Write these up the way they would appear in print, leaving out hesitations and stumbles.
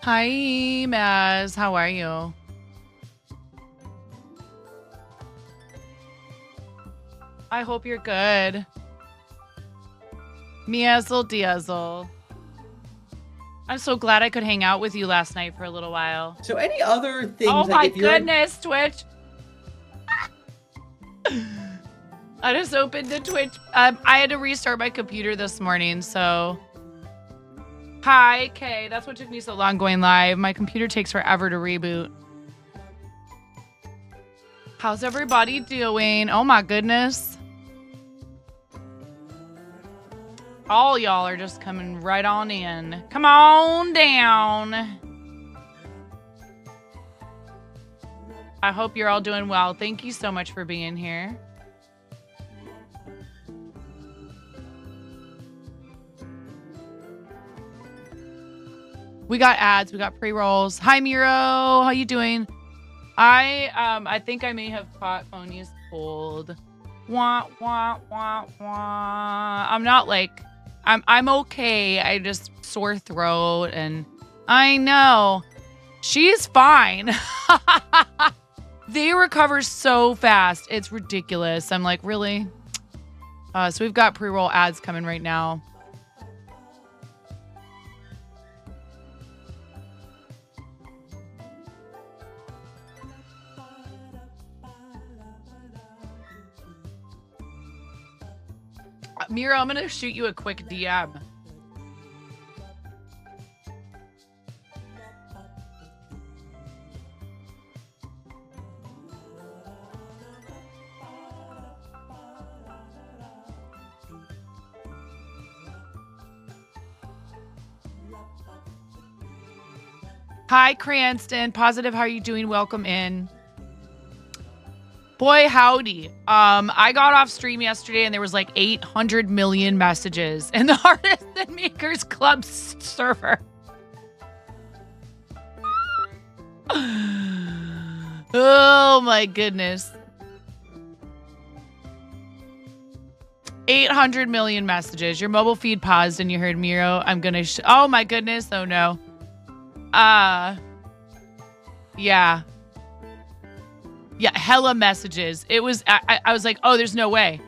Hi, Maz. How are you? I hope you're good. Miazzle Diazzle. I'm so glad I could hang out with you last night for a little while. So any other Oh things, like my if you're goodness, Twitch. I just opened the Twitch. I had to restart my computer this morning, so. Hi, Kay. That's what took me so long going live. My computer takes forever to reboot. How's everybody doing? Oh my goodness. All y'all are just coming right on in. Come on down. I hope you're all doing well. Thank you so much for being here. We got ads. We got pre-rolls. Hi, Miro. How you doing? I think I may have caught Phony's cold. Wah, wah, wah, wah. I'm not like... I'm okay. I just sore throat and... I know. She's fine. They recover so fast. It's ridiculous. I'm like, really? So we've got pre-roll ads coming right now. Mira, I'm going to shoot you a quick DM. Hi, Cranston. Positive, how are you doing? Welcome in. Boy, howdy. I got off stream yesterday and there was like 800 million messages in the Artists and Makers Club server. Oh my goodness. 800 million messages. Your mobile feed paused and you heard Miro. I'm gonna oh my goodness. Oh no. Yeah. Yeah, hella messages. It was, I was like, oh, there's no way.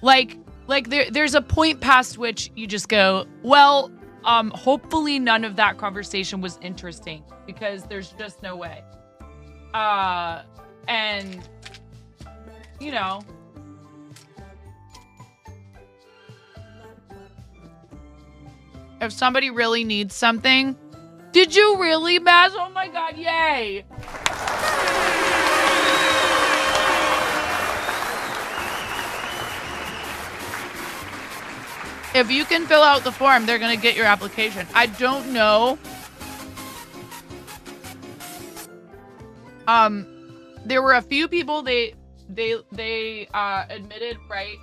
Like there's a point past which you just go, well, hopefully none of that conversation was interesting because there's just no way. And, you know. If somebody really needs something, did you really, Maz? Oh my God, yay. If you can fill out the form, they're going to get your application. I don't know. There were a few people they admitted right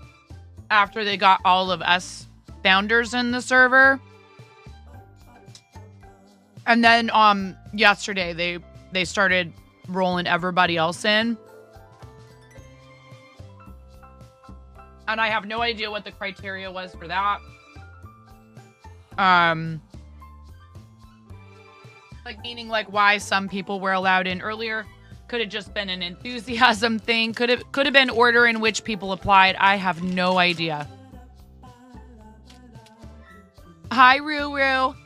after they got all of us founders in the server. And then yesterday they started rolling everybody else in. And I have no idea what the criteria was for that. Like meaning like why some people were allowed in earlier. Could have just been an enthusiasm thing. Could have been order in which people applied. I have no idea. Hi, Ruru.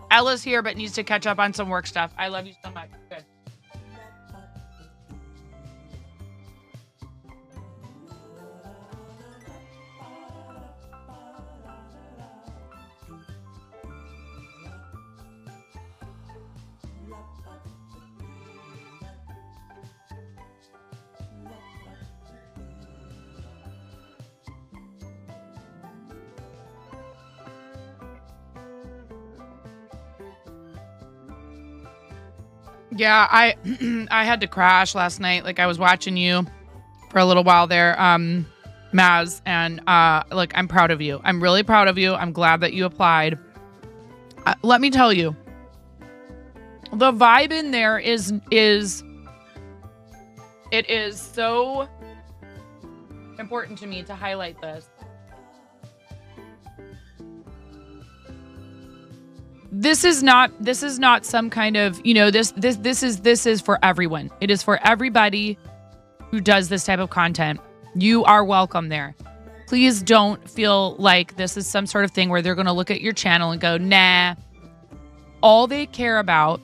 Ella's here but needs to catch up on some work stuff. I love you so much. Good. Yeah, I I had to crash last night. Like I was watching you for a little while there, Maz, and look, I'm proud of you. I'm really proud of you. I'm glad that you applied. Let me tell you, the vibe in there is it is so important to me to highlight this. this is not some kind of, this is for everyone. It is for everybody who does this type of content. You are welcome there. Please don't feel like this is some sort of thing where they're going to look at your channel and go, nah. All they care about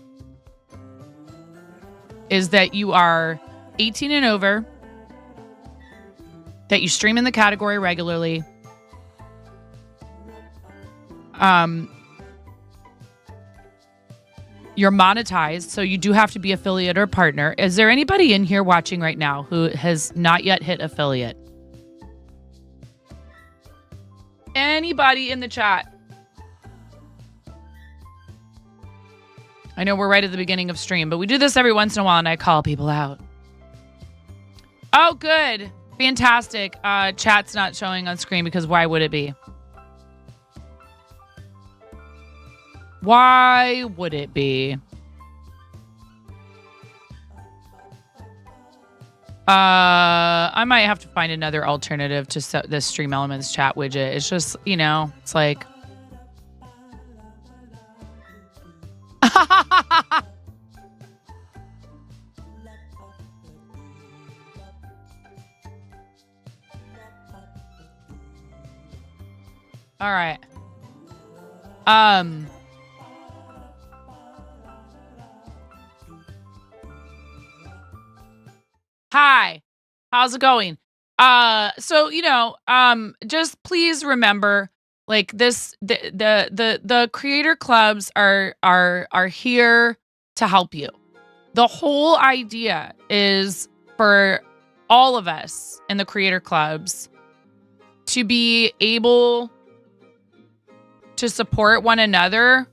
is that you are 18 and over, that you stream in the category regularly. You're monetized, so you do have to be affiliate or partner. Is there anybody in here watching right now who has not yet hit affiliate? Anybody in the chat? I know we're right at the beginning of stream, but we do this every once in a while and I call people out. Oh, good. Fantastic. Chat's not showing on screen because why would it be? Why would it be? I might have to find another alternative to this Stream Elements chat widget. It's just, it's like... All right. Hi. How's it going? So, just please remember, like, this, the creator clubs are here to help you. The whole idea is for all of us in the creator clubs to be able to support one another.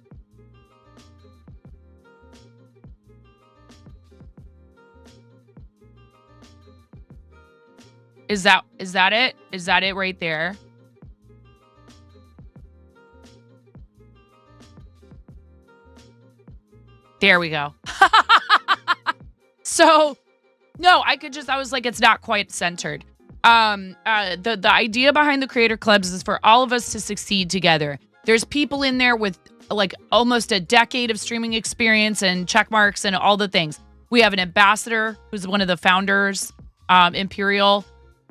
Is that it? Is that it right there? There we go. So, no, I was like, it's not quite centered. The idea behind the creator clubs is for all of us to succeed together. There's people in there with like almost a decade of streaming experience and check marks and all the things. We have an ambassador who's one of the founders, Imperial.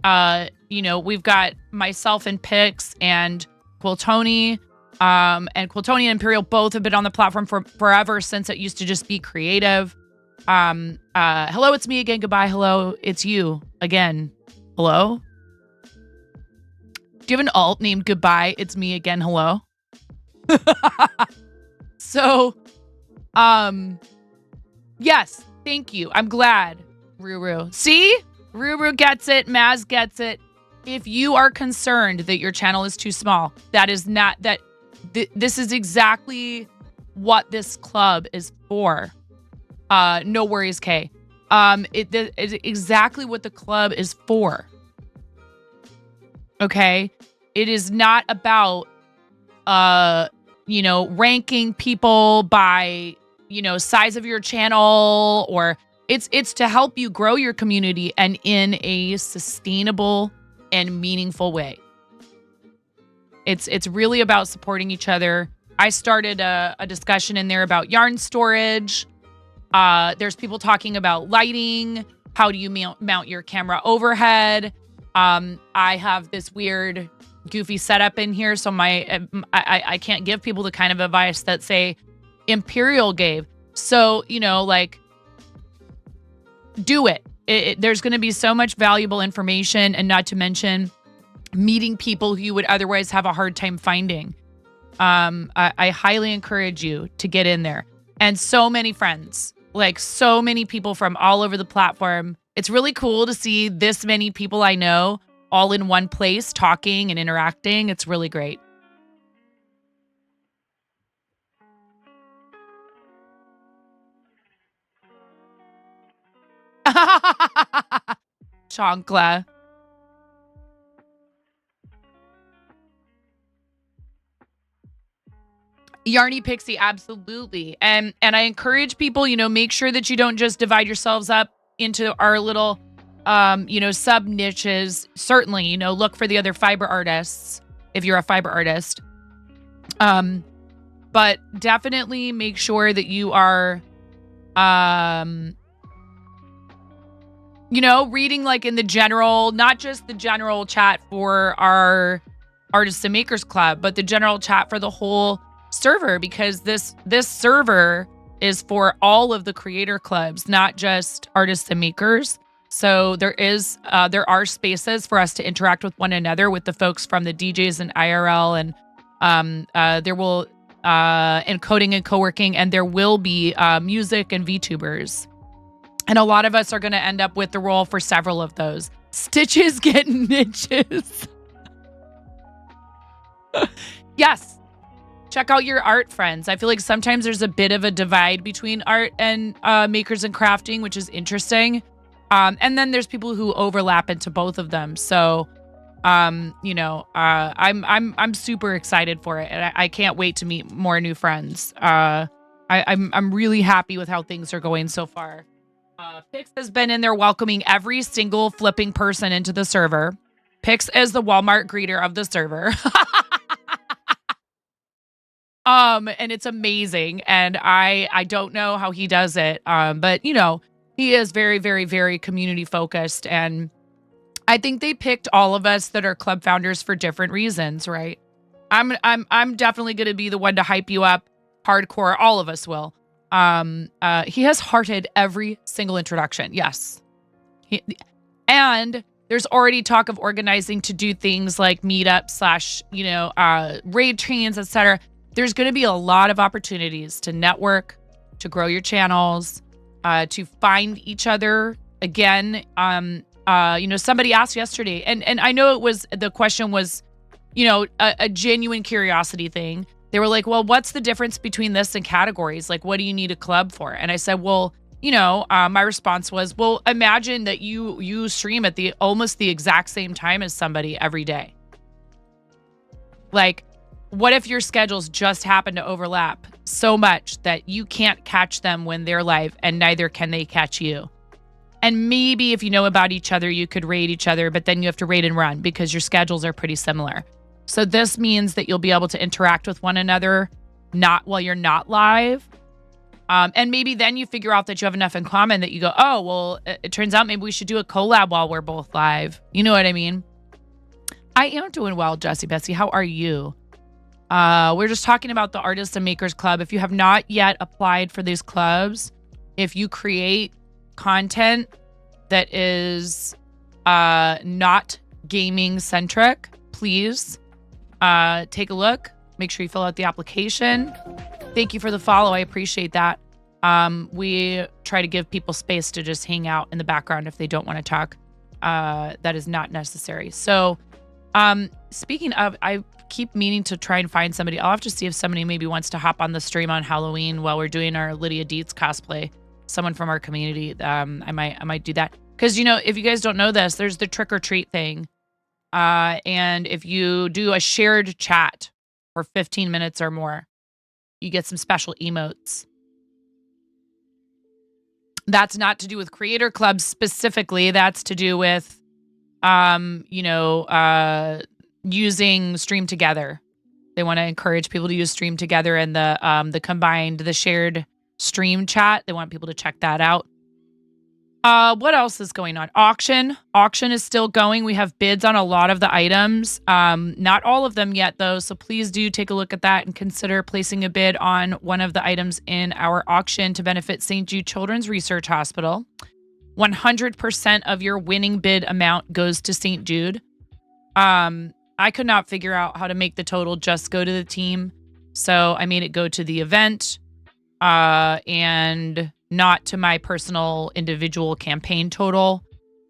We've got myself and Pix and Quiltoni. And Quiltoni and Imperial both have been on the platform for forever since it used to just be creative. Hello, it's me again. Goodbye. Hello, it's you again. Hello? Do you have an alt named Goodbye, It's Me Again, Hello? So, yes, thank you. I'm glad, Ruru. See? Ruru gets it. Maz gets it. If you are concerned that your channel is too small, that is not that. This is exactly what this club is for. No worries, Kay. It is exactly what the club is for. Okay? It is not about ranking people by, size of your channel, or it's to help you grow your community and in a sustainable and meaningful way. It's really about supporting each other. I started a discussion in there about yarn storage. There's people talking about lighting. How do you mount your camera overhead? I have this weird, goofy setup in here, so I can't give people the kind of advice that, say, Imperial gave. So, do it. There's going to be so much valuable information, and not to mention meeting people who you would otherwise have a hard time finding. I highly encourage you to get in there. And so many friends, like so many people from all over the platform. It's really cool to see this many people I know all in one place talking and interacting. It's really great. Chancla. Yarny Pixie, absolutely. And I encourage people, make sure that you don't just divide yourselves up into our little, sub niches. Certainly, look for the other fiber artists if you're a fiber artist. But But definitely make sure that you are, reading like in the general, not just the general chat for our Artists and Makers Club, but the general chat for the whole server, because this server is for all of the creator clubs, not just Artists and Makers. So there are spaces for us to interact with one another, with the folks from the DJs and IRL, and there will and coding and co-working, and there will be music and VTubers. And a lot of us are going to end up with the role for several of those. Stitches get niches. Yes. Check out your art friends. I feel like sometimes there's a bit of a divide between art and makers and crafting, which is interesting. And then there's people who overlap into both of them. So, I'm super excited for it, and I can't wait to meet more new friends. I'm really happy with how things are going so far. Pix has been in there welcoming every single flipping person into the server. Pix is the Walmart greeter of the server. And it's amazing. And I don't know how he does it. But he is very, very, very community focused. And I think they picked all of us that are club founders for different reasons, right? I'm definitely going to be the one to hype you up hardcore. All of us will. He has hearted every single introduction. Yes. And there's already talk of organizing to do things like meetup / raid trains, etc. There's going to be a lot of opportunities to network, to grow your channels, to find each other again. Somebody asked yesterday, and I know the question was, a genuine curiosity thing. They were like, well, what's the difference between this and categories? Like, what do you need a club for? And I said, well, my response was, well, imagine that you stream at almost the exact same time as somebody every day. Like, what if your schedules just happen to overlap so much that you can't catch them when they're live, and neither can they catch you? And maybe if you know about each other, you could raid each other, but then you have to raid and run because your schedules are pretty similar. So this means that you'll be able to interact with one another not while you're not live. And maybe then you figure out that you have enough in common that you go, oh, well, it turns out maybe we should do a collab while we're both live. You know what I mean? I am doing well, Jessie Betsy. How are you? We're just talking about the Artists and Makers Club. If you have not yet applied for these clubs, if you create content that is not gaming centric, please take a look. Make sure you fill out the application. Thank you for the follow. I appreciate that. We try to give people space to just hang out in the background if they don't want to talk. That is not necessary. So speaking of, I keep meaning to try and find somebody. I'll have to see if somebody maybe wants to hop on the stream on Halloween while we're doing our Lydia Dietz cosplay. Someone from our community. I might do that. Because, if you guys don't know this, there's the trick or treat thing. And if you do a shared chat for 15 minutes or more, you get some special emotes. That's not to do with creator clubs specifically. That's to do with, using Stream Together. They want to encourage people to use Stream Together, and the shared stream chat. They want people to check that out. What else is going on? Auction is still going. We have bids on a lot of the items. Not all of them yet, though. So please do take a look at that and consider placing a bid on one of the items in our auction to benefit St. Jude Children's Research Hospital. 100% of your winning bid amount goes to St. Jude. I could not figure out how to make the total just go to the team. So I made it go to the event, and not to my personal individual campaign total.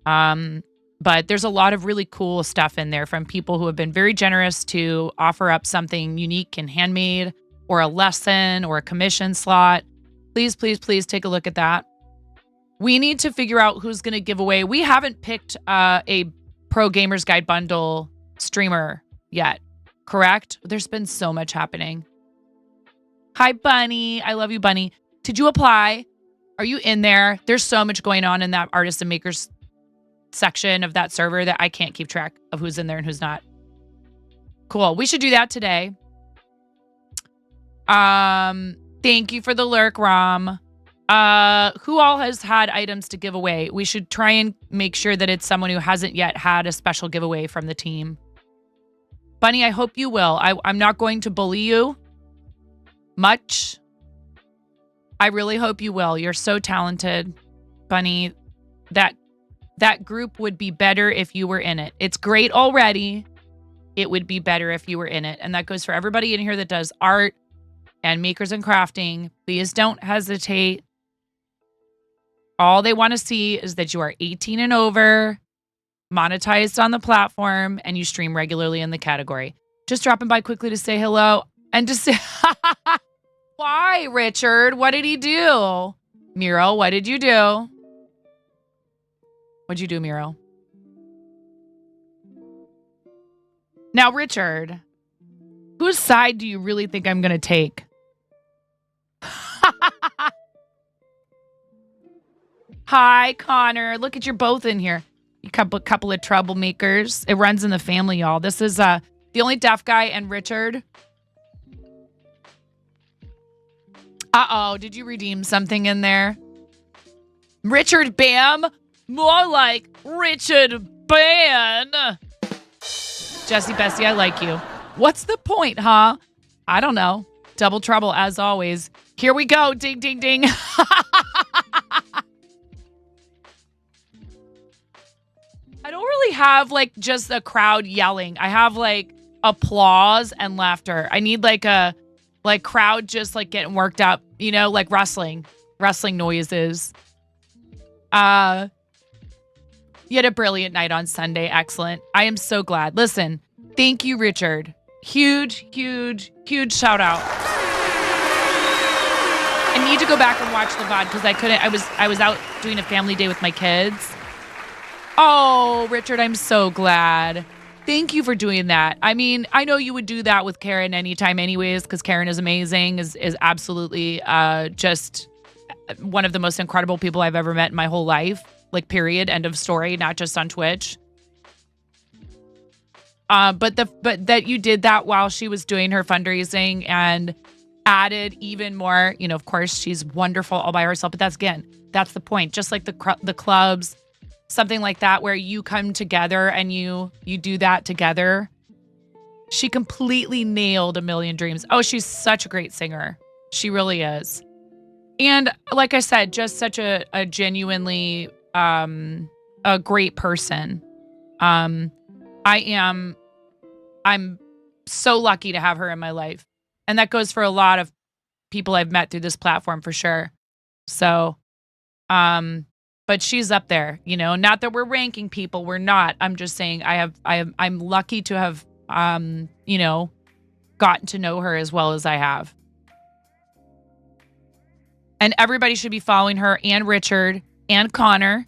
But there's a lot of really cool stuff in there from people who have been very generous to offer up something unique and handmade, or a lesson, or a commission slot. Please, please, please take a look at that. We need to figure out who's going to give away. We haven't picked a Pro Gamers Guide bundle streamer yet, correct? There's been so much happening. Hi, Bunny. I love you, Bunny. Did you apply? Are you in there? There's so much going on in that Artists and Makers section of that server that I can't keep track of who's in there and who's not. Cool. We should do that today. Thank you for the lurk, Rom. Who all has had items to give away? We should try and make sure that it's someone who hasn't yet had a special giveaway from the team. Bunny, I hope you will. I'm not going to bully you much. I really hope you will. You're so talented, Bunny. That group would be better if you were in it. It's great already. It would be better if you were in it. And that goes for everybody in here that does art and makers and crafting. Please don't hesitate. All they want to see is that you are 18 and over, monetized on the platform, and you stream regularly in the category. Just dropping by quickly to say hello and to say, why, Richard? What did he do? Miro, what did you do? What'd you do, Miro? Now, Richard, whose side do you really think I'm going to take? Hi, Connor. Look at you're both in here. You couple of troublemakers. It runs in the family, y'all. This is the only deaf guy and Richard. Uh-oh, did you redeem something in there? Richard Bam? More like Richard Ban. Jesse Bessie, I like you. What's the point, huh? I don't know. Double trouble as always. Here we go. Ding, ding, ding. I don't really have like just a crowd yelling. I have like applause and laughter. I need like a crowd just like getting worked up, you know, like wrestling noises. You had a brilliant night on Sunday. Excellent. I am so glad. Listen, thank you, Richard. Huge, huge, huge shout out. I need to go back and watch the VOD because I couldn't. I was out doing a family day with my kids. Oh, Richard, I'm so glad. Thank you for doing that. I mean, I know you would do that with Karen anytime anyways, because Karen is amazing, is absolutely just one of the most incredible people I've ever met in my whole life. Like, period, end of story, not just on Twitch. But that you did that while she was doing her fundraising and added even more, you know, of course, she's wonderful all by herself, but that's the point. Just like the clubs, something like that, where you come together and you do that together. She completely nailed A Million Dreams. Oh, she's such a great singer. She really is. And like I said, just such a genuinely a great person. I'm so lucky to have her in my life. And that goes for a lot of people I've met through this platform for sure. So, but she's up there, you know, not that we're ranking people. We're not. I'm just saying I'm lucky to have, you know, gotten to know her as well as I have. And everybody should be following her and Richard and Connor.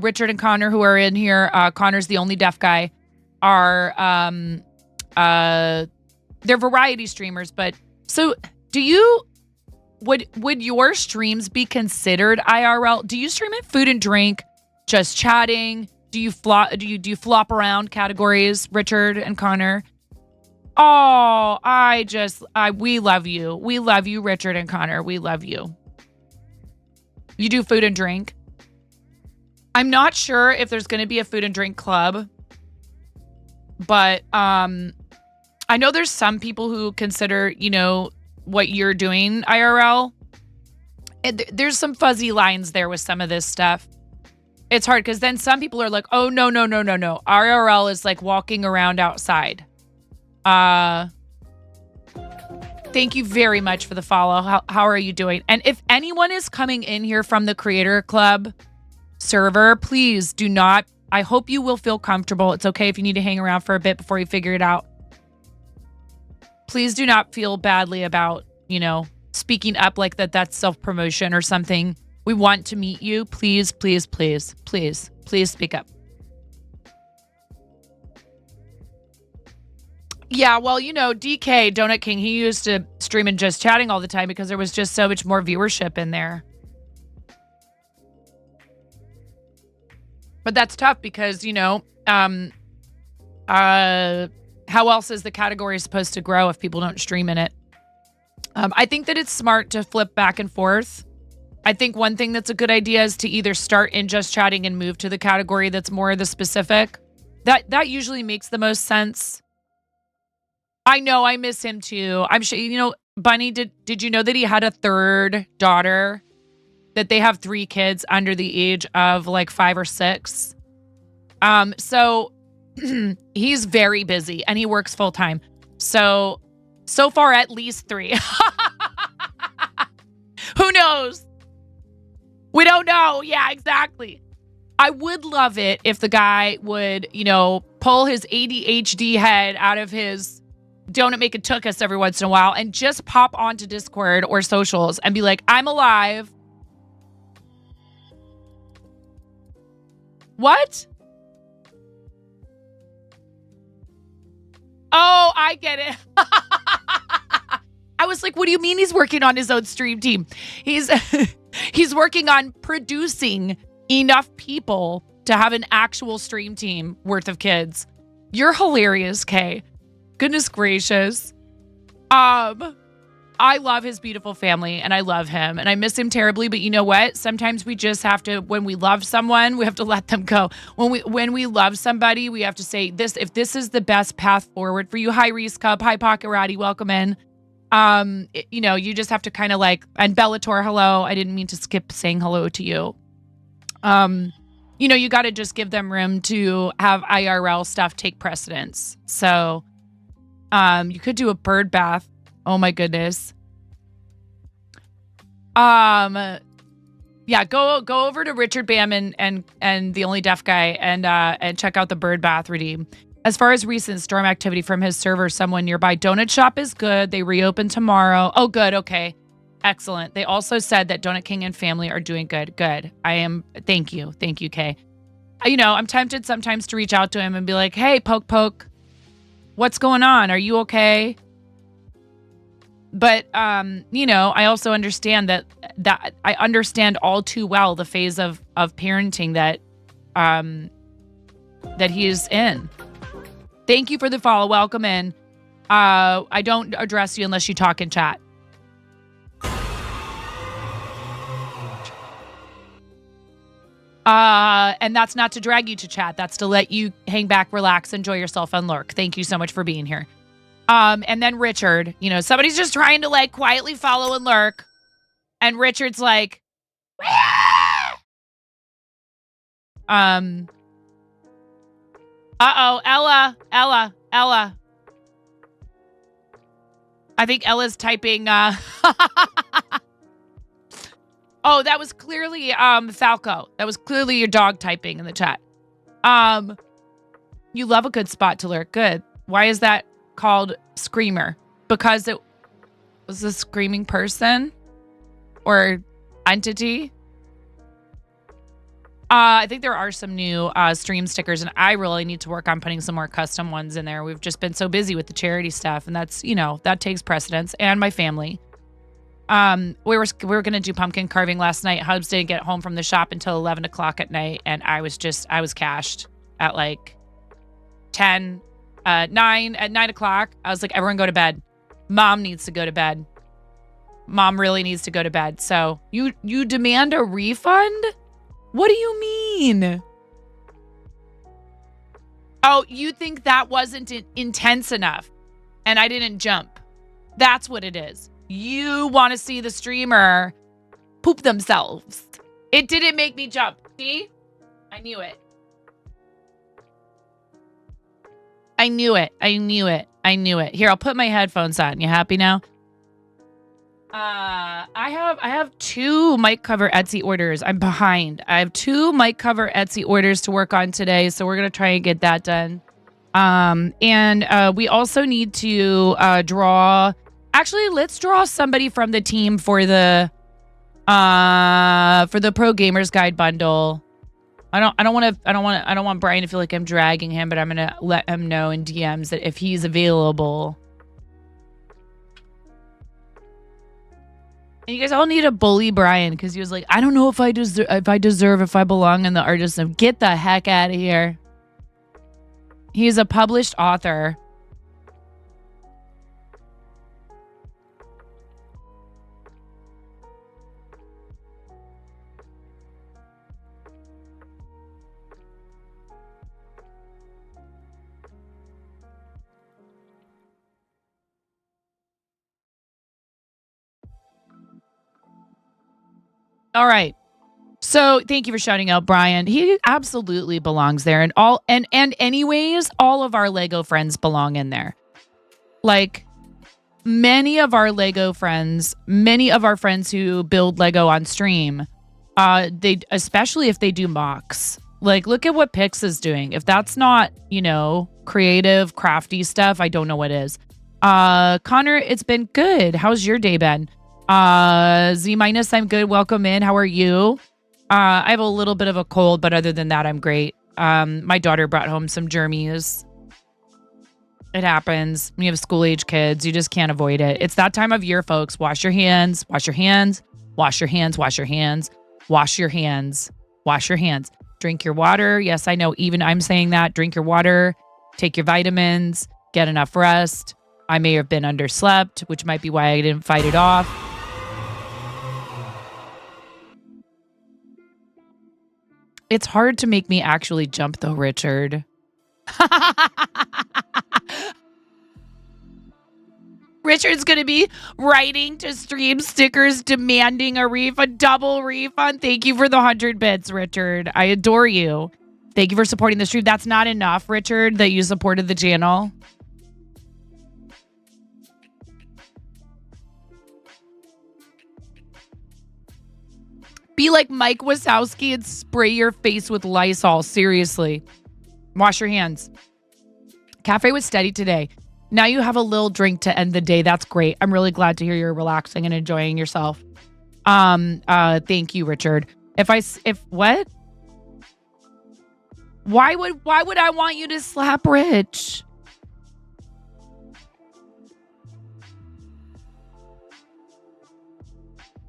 Richard and Connor, who are in here, Connor's the only deaf guy, are they're variety streamers. But so would your streams be considered IRL? Do you stream it food and drink, just chatting? Do you flop around categories, Richard and Connor? Oh, we love you. We love you, Richard and Connor. We love you. You do food and drink. I'm not sure if there's going to be a food and drink club, but I know there's some people who consider, you know, what you're doing IRL. There's some fuzzy lines there with some of this stuff. It's hard because then some people are like, oh, no. IRL is like walking around outside. Thank you very much for the follow. How are you doing? And if anyone is coming in here from the Creator Club server, please do not. I hope you will feel comfortable. It's okay if you need to hang around for a bit before you figure it out. Please do not feel badly about, you know, speaking up like that's self-promotion or something. We want to meet you. Please, please, please, please, please speak up. Yeah, well, you know, DK, Donut King, he used to stream and just chatting all the time because there was just so much more viewership in there. But that's tough because, you know, how else is the category supposed to grow if people don't stream in it? I think that it's smart to flip back and forth. I think one thing that's a good idea is to either start in just chatting and move to the category that's more the specific. That usually makes the most sense. I know, I miss him too. I'm sure, Bunny, did you know that he had a third daughter? That they have 3 kids under the age of like 5 or 6. So he's very busy and he works full time. So far at least 3. Who knows? We don't know. Yeah, exactly. I would love it if the guy would, pull his ADHD head out of his donut make it took us every once in a while and just pop onto Discord or socials and be like, I'm alive. What? Oh, I get it. I was like, what do you mean he's working on his own stream team? He's working on producing enough people to have an actual stream team worth of kids. You're hilarious, Kay. Goodness gracious. I love his beautiful family and I love him and I miss him terribly. But you know what? Sometimes we just have to, when we love someone, we have to let them go. When we love somebody, we have to say this, if this is the best path forward for you. Hi, Reese Cup. Hi, Pocket Ratty. Welcome in. You just have to kind of and Bellator, hello. I didn't mean to skip saying hello to you. You got to just give them room to have IRL stuff take precedence. So, you could do a bird bath. Oh my goodness. Yeah, go over to Richard Bam and the Only Deaf Guy and check out the bird bath redeem. As far as recent storm activity from his server, someone nearby, Donut Shop is good. They reopen tomorrow. Oh, good. Okay. Excellent. They also said that Donut King and family are doing good. Good. Thank you. Thank you, Kay. I'm tempted sometimes to reach out to him and be like, hey, Poke, what's going on? Are you okay? But, I also understand that I understand all too well the phase of parenting that he is in. Thank you for the follow. Welcome in. I don't address you unless you talk in chat. And that's not to drag you to chat. That's to let you hang back, relax, enjoy yourself, and lurk. Thank you so much for being here. And then Richard, somebody's just trying to quietly follow and lurk. And Richard's like, uh-oh, Ella. I think Ella's typing, Oh, that was clearly, Falco. That was clearly your dog typing in the chat. You love a good spot to lurk. Good. Why is that called Screamer? Because it was a screaming person or entity. I think there are some new stream stickers, and I really need to work on putting some more custom ones in there. We've just been so busy with the charity stuff, and that's, that takes precedence, and my family. We were going to do pumpkin carving last night. Hubs didn't get home from the shop until 11 o'clock at night, and I was cashed at 9 o'clock. I was like, everyone go to bed. Mom needs to go to bed. Mom really needs to go to bed. So you demand a refund? What do you mean? Oh, you think that wasn't intense enough and I didn't jump. That's what it is. You want to see the streamer poop themselves. It didn't make me jump. See? I knew it. I knew it. Here, I'll put my headphones on. You happy now? I have 2 mic cover Etsy orders. I'm behind. I have 2 mic cover Etsy orders to work on today, so we're gonna try and get that done. And we also need to draw. Actually, let's draw somebody from the team for the Pro Gamers Guide bundle. I don't want Brian to feel like I'm dragging him, but I'm gonna let him know in DMs that if he's available. And you guys all need to bully Brian because he was like, I don't know if I deserve, if I belong in the artist. Get the heck out of here. He's a published author. All right. So thank you for shouting out Brian. He absolutely belongs there. And anyways, all of our Lego friends belong in there. Like many of our Lego friends, many of our friends who build Lego on stream, they especially if they do mocks. Like look at what Pix is doing. If that's not, creative, crafty stuff, I don't know what is. Connor, it's been good. How's your day been? Z minus, I'm good. Welcome in. How are you? I have a little bit of a cold, but other than that, I'm great. My daughter brought home some germies. It happens. When you have school-age kids, you just can't avoid it. It's that time of year, folks. Wash your hands. Wash your hands. Wash your hands. Wash your hands. Wash your hands. Wash your hands. Drink your water. Yes, I know. Even I'm saying that. Drink your water. Take your vitamins. Get enough rest. I may have been underslept, which might be why I didn't fight it off. It's hard to make me actually jump, though, Richard. Richard's going to be writing to stream stickers demanding a double refund. Thank you for the 100 bits, Richard. I adore you. Thank you for supporting the stream. That's not enough, Richard, that you supported the channel. Be like Mike Wazowski and spray your face with Lysol. Seriously. Wash your hands. Cafe was steady today. Now you have a little drink to end the day. That's great. I'm really glad to hear you're relaxing and enjoying yourself. Thank you, Richard. What? Why would I want you to slap Rich?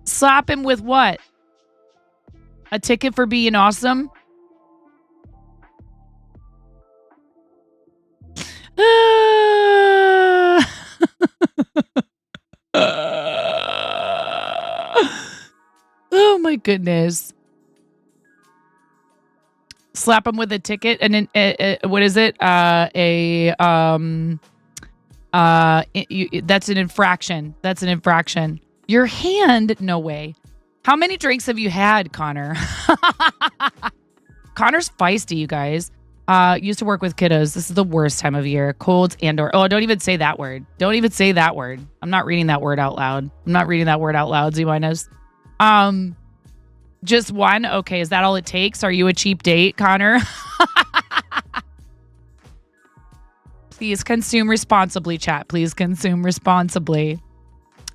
Slap him with what? A ticket for being awesome? Oh my goodness. Slap him with a ticket and what is it? That's an infraction. That's an infraction. Your hand? No way. How many drinks have you had, Connor? Connor's feisty, you guys. Used to work with kiddos. This is the worst time of year. Colds don't even say that word. Don't even say that word. I'm not reading that word out loud. Z-minus. Just one? Okay, is that all it takes? Are you a cheap date, Connor? Please consume responsibly, chat. Please consume responsibly.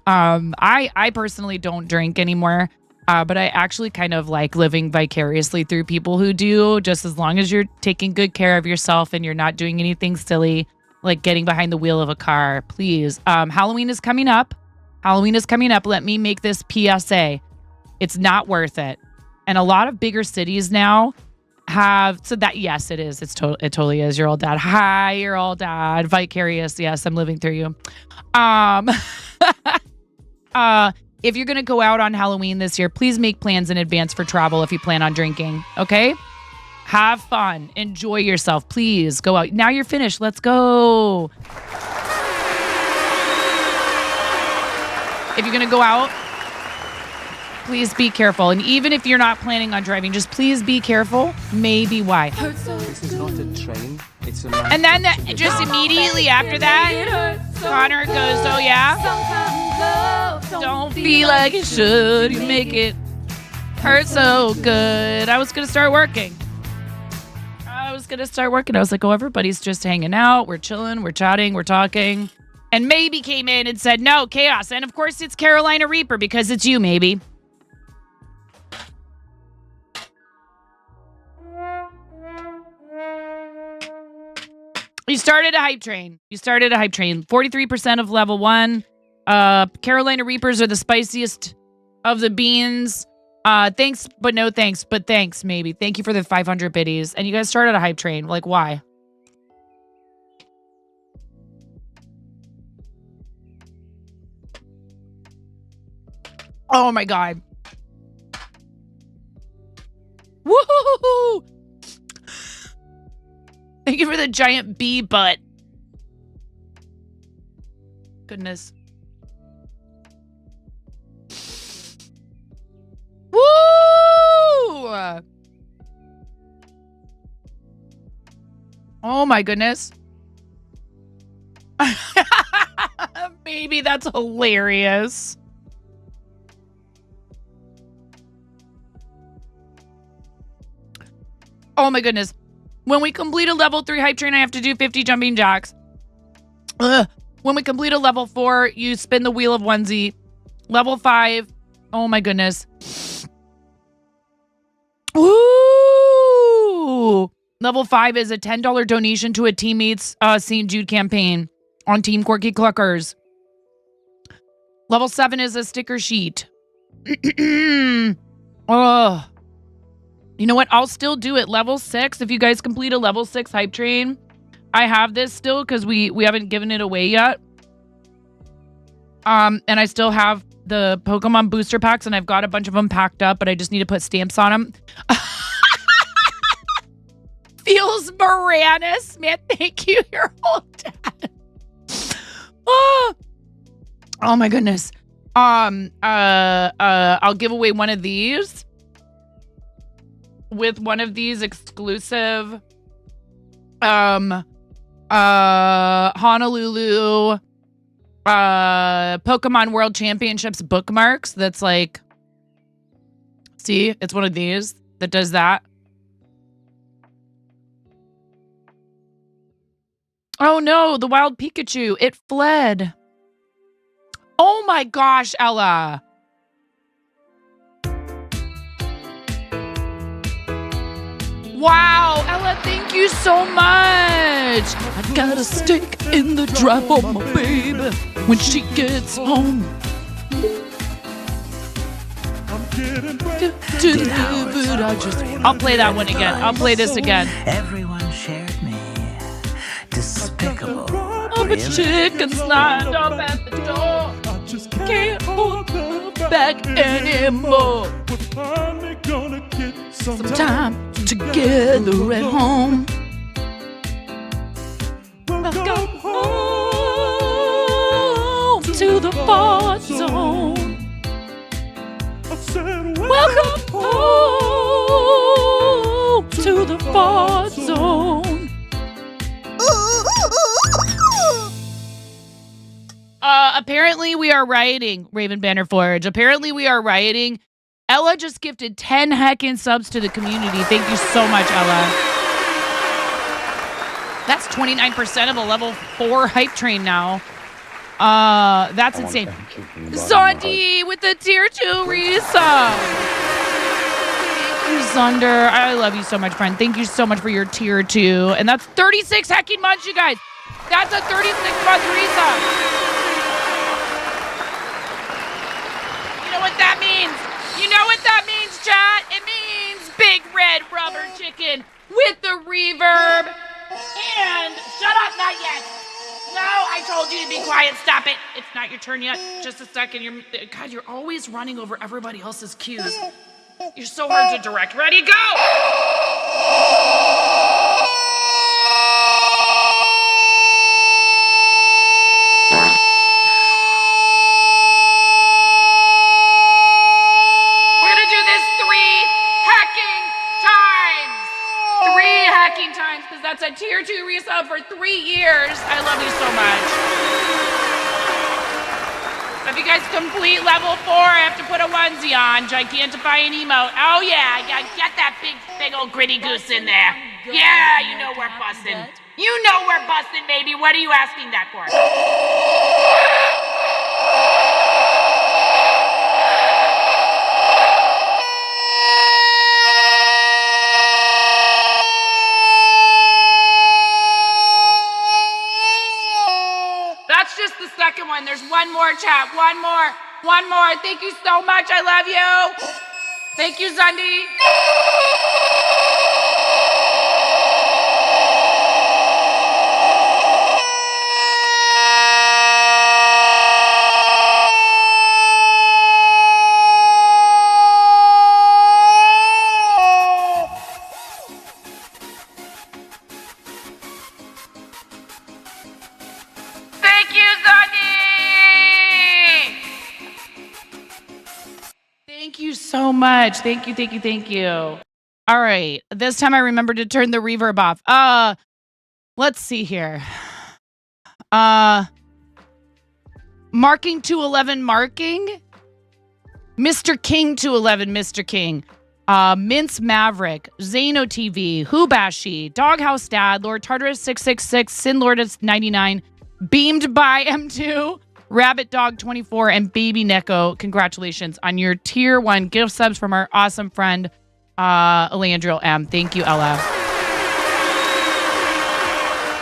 I personally don't drink anymore. But I actually kind of like living vicariously through people who do, just as long as you're taking good care of yourself and you're not doing anything silly, like getting behind the wheel of a car, please. Halloween is coming up. Let me make this PSA. It's not worth it. And a lot of bigger cities now yes, it is. It totally is. Your old dad. Hi, your old dad. Vicarious. Yes, I'm living through you. If you're going to go out on Halloween this year, please make plans in advance for travel if you plan on drinking, okay? Have fun. Enjoy yourself. Please go out. Now you're finished. Let's go. If you're going to go out, please be careful. And even if you're not planning on driving, just please be careful. Maybe why. This is not a train. It's a and then just immediately after that, Connor goes, oh yeah? Don't feel like it should. You make it hurt so good. I was going to start working. I was like, oh, everybody's just hanging out. We're chilling. We're chatting. We're talking. And Maybe came in and said, no, chaos. And of course, it's Carolina Reaper because it's you, Maybe. You started a hype train. 43% of level 1. Carolina Reapers are the spiciest of the beans. Thanks, but no thanks. But thanks, Maybe. Thank you for the 500 biddies. And you guys started a hype train. Like, why? Oh my God. Woohoo! Thank you for the giant bee butt. Goodness. Woo! Oh my goodness. Baby, that's hilarious. Oh my goodness. When we complete a level 3 hype train, I have to do 50 jumping jacks. Ugh. When we complete a level 4, you spin the wheel of onesie. Level 5. Oh my goodness. Ooh. Level 5 is a $10 donation to a teammate's St. Jude campaign on Team Quirky Cluckers. Level 7 is a sticker sheet. Oh. You know what? I'll still do it. Level 6. If you guys complete a level 6 hype train, I have this still because we haven't given it away yet. And I still have the Pokemon booster packs, and I've got a bunch of them packed up, but I just need to put stamps on them. Feels Moranis, man. Thank you, your whole dad. Oh my goodness. I'll give away one of these with one of these exclusive Honolulu Pokemon World Championships bookmarks. That's like, see, it's one of these that does that. Oh no, the wild Pikachu. It fled. Oh my gosh, Ella. Wow, Ella, thank you so much. I got a stick in the drive for my baby when she gets home. I'll play that one again. I'll play this again. Everyone shared me. Despicable. Oh, but chicken's lined up at the door. Can't hold them back anymore. Some time together at home. Welcome home to the Fart Zone. Welcome home to the Fart Zone. Apparently we are rioting, Raven Banner Forge. Apparently we are rioting. Ella just gifted 10 heckin' subs to the community. Thank you so much, Ella. That's 29% of a level 4 hype train now. That's insane. Zondi with the tier 2 resub. Thank you, Zunder. I love you so much, friend. Thank you so much for your tier 2. And that's 36 heckin' months, you guys. That's a 36-month resub. You know what that means? You know what that means, chat? It means big red rubber chicken with the reverb. And shut up, not yet. No, I told you to be quiet. Stop it. It's not your turn yet. Just a second. God, you're always running over everybody else's cues. You're so hard to direct. Ready, go! Times because that's a tier 2 resub for 3 years. I love you so much. If you guys complete level 4, I have to put a onesie on. Gigantify an emote. Oh yeah, I gotta get that big old gritty goose in there. Yeah, you know we're busting. You know we're busting, baby. What are you asking that for? The second one. There's one more, chat. One more. Thank you so much. I love you. Thank you, Zundi. So much. Thank you. All right. This time I remembered to turn the reverb off. Let's see here. Marking 211 marking. Mr. King 211 Mr. King. Mince Maverick, Zano TV, Hubashi, Doghouse Dad, Lord Tartarus 666, Sin Lordus 99, Beamed by M2, Rabbit Dog 24, and Baby Neko. Congratulations on your tier 1 gift subs from our awesome friend Elandriel M. Thank you, Ella.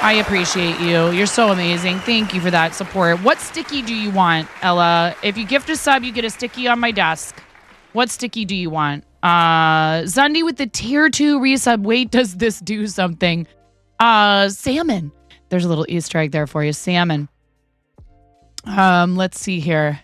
I appreciate you. You're so amazing. Thank you for that support. What sticky do you want, Ella? If you gift a sub, you get a sticky on my desk. What sticky do you want? Zundi with the tier 2 resub. Wait, does this do something? Salmon. There's a little Easter egg there for you. Salmon. Let's see here.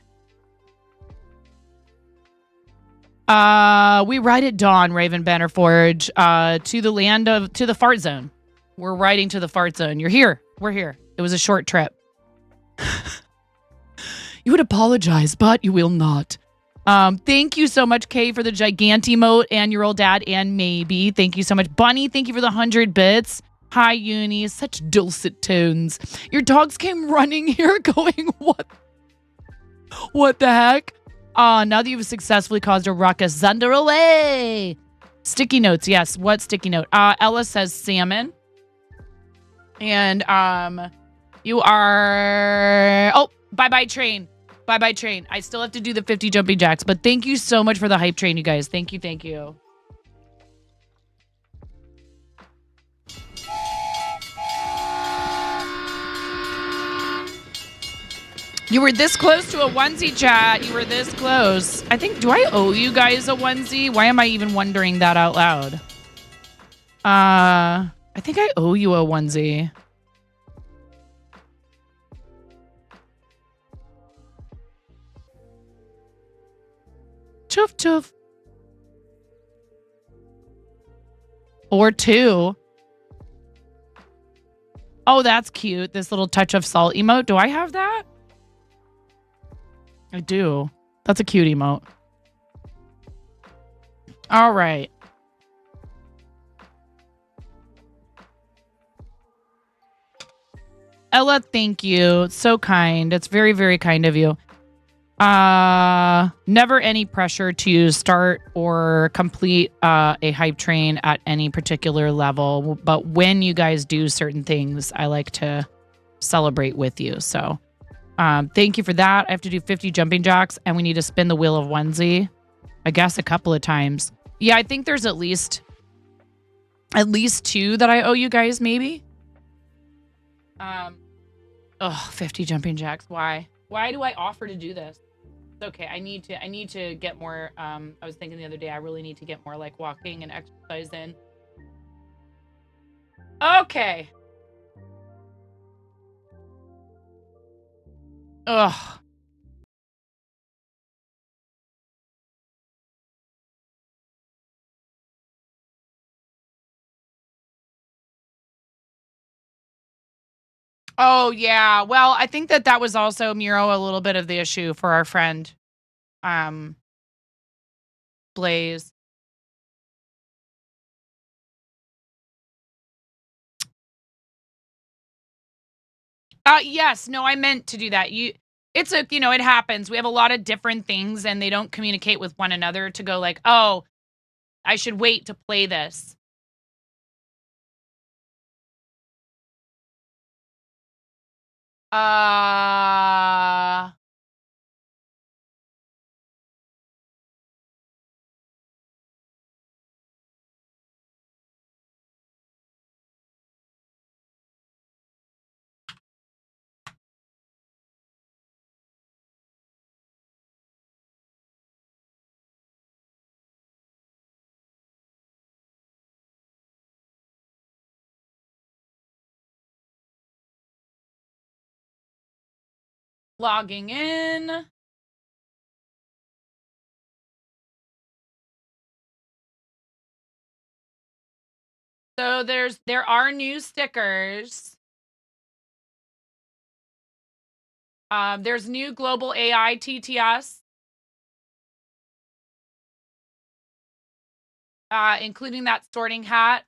We ride at dawn, Raven Banner Forge, to the fart zone. We're riding to the fart zone. You're here. We're here. It was a short trip. You would apologize, but you will not. Thank you so much, Kay, for the Giganti-mote and your old dad and maybe. Thank you so much. Bunny, thank you for the 100 bits. Hi, Uni. Such dulcet tones. Your dogs came running here going, what the heck? Now that you've successfully caused a ruckus, Zunder away. Sticky notes. Yes. What sticky note? Ella says salmon. And, you are, bye-bye train. Bye-bye train. I still have to do the 50 jumping jacks, but thank you so much for the hype train, you guys. Thank you, thank you. You were this close to a onesie, chat. You were this close. I think, do I owe you guys a onesie? Why am I even wondering that out loud? I think I owe you a onesie. Choof, choof. Or 2. Oh, that's cute. This little touch of salt emote. Do I have that? I do. That's a cute emote. All right. Ella, thank you. It's so kind. It's very, very kind of you. Never any pressure to start or complete a hype train at any particular level. But when you guys do certain things, I like to celebrate with you. So thank you for that. I have to do 50 jumping jacks and we need to spin the wheel of onesie. I guess a couple of times. Yeah, I think there's at least 2 that I owe you guys, maybe. 50 jumping jacks. Why? Why do I offer to do this? It's okay. I need to get more. I was thinking the other day, I really need to get more like walking and exercise in. Okay. Ugh. Oh, yeah. Well, I think that was also, Miro, a little bit of the issue for our friend, Blaze. Yes. No, I meant to do that. It happens. We have a lot of different things and they don't communicate with one another to go like, oh, I should wait to play this. Logging in. So there are new stickers. There's new global AI TTS. Including that sorting hat.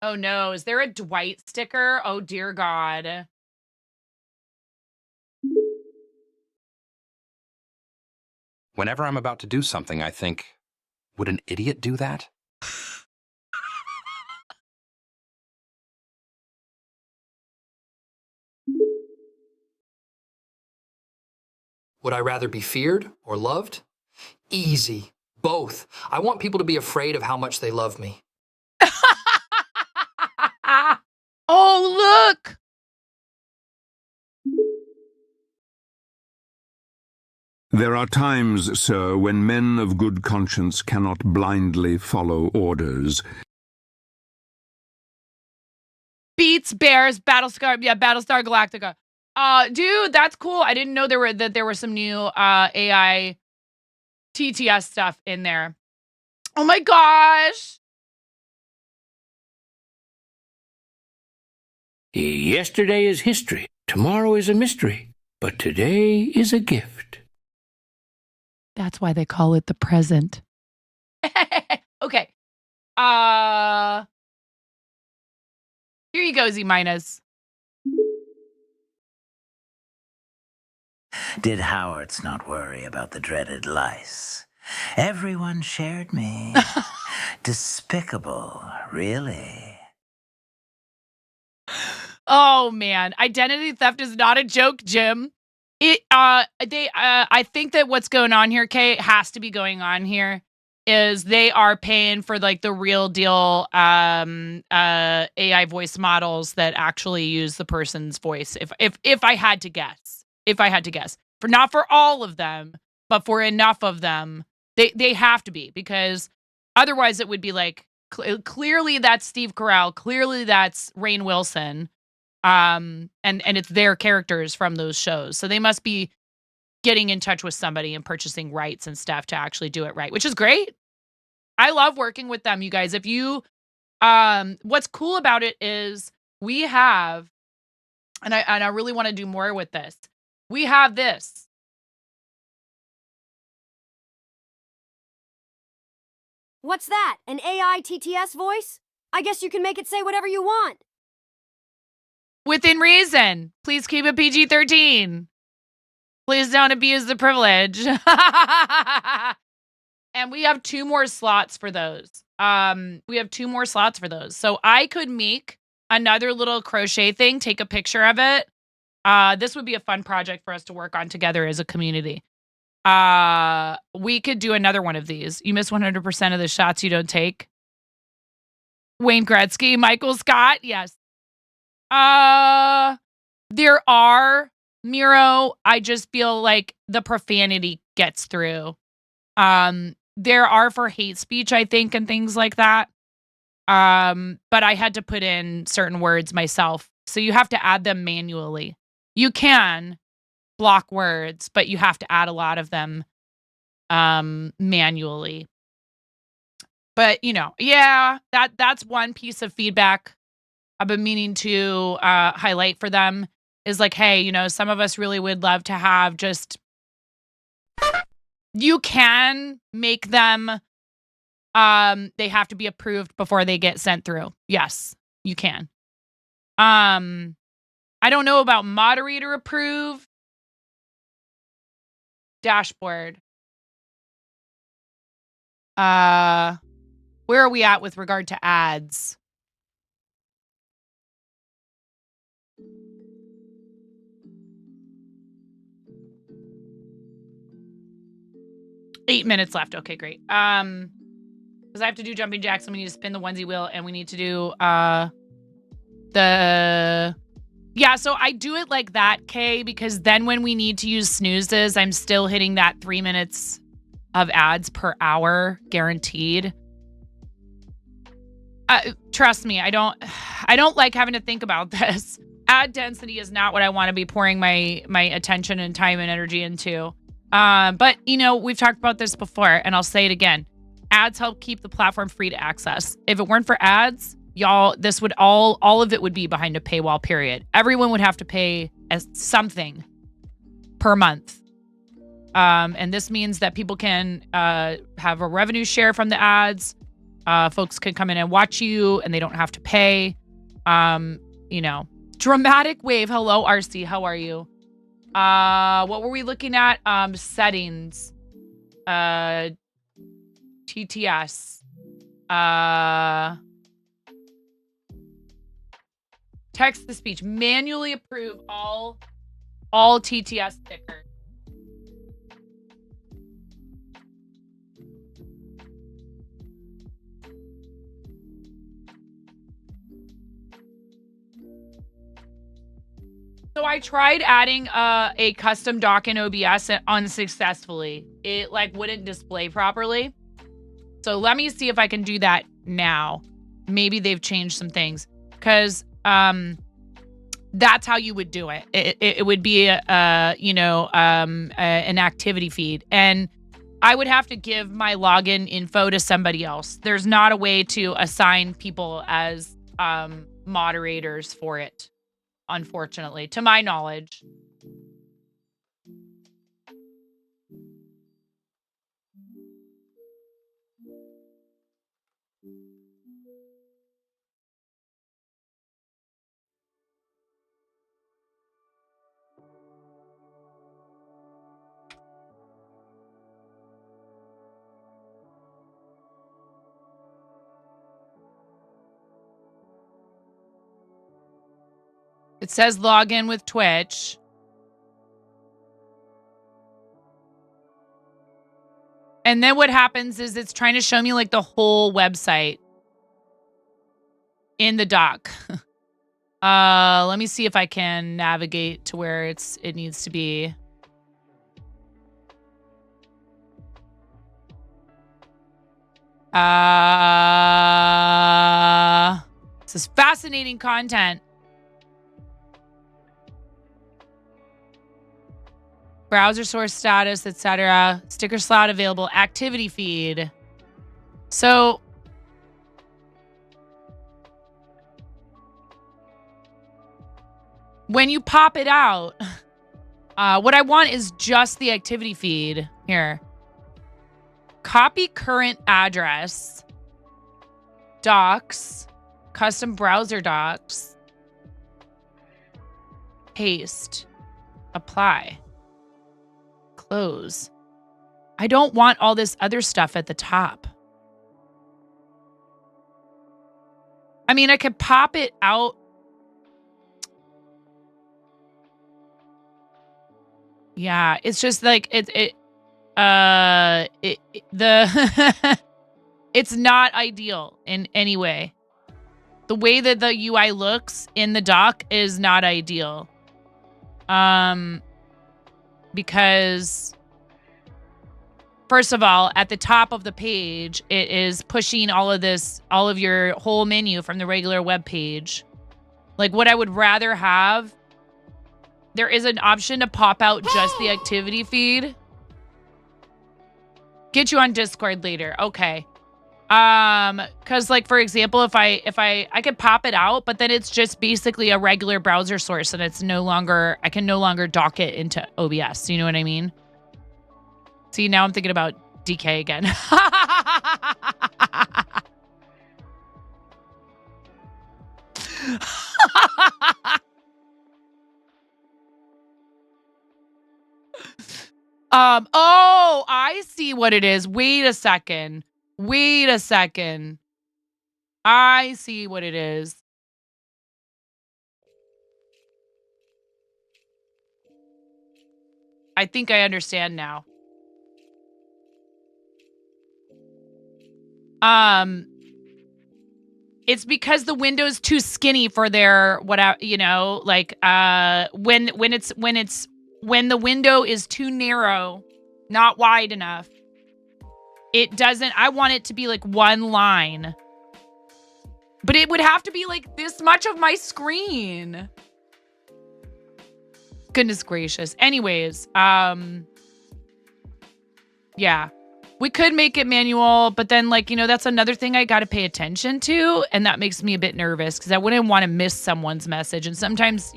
Oh no, is there a Dwight sticker? Oh dear God. Whenever I'm about to do something, I think, would an idiot do that? Would I rather be feared or loved? Easy. Both. I want people to be afraid of how much they love me. Oh, look. There are times, sir, when men of good conscience cannot blindly follow orders. Beats Bears Battlestar Galactica. Dude, that's cool. I didn't know there were some new AI TTS stuff in there. Oh my gosh. Yesterday is history. Tomorrow is a mystery. But today is a gift. That's why they call it the present. Okay. Here you go, Z-Minus. Did Howards not worry about the dreaded lice? Everyone shared me. Despicable, really. Oh man, identity theft is not a joke, Jim. I think that what's going on here, Kate, has to be going on here is they are paying for like the real deal AI voice models that actually use the person's voice. If I had to guess, for not for all of them, but for enough of them, they have to be, because otherwise it would be like clearly that's Steve Carell, clearly that's Rainn Wilson. And it's their characters from those shows. So they must be getting in touch with somebody and purchasing rights and stuff to actually do it right, which is great. I love working with them, you guys. If you, what's cool about it is we have, and I really want to do more with this. We have this. What's that? An AI TTS voice? I guess you can make it say whatever you want. Within reason. Please keep it PG-13. Please don't abuse the privilege. And we have 2 more slots for those. So I could make another little crochet thing, take a picture of it. This would be a fun project for us to work on together as a community. We could do another one of these. You miss 100% of the shots you don't take. Wayne Gretzky, Michael Scott, yes. There are, Miro, I just feel like the profanity gets through. There are for hate speech, I think, and things like that. But I had to put in certain words myself. So you have to add them manually. You can block words, but you have to add a lot of them manually. But, you know, yeah, that's one piece of feedback I've been meaning to highlight for them is like, hey, you know, some of us really would love to have just, you can make them, they have to be approved before they get sent through. Yes, you can. I don't know about moderator approve. Dashboard. Where are we at with regard to ads? Eight minutes left. Okay, great. Because I have to do jumping jacks and we need to spin the onesie wheel and we need to do yeah, so I do it like that, Kay, because then when we need to use snoozes, I'm still hitting that 3 minutes of ads per hour guaranteed. Trust me, I don't like having to think about this. Ad density is not what I want to be pouring my attention and time and energy into. But you know, we've talked about this before and I'll say it again. Ads help keep the platform free to access. If it weren't for ads, y'all, this would all of it would be behind a paywall, period. Everyone would have to pay as something per month. And this means that people can have a revenue share from the ads. Folks can come in and watch you and they don't have to pay. You know, dramatic wave. Hello, RC. How are you? What were we looking at? Settings. TTS. Text to speech. Manually approve all TTS stickers. So I tried adding a custom dock in OBS unsuccessfully. It like wouldn't display properly. So let me see if I can do that now. Maybe they've changed some things because that's how you would do it. It would be an activity feed, and I would have to give my login info to somebody else. There's not a way to assign people as moderators for it. Unfortunately, to my knowledge. It says log in with Twitch. And then what happens is it's trying to show me like the whole website in the dock. Let me see if I can navigate to where it needs to be. This is fascinating content. Browser source status, etc. Sticker slot available. Activity feed. So when you pop it out, what I want is just the activity feed. Here. Copy current address. Docs. Custom browser docs. Paste. Apply. Close. I don't want all this other stuff at the top. I mean, I could pop it out. Yeah, it's just like it's not ideal in any way. The way that the UI looks in the dock is not ideal. Because first of all, at the top of the page, it is pushing all of your whole menu from the regular web page. Like what I would rather have, there is an option to pop out just the activity feed. Get you on Discord later. Okay. Cause like, for example, if I could pop it out, but then it's just basically a regular browser source and it's I can no longer dock it into OBS. You know what I mean? See, now I'm thinking about DK again. Oh, I see what it is. Wait a second. I see what it is. I think I understand now. It's because the window's too skinny for their whatever, when the window is too narrow, not wide enough. I want it to be like one line. But it would have to be like this much of my screen. Goodness gracious. Anyways, yeah. We could make it manual, but then that's another thing I got to pay attention to. And that makes me a bit nervous because I wouldn't want to miss someone's message. And sometimes,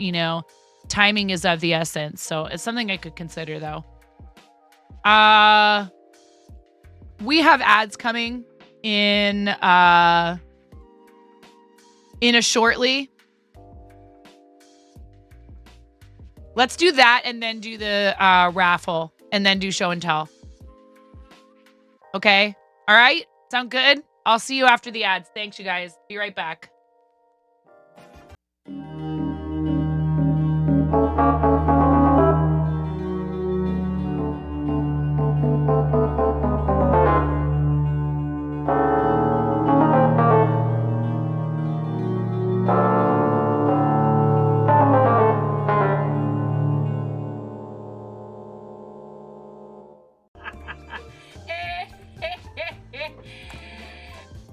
timing is of the essence. So it's something I could consider though. We have ads coming in a shortly. Let's do that and then do the raffle and then do show and tell. Okay. All right. Sound good? I'll see you after the ads. Thanks, you guys. Be right back.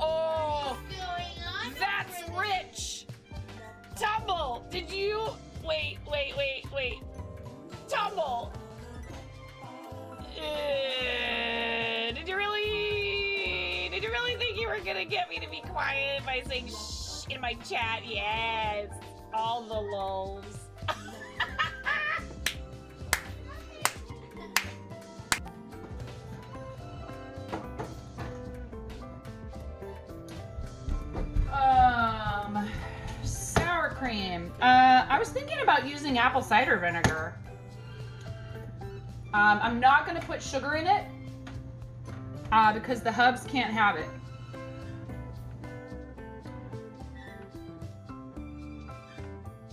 Oh, that's rich. Tumble, did you? Wait. Tumble. Did you really think you were gonna get me to be quiet by saying shh in my chat? Yes, all the lulls. Sour cream. I was thinking about using apple cider vinegar. I'm not gonna put sugar in it because the hubs can't have it.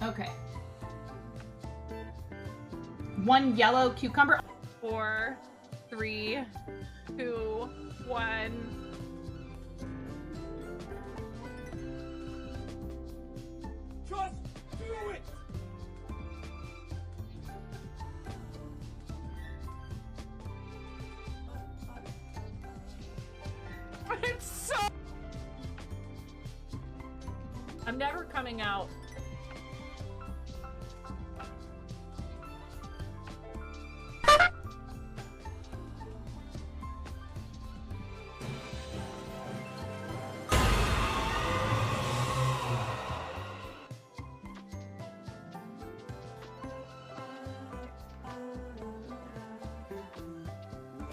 Okay. 1 yellow cucumber. 4, 3, 2, 1. Just do it! It's so... I'm never coming out.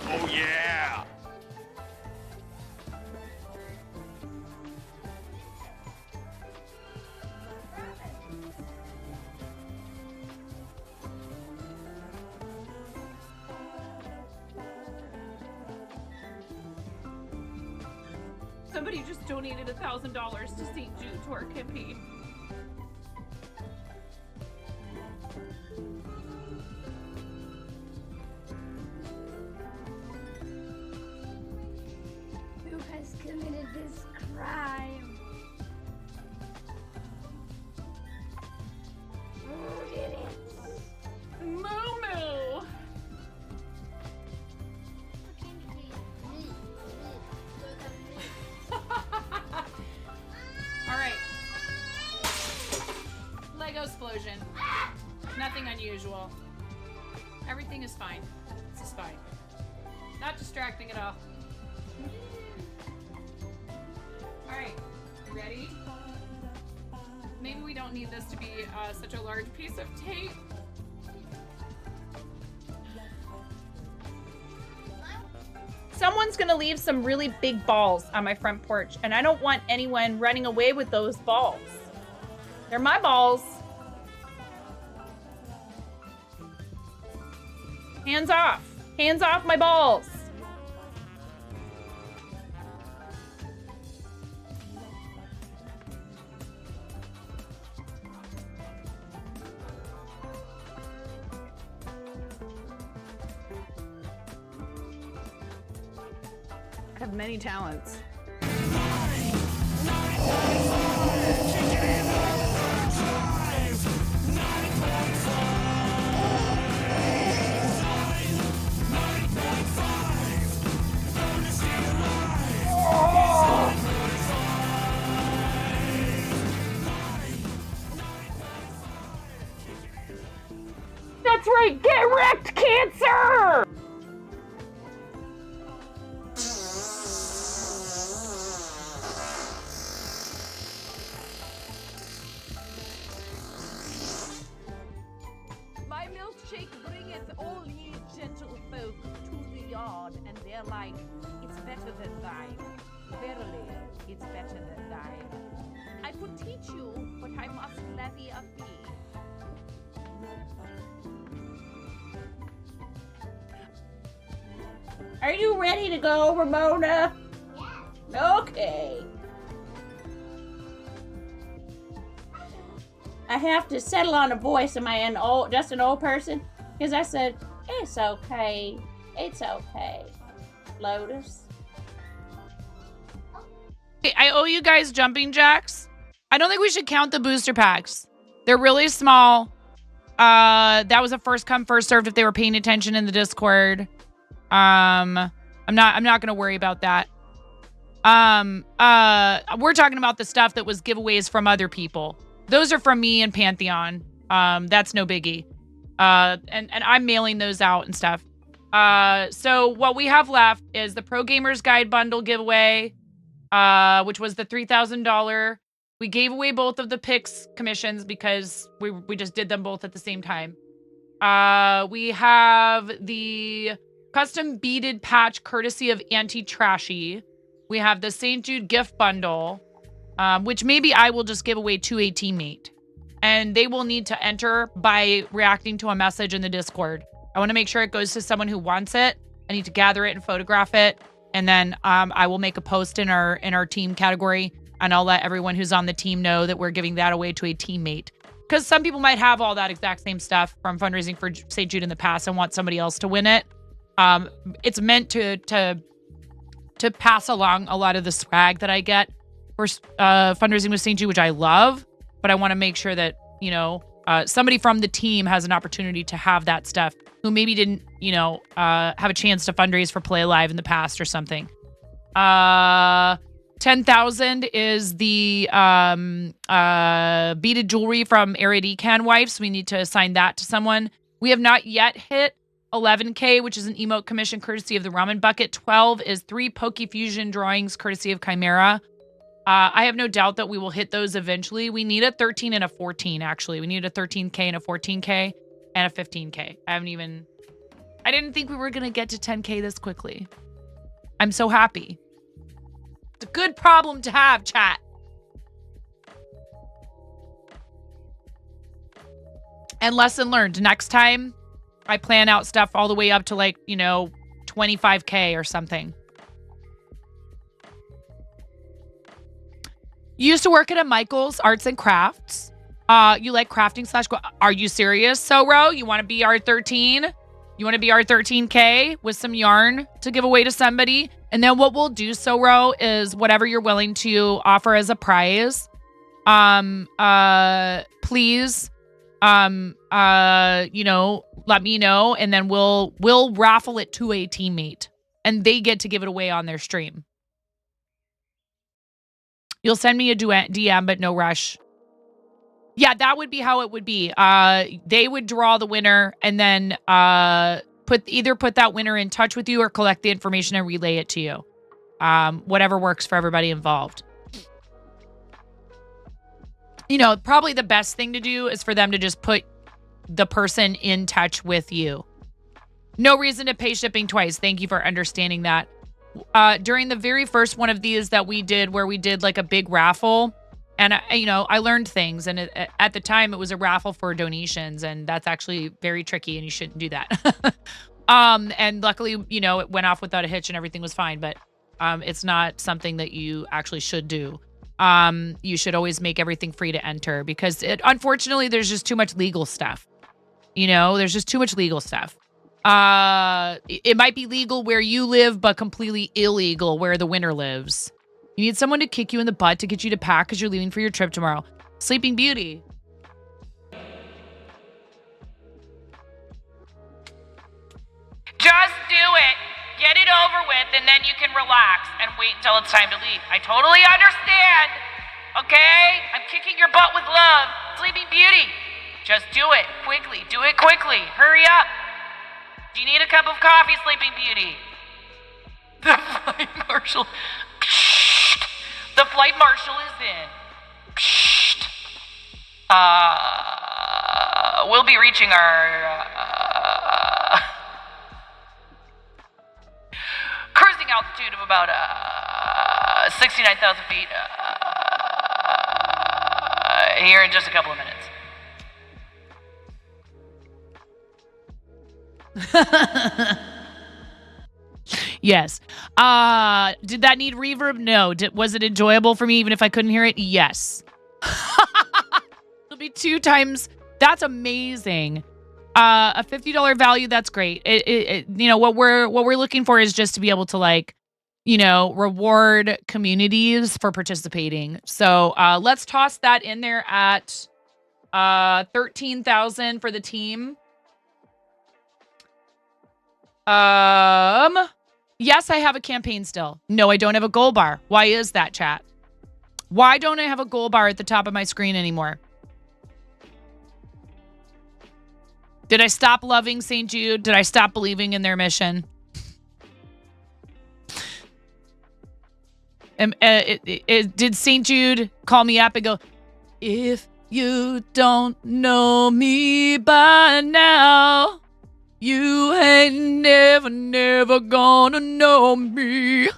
Oh yeah! Somebody just donated $1,000 to St. Jude to our campaign. Who has committed this crime? Who did it? Moo Moo! Alright. Lego explosion. Nothing unusual. Everything is fine. This is fine. Not distracting at all. Alright. Ready? Maybe we don't need this to be such a large piece of tape. Someone's gonna leave some really big balls on my front porch, and I don't want anyone running away with those balls. They're my balls. Hands off. Hands off my balls. I have many talents. That's right, get wrecked, Cancer! Are you ready to go, Ramona? Okay. I have to settle on a voice. Am I just an old person? Because I said, it's okay. It's okay. Lotus. I owe you guys jumping jacks. I don't think we should count the booster packs. They're really small. That was a first come, first served if they were paying attention in the Discord. I'm not gonna worry about that. We're talking about the stuff that was giveaways from other people. Those are from me and Pantheon. That's no biggie. And I'm mailing those out and stuff. So what we have left is the Pro Gamers Guide bundle giveaway, which was the $3,000. We gave away both of the picks commissions because we just did them both at the same time. We have the custom beaded patch courtesy of Anti-Trashy. We have the St. Jude gift bundle, which maybe I will just give away to a teammate. And they will need to enter by reacting to a message in the Discord. I want to make sure it goes to someone who wants it. I need to gather it and photograph it. And then I will make a post in our team category. And I'll let everyone who's on the team know that we're giving that away to a teammate. Because some people might have all that exact same stuff from fundraising for St. Jude in the past and want somebody else to win it. It's meant to pass along a lot of the swag that I get for fundraising with St. Jude, which I love. But I want to make sure that, somebody from the team has an opportunity to have that stuff who maybe didn't, have a chance to fundraise for Play Alive in the past or something. 10,000 is the beaded jewelry from Arid Ecan Wifes. We need to assign that to someone. We have not yet hit 11K, which is an emote commission courtesy of the Ramen Bucket. 12 is 3 Poke Fusion drawings courtesy of Chimera. I have no doubt that we will hit those eventually. We need a 13 and a 14, actually. We need a 13K and a 14K and a 15K. I didn't think we were going to get to 10K this quickly. I'm so happy. It's a good problem to have, chat. And lesson learned. Next time, I plan out stuff all the way up to 25K or something. You used to work at a Michael's Arts and Crafts. You like crafting / Are you serious, Soro? You want to be our 13? You want to be our 13K with some yarn to give away to somebody? And then what we'll do, Soro, is whatever you're willing to offer as a prize. Please, let me know, and then we'll raffle it to a teammate, and they get to give it away on their stream. You'll send me a DM, but no rush. Yeah, that would be how it would be. They would draw the winner and then put that winner in touch with you or collect the information and relay it to you. Whatever works for everybody involved. Probably the best thing to do is for them to just put the person in touch with you. No reason to pay shipping twice. Thank you for understanding that. During the very first one of these that we did, where we did like a big raffle, and I learned things, and at the time it was a raffle for donations, and that's actually very tricky, and you shouldn't do that. And luckily, it went off without a hitch and everything was fine, but it's not something that you actually should do. You should always make everything free to enter, because unfortunately there's just too much legal stuff. There's just too much legal stuff. It might be legal where you live, but completely illegal where the winner lives. You need someone to kick you in the butt to get you to pack because you're leaving for your trip tomorrow. Sleeping Beauty. Just do it. Get it over with, and then you can relax and wait until it's time to leave. I totally understand. Okay? I'm kicking your butt with love. Sleeping Beauty. Just do it quickly. Do it quickly. Hurry up. Do you need a cup of coffee, Sleeping Beauty? The flight marshal. Psst. The flight marshal is in. Psst. We'll be reaching our cruising altitude of about 69,000 feet here in just a couple of minutes. Yes. Did that need reverb? No. Was it enjoyable for me even if I couldn't hear it? Yes. It'll be 2 times. That's amazing. A $50 value, that's great. What we're looking for is just to be able to like, reward communities for participating. So let's toss that in there at 13,000 for the team. Yes, I have a campaign still. No, I don't have a goal bar. Why is that, chat? Why don't I have a goal bar at the top of my screen anymore? Did I stop loving St. Jude? Did I stop believing in their mission? Did St. Jude call me up and go, if you don't know me by now, you ain't never gonna know me.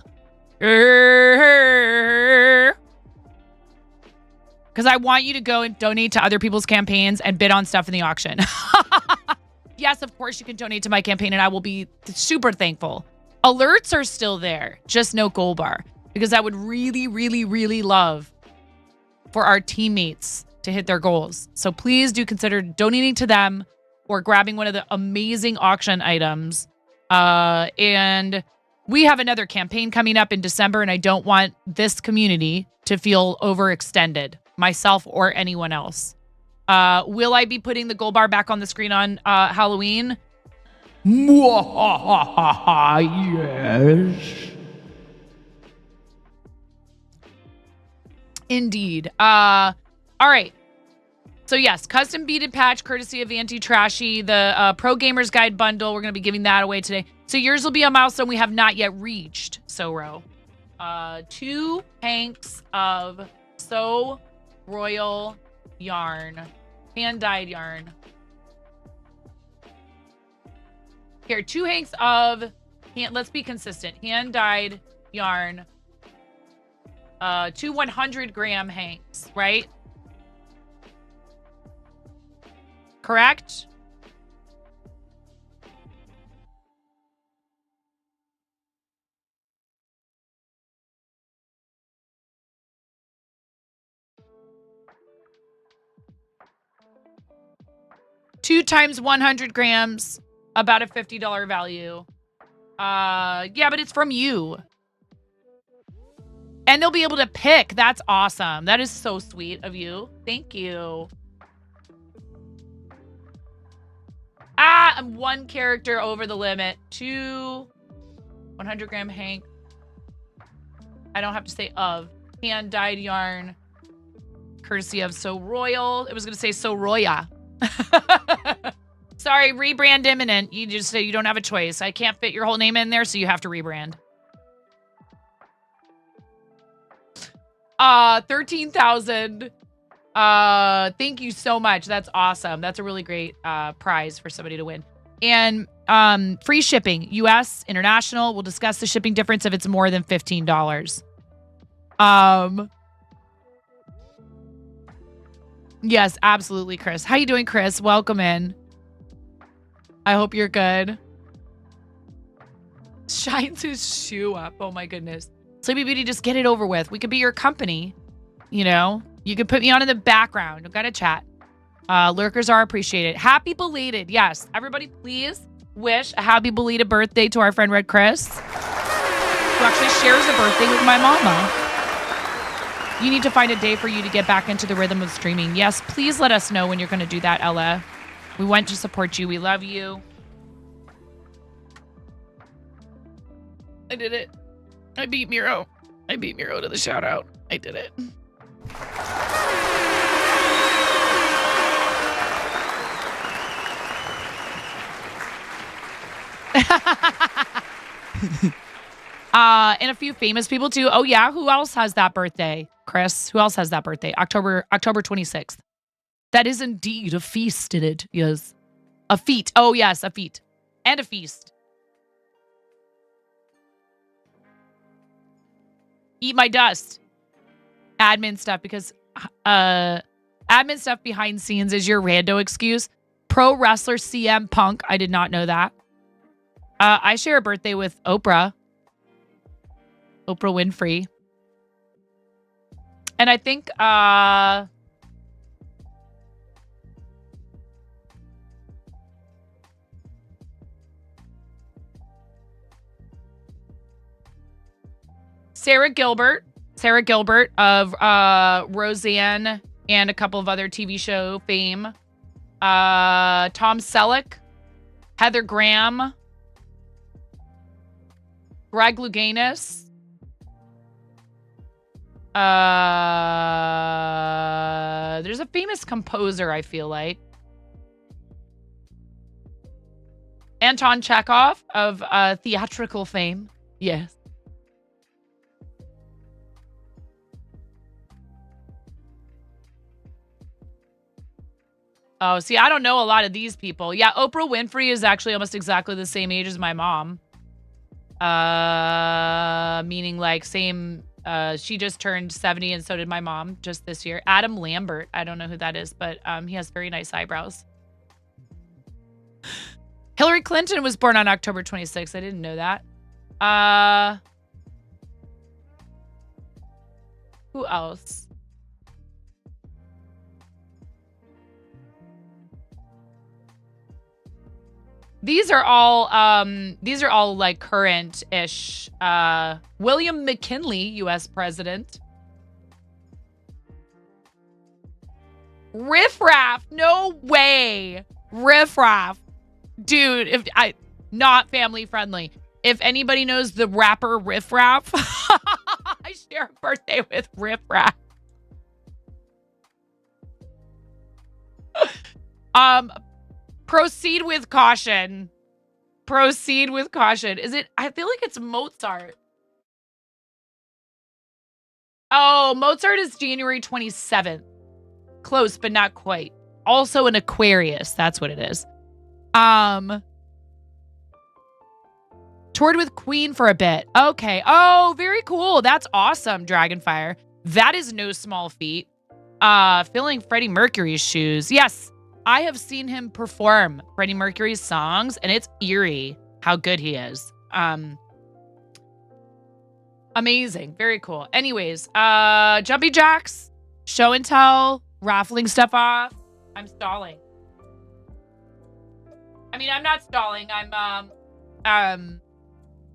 Because I want you to go and donate to other people's campaigns and bid on stuff in the auction. Yes, of course you can donate to my campaign and I will be super thankful. Alerts are still there, just no goal bar. Because I would really, really, really love for our teammates to hit their goals. So please do consider donating to them or grabbing one of the amazing auction items. And we have another campaign coming up in December, and I don't want this community to feel overextended, myself or anyone else. Will I be putting the gold bar back on the screen on Halloween? Yes. Indeed. All right. So yes, custom beaded patch courtesy of Anti-Trashy. The Pro Gamers Guide bundle, we're going to be giving that away today. So yours will be a milestone we have not yet reached, Soro. 2 hanks of So Royal yarn. Hand-dyed yarn. Here, 2 hanks of, let's be consistent, hand-dyed yarn. 2 100-gram hanks, right? Correct? Two times 100 grams, about a $50 value. Yeah, but it's from you. And they'll be able to pick. That's awesome. That is so sweet of you. Thank you. I'm 1 character over the limit. 2 100-gram hank. I don't have to say of. Hand-dyed yarn. Courtesy of So Royal. It was going to say So Roya. Sorry, rebrand imminent. You just say you don't have a choice. I can't fit your whole name in there, so you have to rebrand. 13,000. Thank you so much. That's awesome. That's a really great prize for somebody to win. And free shipping, US, international. We'll discuss the shipping difference if it's more than $15. Yes, absolutely, Chris. How you doing, Chris? Welcome in. I hope you're good. Shines his shoe up. Oh my goodness. Sleepy Beauty, just get it over with. We could be your company. You know, you could put me on in the background. We've got to chat. Lurkers are appreciated. Happy belated. Yes. Everybody, please wish a happy belated birthday to our friend Red Chris, who actually shares a birthday with my mama. You need to find a day for you to get back into the rhythm of streaming. Yes, please let us know when you're going to do that, Ella. We want to support you. We love you. I did it. I beat Miro. I beat Miro to the shout out. I did it. And a few famous people too. Oh yeah, who else has that birthday? Chris, who else has that birthday? October 26th. That is indeed a feast, it is. A feat. Oh yes, a feat. And a feast. Eat my dust. Admin stuff, because admin stuff behind scenes is your rando excuse. Pro wrestler CM Punk. I did not know that. I share a birthday with Oprah. Oprah Winfrey. And I think Sarah Gilbert of Roseanne and a couple of other TV show fame. Tom Selleck, Heather Graham, Greg Louganis. There's a famous composer, I feel like. Anton Chekhov of theatrical fame. Yes. Oh, see, I don't know a lot of these people. Yeah, Oprah Winfrey is actually almost exactly the same age as my mom. Meaning like same, she just turned 70 and so did my mom just this year. Adam Lambert, I don't know who that is, but he has very nice eyebrows. Hillary Clinton was born on October 26th. I didn't know that. Who else? These are all like current-ish. William McKinley, U.S. president. Riff Raff, no way. Riff Raff, dude. Not family friendly. If anybody knows the rapper Riff Raff, I share a birthday with Riff Raff. Proceed with caution. Proceed with caution. Is it? I feel like it's Mozart. Oh, Mozart is January 27th. Close, but not quite. Also an Aquarius. That's what it is. Toured with Queen for a bit. Okay. Oh, very cool. That's awesome, Dragonfire. That is no small feat. Filling Freddie Mercury's shoes. Yes. I have seen him perform Freddie Mercury's songs, and it's eerie how good he is. Amazing. Very cool. Anyways, Jumpy Jacks, show and tell, raffling stuff off. I'm stalling. I mean, I'm not stalling. I'm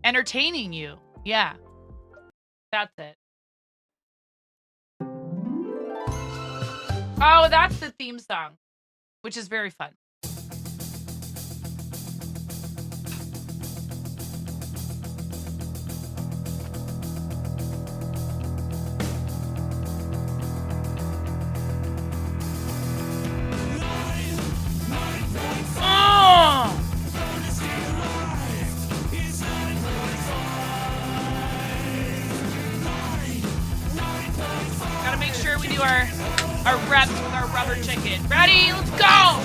entertaining you. Yeah. That's it. Oh, that's the theme song, which is very fun. Gotta make sure we do our reps with our rubber chicken. Ready? Let's go!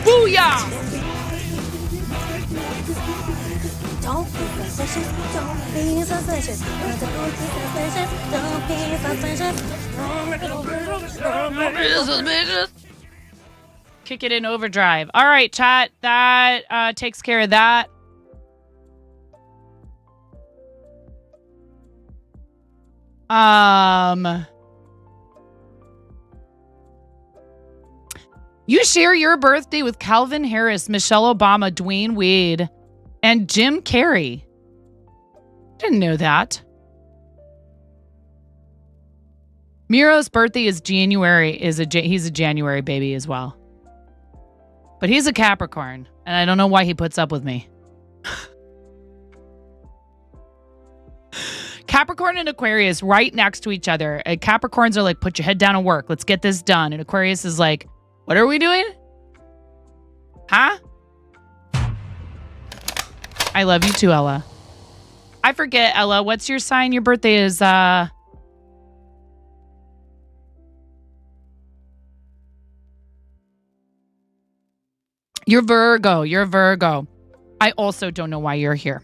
Booyah! Don't be suspicious. Don't be suspicious. Don't be suspicious. Kick it in overdrive. All right, chat. That takes care of that. You share your birthday with Calvin Harris, Michelle Obama, Dwayne Wade, and Jim Carrey. Didn't know that. Miro's birthday is January. He's a January baby as well. But he's a Capricorn, and I don't know why he puts up with me. Capricorn and Aquarius right next to each other. And Capricorns are like, put your head down and work. Let's get this done. And Aquarius is like, what are we doing? Huh? I love you too, Ella. I forget, Ella. What's your sign? Your birthday is, You're Virgo. You're Virgo. I also don't know why you're here.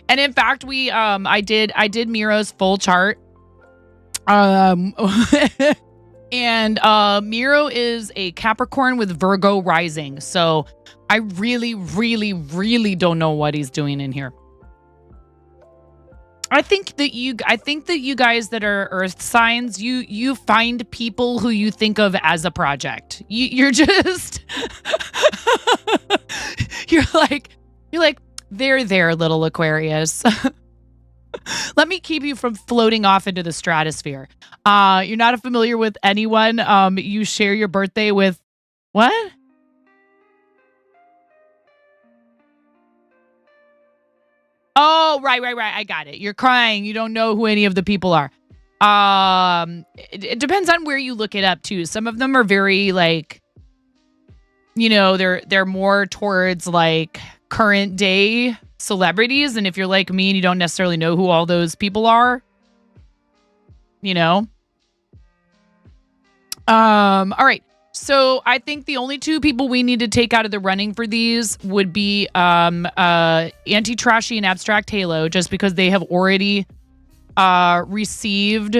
And in fact, I did Miro's full chart. And Miro is a Capricorn with Virgo rising. So I really, really, really don't know what he's doing in here. I think that you guys that are Earth signs, you find people who you think of as a project. You're just you're like they're there, little Aquarius. Let me keep you from floating off into the stratosphere. You're not familiar with anyone. You share your birthday with what? Oh, right. I got it. You're crying. You don't know who any of the people are. It depends on where you look it up too. Some of them are very like, they're more towards like current day celebrities. And if you're like me and you don't necessarily know who all those people are, all right. So I think the only two people we need to take out of the running for these would be Anti-Trashy and Abstract Halo, just because they have already received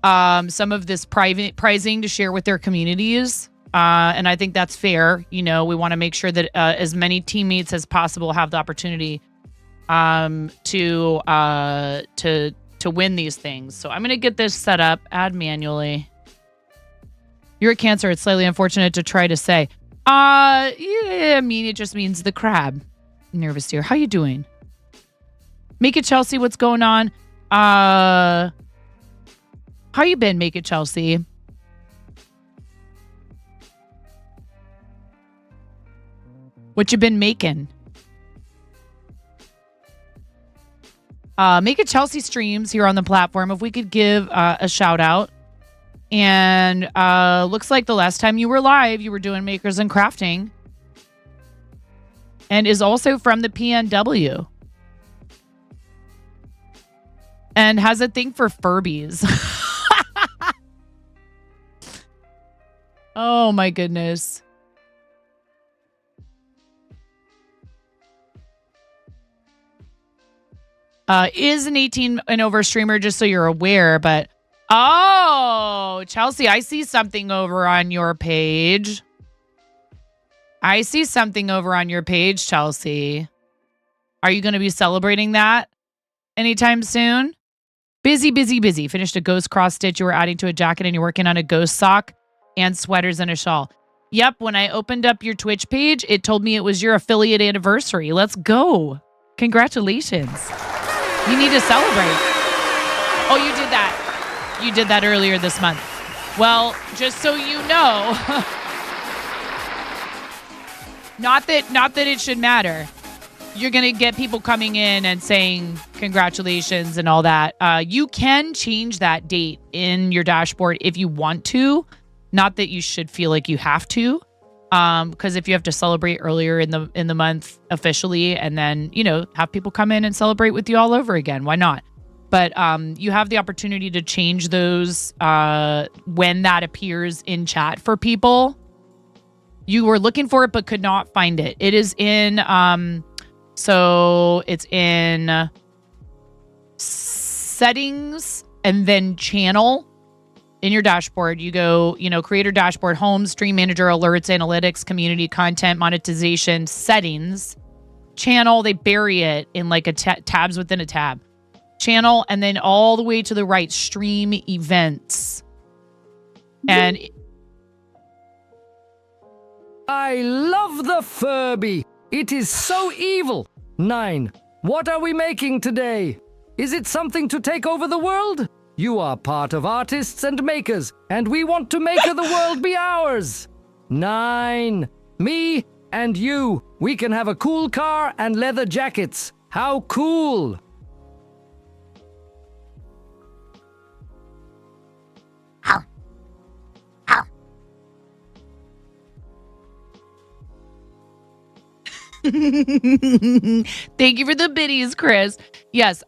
some of this pricing to share with their communities. And I think that's fair. We want to make sure that as many teammates as possible have the opportunity to win these things. So I'm going to get this set up, add manually. You're a Cancer. It's slightly unfortunate to try to say. Yeah, I mean, it just means the crab. Nervous dear. How you doing? Make it Chelsea. What's going on? How you been, Make it Chelsea? What you been making? Make it Chelsea streams here on the platform. If we could give a shout out. And looks like the last time you were live, you were doing Makers and Crafting. And is also from the PNW. And has a thing for Furbies. Oh my goodness. Is an 18 and over streamer, just so you're aware, but oh, Chelsea, I see something over on your page. Chelsea. Are you going to be celebrating that anytime soon? Busy. Finished a ghost cross stitch you were adding to a jacket, and you're working on a ghost sock and sweaters and a shawl. Yep, when I opened up your Twitch page, it told me it was your affiliate anniversary. Let's go. Congratulations. You need to celebrate. Oh, you did that. You did that earlier this month. Well, just so you know, not that it should matter. You're going to get people coming in and saying congratulations and all that. You can change that date in your dashboard if you want to. Not that you should feel like you have to. Because if you have to celebrate earlier in the month officially, and then, have people come in and celebrate with you all over again, why not? But you have the opportunity to change those when that appears in chat for people. You were looking for it but could not find it. It is in it's in settings and then channel. In your dashboard, you go, creator dashboard, home, stream manager, alerts, analytics, community, content, monetization, settings, channel. They bury it in like a tabs within a tab. Channel, and then all the way to the right, stream events. And I love the Furby. It is so evil. 9. What are we making today? Is it something to take over the world? You are part of artists and makers, and we want to make the world be ours. 9. Me and you. We can have a cool car and leather jackets. How cool! Thank you for the biddies, Chris. Yes,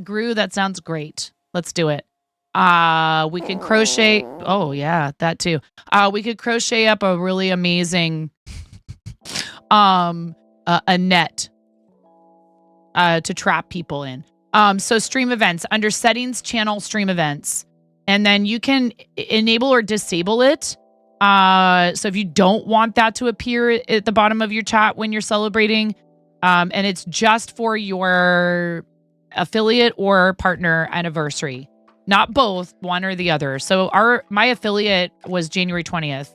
Gru, that sounds great. Let's do it. We can crochet. Oh yeah, that too. We could crochet up a really amazing a net to trap people in. So stream events, under settings, channel stream events, and then you can enable or disable it. So if you don't want that to appear at the bottom of your chat when you're celebrating, and it's just for your affiliate or partner anniversary, not both, one or the other. So my affiliate was January 20th.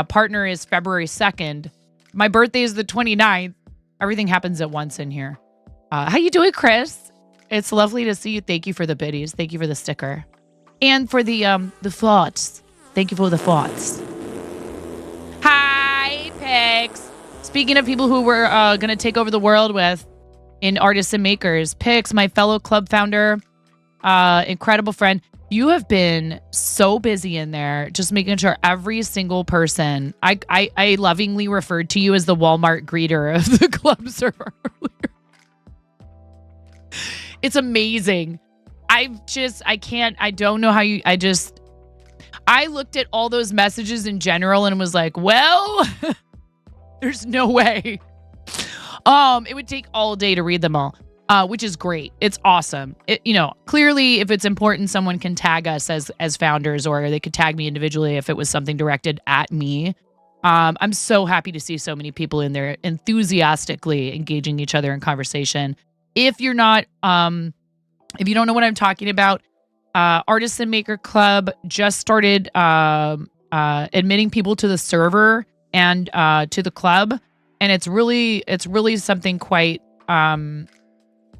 Partner is February 2nd. My birthday is the 29th. Everything happens at once in here. How you doing, Chris? It's lovely to see you. Thank you for the biddies. Thank you for the sticker. And for the thoughts. Thank you for the thoughts. Hi, Pix. Speaking of people who we're going to take over the world with in Artists and Makers, Pix, my fellow club founder, incredible friend. You have been so busy in there, just making sure every single person, I lovingly referred to you as the Walmart greeter of the club server earlier. It's amazing. I don't know how you, I looked at all those messages in general and was like, well, there's no way. It would take all day to read them all, which is great. It's awesome. Clearly, if it's important, someone can tag us as founders, or they could tag me individually if it was something directed at me. I'm so happy to see so many people in there enthusiastically engaging each other in conversation. If you're not, if you don't know what I'm talking about, Artists and Maker Club just started admitting people to the server and to the club, and it's really something quite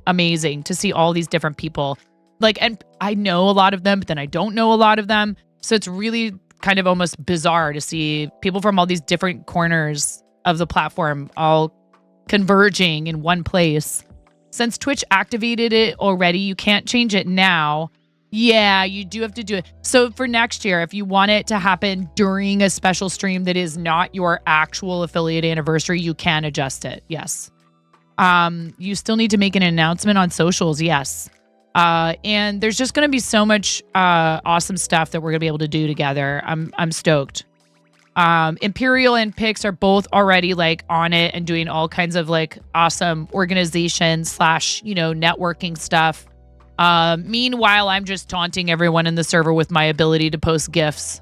amazing to see all these different people. And I know a lot of them, but then I don't know a lot of them, so it's really kind of almost bizarre to see people from all these different corners of the platform all converging in one place. Since Twitch activated it already, you can't change it now. Yeah, you do have to do it. So for next year, if you want it to happen during a special stream that is not your actual affiliate anniversary, you can adjust it. Yes. You still need to make an announcement on socials. Yes. And there's just going to be so much awesome stuff that we're going to be able to do together. I'm stoked. Imperial and Pix are both already on it and doing all kinds of awesome organization / networking stuff. Meanwhile, I'm just taunting everyone in the server with my ability to post GIFs.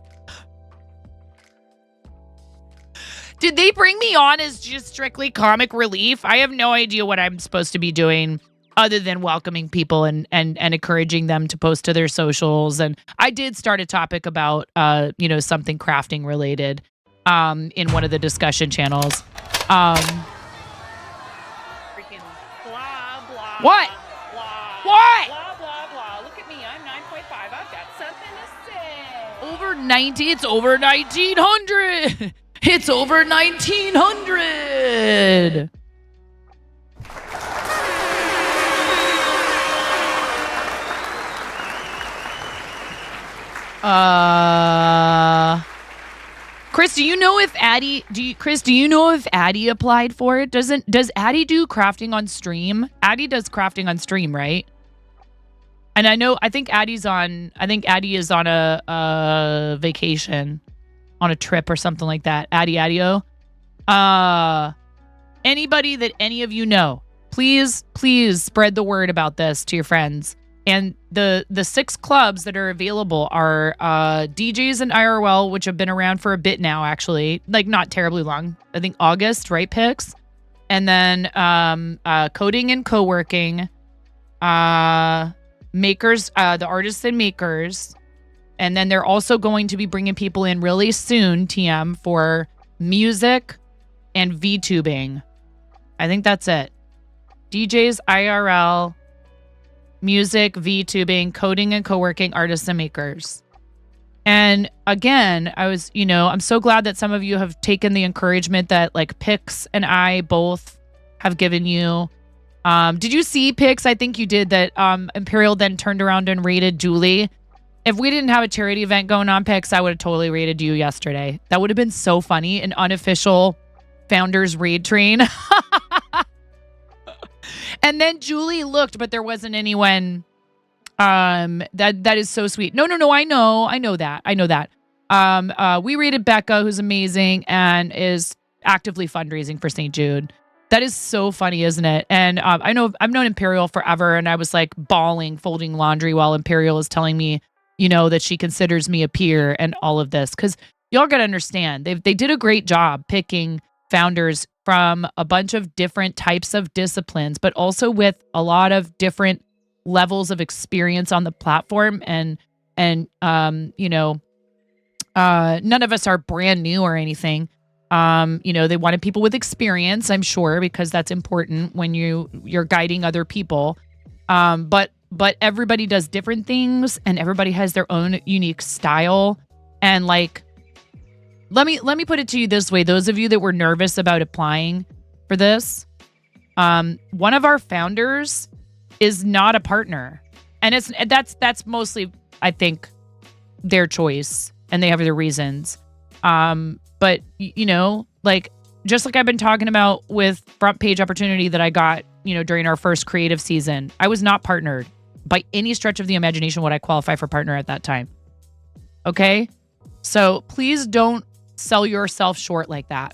Did they bring me on as just strictly comic relief? I have no idea what I'm supposed to be doing other than welcoming people and encouraging them to post to their socials. And I did start a topic about, something crafting related in one of the discussion channels. Freaking blah, blah. What? Blah, what? Blah, blah, blah. Look at me. I'm 9.5. I've got something to say. It's over 1900. It's over 1900. Chris, do you know if Addie applied for it? Does Addie do crafting on stream? Addie does crafting on stream, right? And I think Addie is on a vacation, on a trip or something like that. Addie-o. Anybody that any of you know, please spread the word about this to your friends. And the 6 clubs that are available are DJs and IRL, which have been around for a bit now, actually. Not terribly long. I think August, right, Pix? And then coding and co-working, makers, the artists and makers. And then they're also going to be bringing people in really soon, TM, for music and VTubing. I think that's it. DJs, IRL, music, VTubing, coding and co-working, artists and makers. And again, I'm so glad that some of you have taken the encouragement that Pix and I both have given you Did you see pics? I think you did that. Imperial then turned around and rated Julie. If we didn't have a charity event going on, Pix, I would have totally rated you yesterday. That would have been so funny. An unofficial founders raid train. And then Julie looked, but there wasn't anyone. That is so sweet. No. I know that. We rated Becca, who's amazing and is actively fundraising for St. Jude. That is so funny, isn't it? And I know I've known Imperial forever, and I was like bawling, folding laundry while Imperial is telling me, that she considers me a peer and all of this. Because y'all got to understand, they did a great job picking founders from a bunch of different types of disciplines, but also with a lot of different levels of experience on the platform. And none of us are brand new or anything. They wanted people with experience, I'm sure, because that's important when you're guiding other people. But everybody does different things, and everybody has their own unique style. And like, let me put it to you this way: those of you that were nervous about applying for this, one of our founders is not a partner, and that's mostly, I think, their choice, and they have their reasons. But like, just like I've been talking about with Front Page Opportunity that I got, during our first creative season, I was not partnered. By any stretch of the imagination would I qualify for partner at that time. Okay? So please don't sell yourself short like that.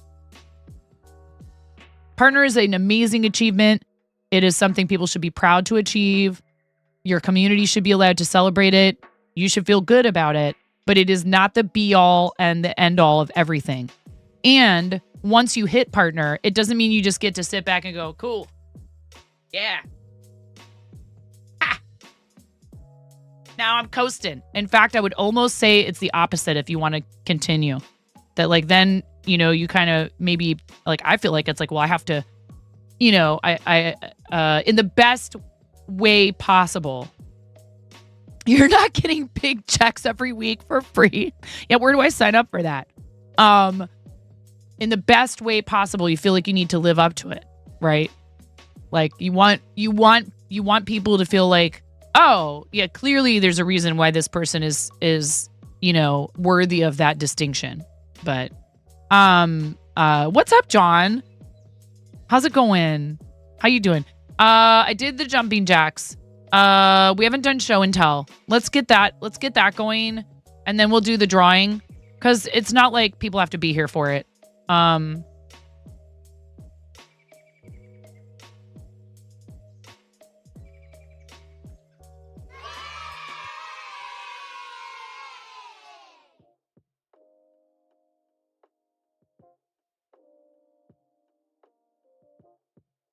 Partner is an amazing achievement. It is something people should be proud to achieve. Your community should be allowed to celebrate it. You should feel good about it. But it is not the be-all and the end-all of everything. And once you hit partner, it doesn't mean you just get to sit back and go, cool. Yeah. Now I'm coasting. In fact, I would almost say it's the opposite if you want to continue. That like then, you kind of maybe like, I feel like it's like, well, I have to, I in the best way possible. You're not getting big checks every week for free. Yeah, where do I sign up for that? In the best way possible, you feel like you need to live up to it, right? Like you want people to feel like, oh, yeah, clearly there's a reason why this person is worthy of that distinction. But what's up, John? How's it going? How you doing? I did the jumping jacks. We haven't done show and tell. Let's get that going, and then we'll do the drawing, because it's not like people have to be here for it.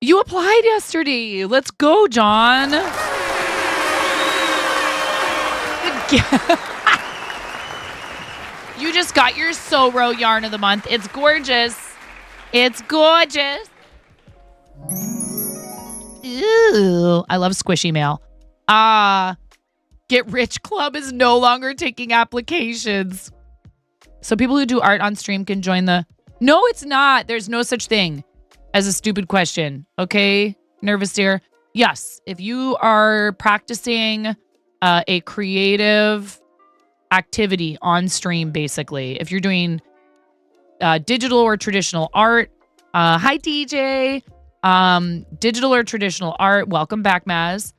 You applied yesterday. Let's go, John. You just got your Sorro yarn of the month. It's gorgeous. It's gorgeous. Ooh, I love squishy mail. Get Rich Club is no longer taking applications. So people who do art on stream can join the... No, it's not. There's no such thing as a stupid question. Okay, nervous dear. Yes, if you are practicing a creative activity on stream, basically, if you're doing digital or traditional art, hi DJ, digital or traditional art, welcome back, Maz.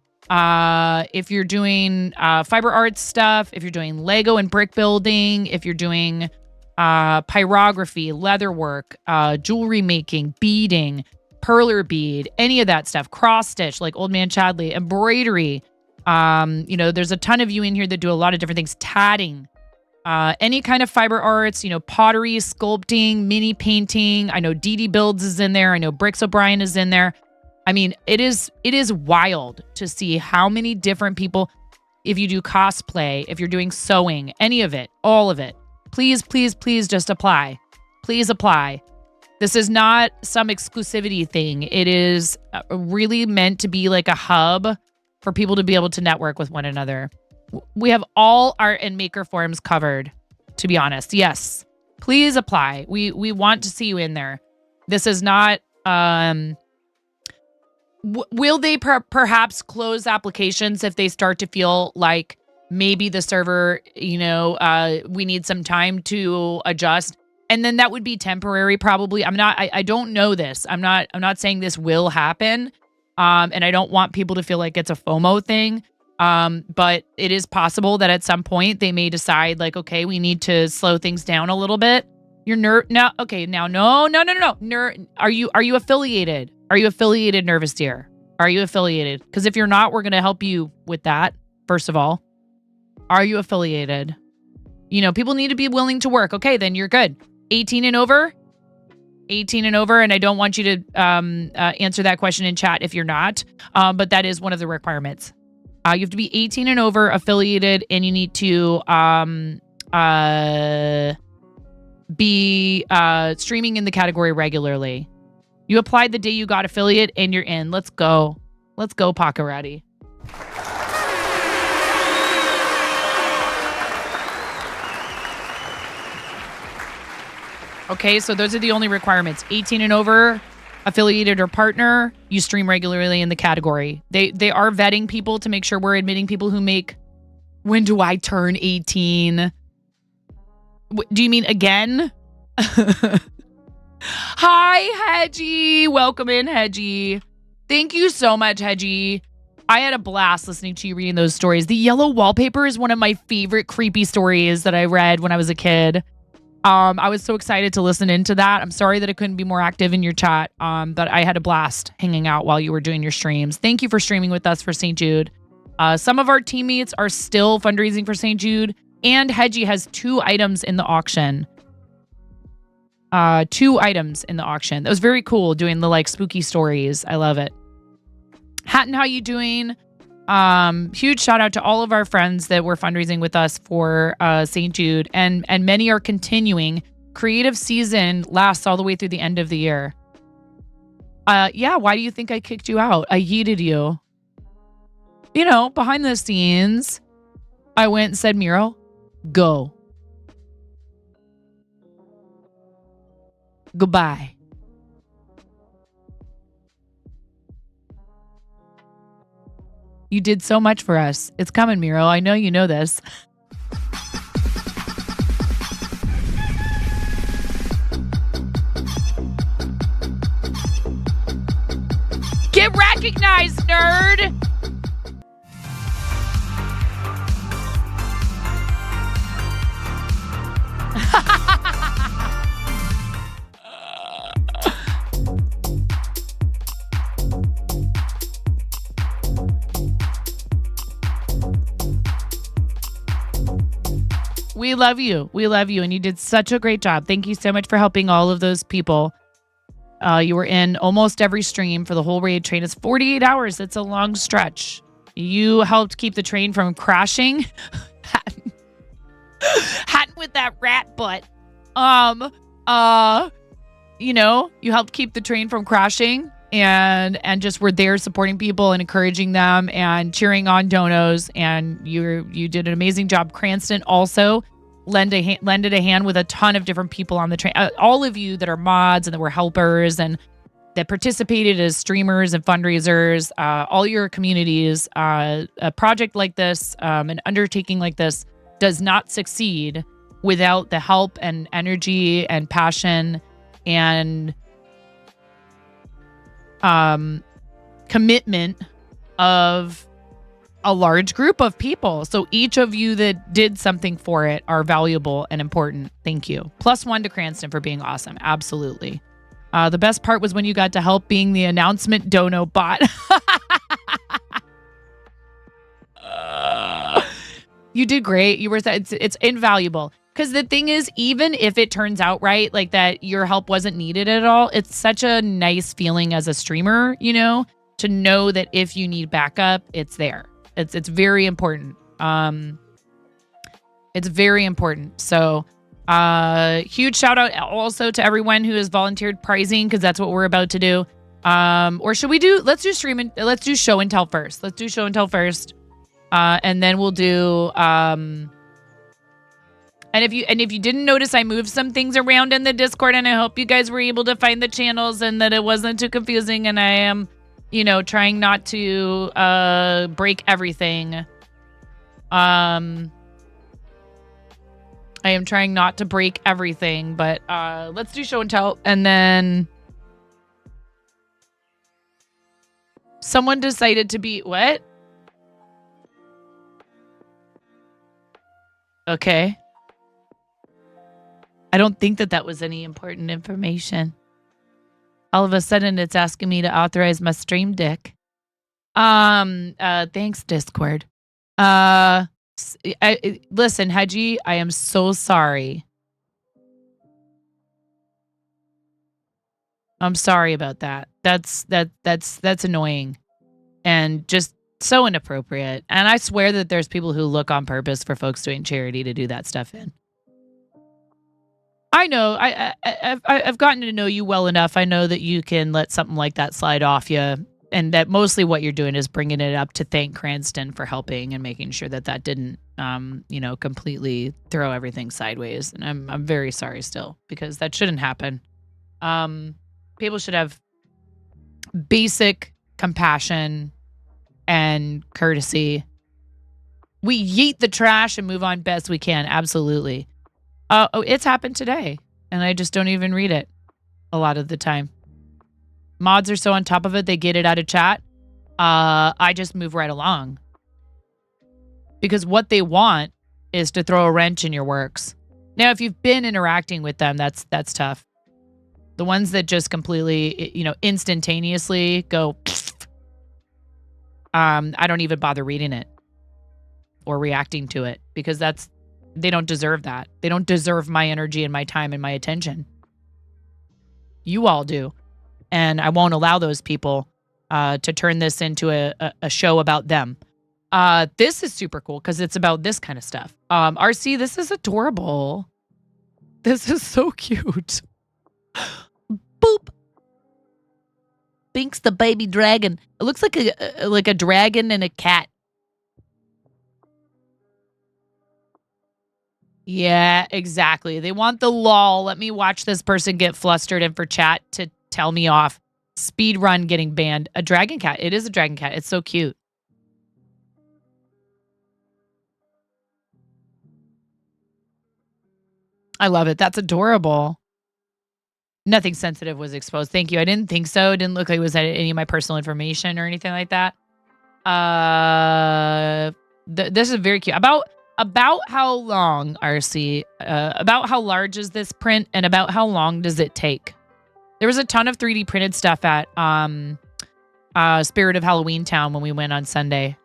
If you're doing fiber art stuff, if you're doing Lego and brick building, if you're doing pyrography, leatherwork, jewelry making, beading, perler bead, any of that stuff, cross stitch like Old Man Chadley, embroidery. There's a ton of you in here that do a lot of different things, tatting, any kind of fiber arts, pottery, sculpting, mini painting. I know Dee Dee Builds is in there. I know Bricks O'Brien is in there. I mean, it is wild to see how many different people, if you do cosplay, if you're doing sewing, any of it, all of it. Please, please, please just apply. Please apply. This is not some exclusivity thing. It is really meant to be like a hub for people to be able to network with one another. We have all art and maker forums covered, to be honest. Yes, please apply. We want to see you in there. This is not will they perhaps close applications if they start to feel like maybe the server, we need some time to adjust? And then that would be temporary, probably. I don't know this. I'm not saying this will happen. And I don't want people to feel like it's a FOMO thing. But it is possible that at some point they may decide like, okay, we need to slow things down a little bit. You're no. Are you affiliated? Are you affiliated, Nervous Deer? Are you affiliated? Because if you're not, we're going to help you with that. First of all, are you affiliated? People need to be willing to work. Okay, then you're good. 18 and over. 18 and over, and I don't want you to answer that question in chat if you're not. But that is one of the requirements. You have to be 18 and over, affiliated, and you need to be streaming in the category regularly. You applied the day you got affiliate, and you're in. Let's go. Let's go, Pacarati. Okay, so those are the only requirements. 18 and over, affiliated or partner, you stream regularly in the category. They are vetting people to make sure we're admitting people who make... When do I turn 18? Do you mean again? Hi, Hedgie. Welcome in, Hedgie. Thank you so much, Hedgie. I had a blast listening to you reading those stories. The yellow wallpaper is one of my favorite creepy stories that I read when I was a kid. I was so excited to listen into that. I'm sorry that I couldn't be more active in your chat, but I had a blast hanging out while you were doing your streams. Thank you for streaming with us for St. Jude. Some of our teammates are still fundraising for St. Jude, and Hedgie has 2 items in the auction. 2 items in the auction. That was very cool, doing the spooky stories. I love it. Hatton, how you doing? Huge shout out to all of our friends that were fundraising with us for St. Jude, and many are continuing. Creative season lasts all the way through the end of the year. Yeah, why do you think I kicked you out? I yeeted you. Behind the scenes, I went and said, Miro, go. Goodbye. You did so much for us. It's coming, Miro. I know you know this. Get recognized, nerd! We love you. We love you. And you did such a great job. Thank you so much for helping all of those people. You were in almost every stream for the whole raid train. It's 48 hours. It's a long stretch. You helped keep the train from crashing. Hatton with that rat butt. You helped keep the train from crashing and just were there supporting people and encouraging them and cheering on donos. And you did an amazing job. Cranston also lended a hand with a ton of different people on the train. All of you that are mods and that were helpers and that participated as streamers and fundraisers, all your communities. A project like this, an undertaking like this, does not succeed without the help and energy and passion and commitment of a large group of people. So each of you that did something for it are valuable and important. Thank you. +1 to Cranston for being awesome. Absolutely. The best part was when you got to help being the announcement dono bot. You did great. You were. It's invaluable. Because the thing is, even if it turns out right, like that your help wasn't needed at all, it's such a nice feeling as a streamer, to know that if you need backup, it's there. It's very important. It's very important. So huge shout out also to everyone who has volunteered pricing, because that's what we're about to do. Or should we let's do show and tell first. Let's do show and tell first. And then we'll do and if you didn't notice, I moved some things around in the Discord, and I hope you guys were able to find the channels and that it wasn't too confusing. And I am, trying not to break everything. I am trying not to break everything, but let's do show and tell. And then someone decided to be what? Okay. I don't think that was any important information. All of a sudden, it's asking me to authorize my stream deck. Thanks, Discord. Listen, Hedgie, I am so sorry. I'm sorry about that. That's annoying and just so inappropriate. And I swear that there's people who look on purpose for folks doing charity to do that stuff in. I know. I've gotten to know you well enough. I know that you can let something like that slide off you, and that mostly what you're doing is bringing it up to thank Cranston for helping and making sure that didn't, completely throw everything sideways. And I'm very sorry still, because that shouldn't happen. People should have basic compassion and courtesy. We yeet the trash and move on best we can. Absolutely. It's happened today, and I just don't even read it a lot of the time. Mods are so on top of it, they get it out of chat. I just move right along. Because what they want is to throw a wrench in your works. Now, if you've been interacting with them, that's tough. The ones that just completely, instantaneously go, I don't even bother reading it or reacting to it, because they don't deserve that. They don't deserve my energy and my time and my attention. You all do. And I won't allow those people to turn this into a show about them. This is super cool because it's about this kind of stuff. RC, this is adorable. This is so cute. Boop. Binks the baby dragon. It looks like a dragon and a cat. Yeah, exactly. They want the lol. Let me watch this person get flustered and for chat to tell me off. Speed run getting banned. A dragon cat. It is a dragon cat. It's so cute. I love it. That's adorable. Nothing sensitive was exposed. Thank you. I didn't think so. It didn't look like it was any of my personal information or anything like that. This is very cute. About how long, RC, about how large is this print, and about how long does it take? There was a ton of 3D printed stuff at Spirit of Halloween Town when we went on Sunday.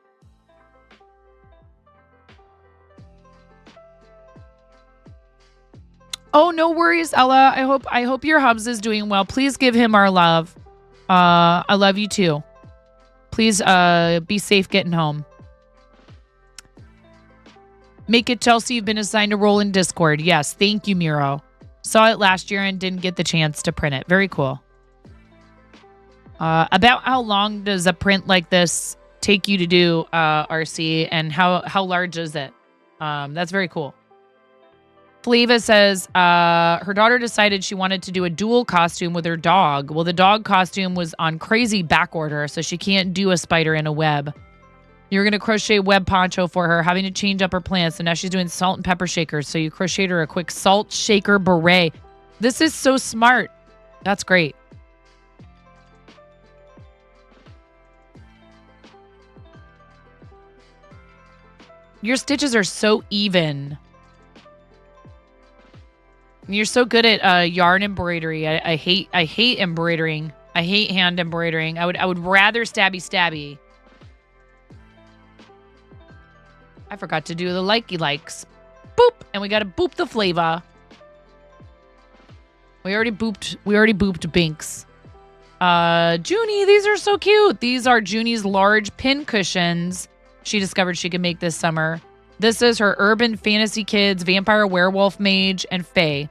Oh, no worries, Ella. I hope your hubs is doing well. Please give him our love. I love you too. Please be safe getting home. Make it, Chelsea. You've been assigned a role in Discord. Yes, thank you, Miro. Saw it last year and didn't get the chance to print it. Very cool. About how long does a print like this take you to do, RC, and how large is it? That's very cool. Flava says her daughter decided she wanted to do a dual costume with her dog. Well, the dog costume was on crazy back order, so she can't do a spider in a web. You're going to crochet web poncho for her, having to change up her plans. So now she's doing salt and pepper shakers. So you crocheted her a quick salt shaker beret. This is so smart. That's great. Your stitches are so even. You're so good at yarn embroidery. I hate embroidering. I hate hand embroidering. I would rather stabby. I forgot to do the likey likes. Boop, and we got to boop the Flava. We already booped Binks. Junie, these are so cute. These are Junie's large pin cushions she discovered she could make this summer. This is her Urban Fantasy Kids, Vampire, Werewolf, Mage, and Fae.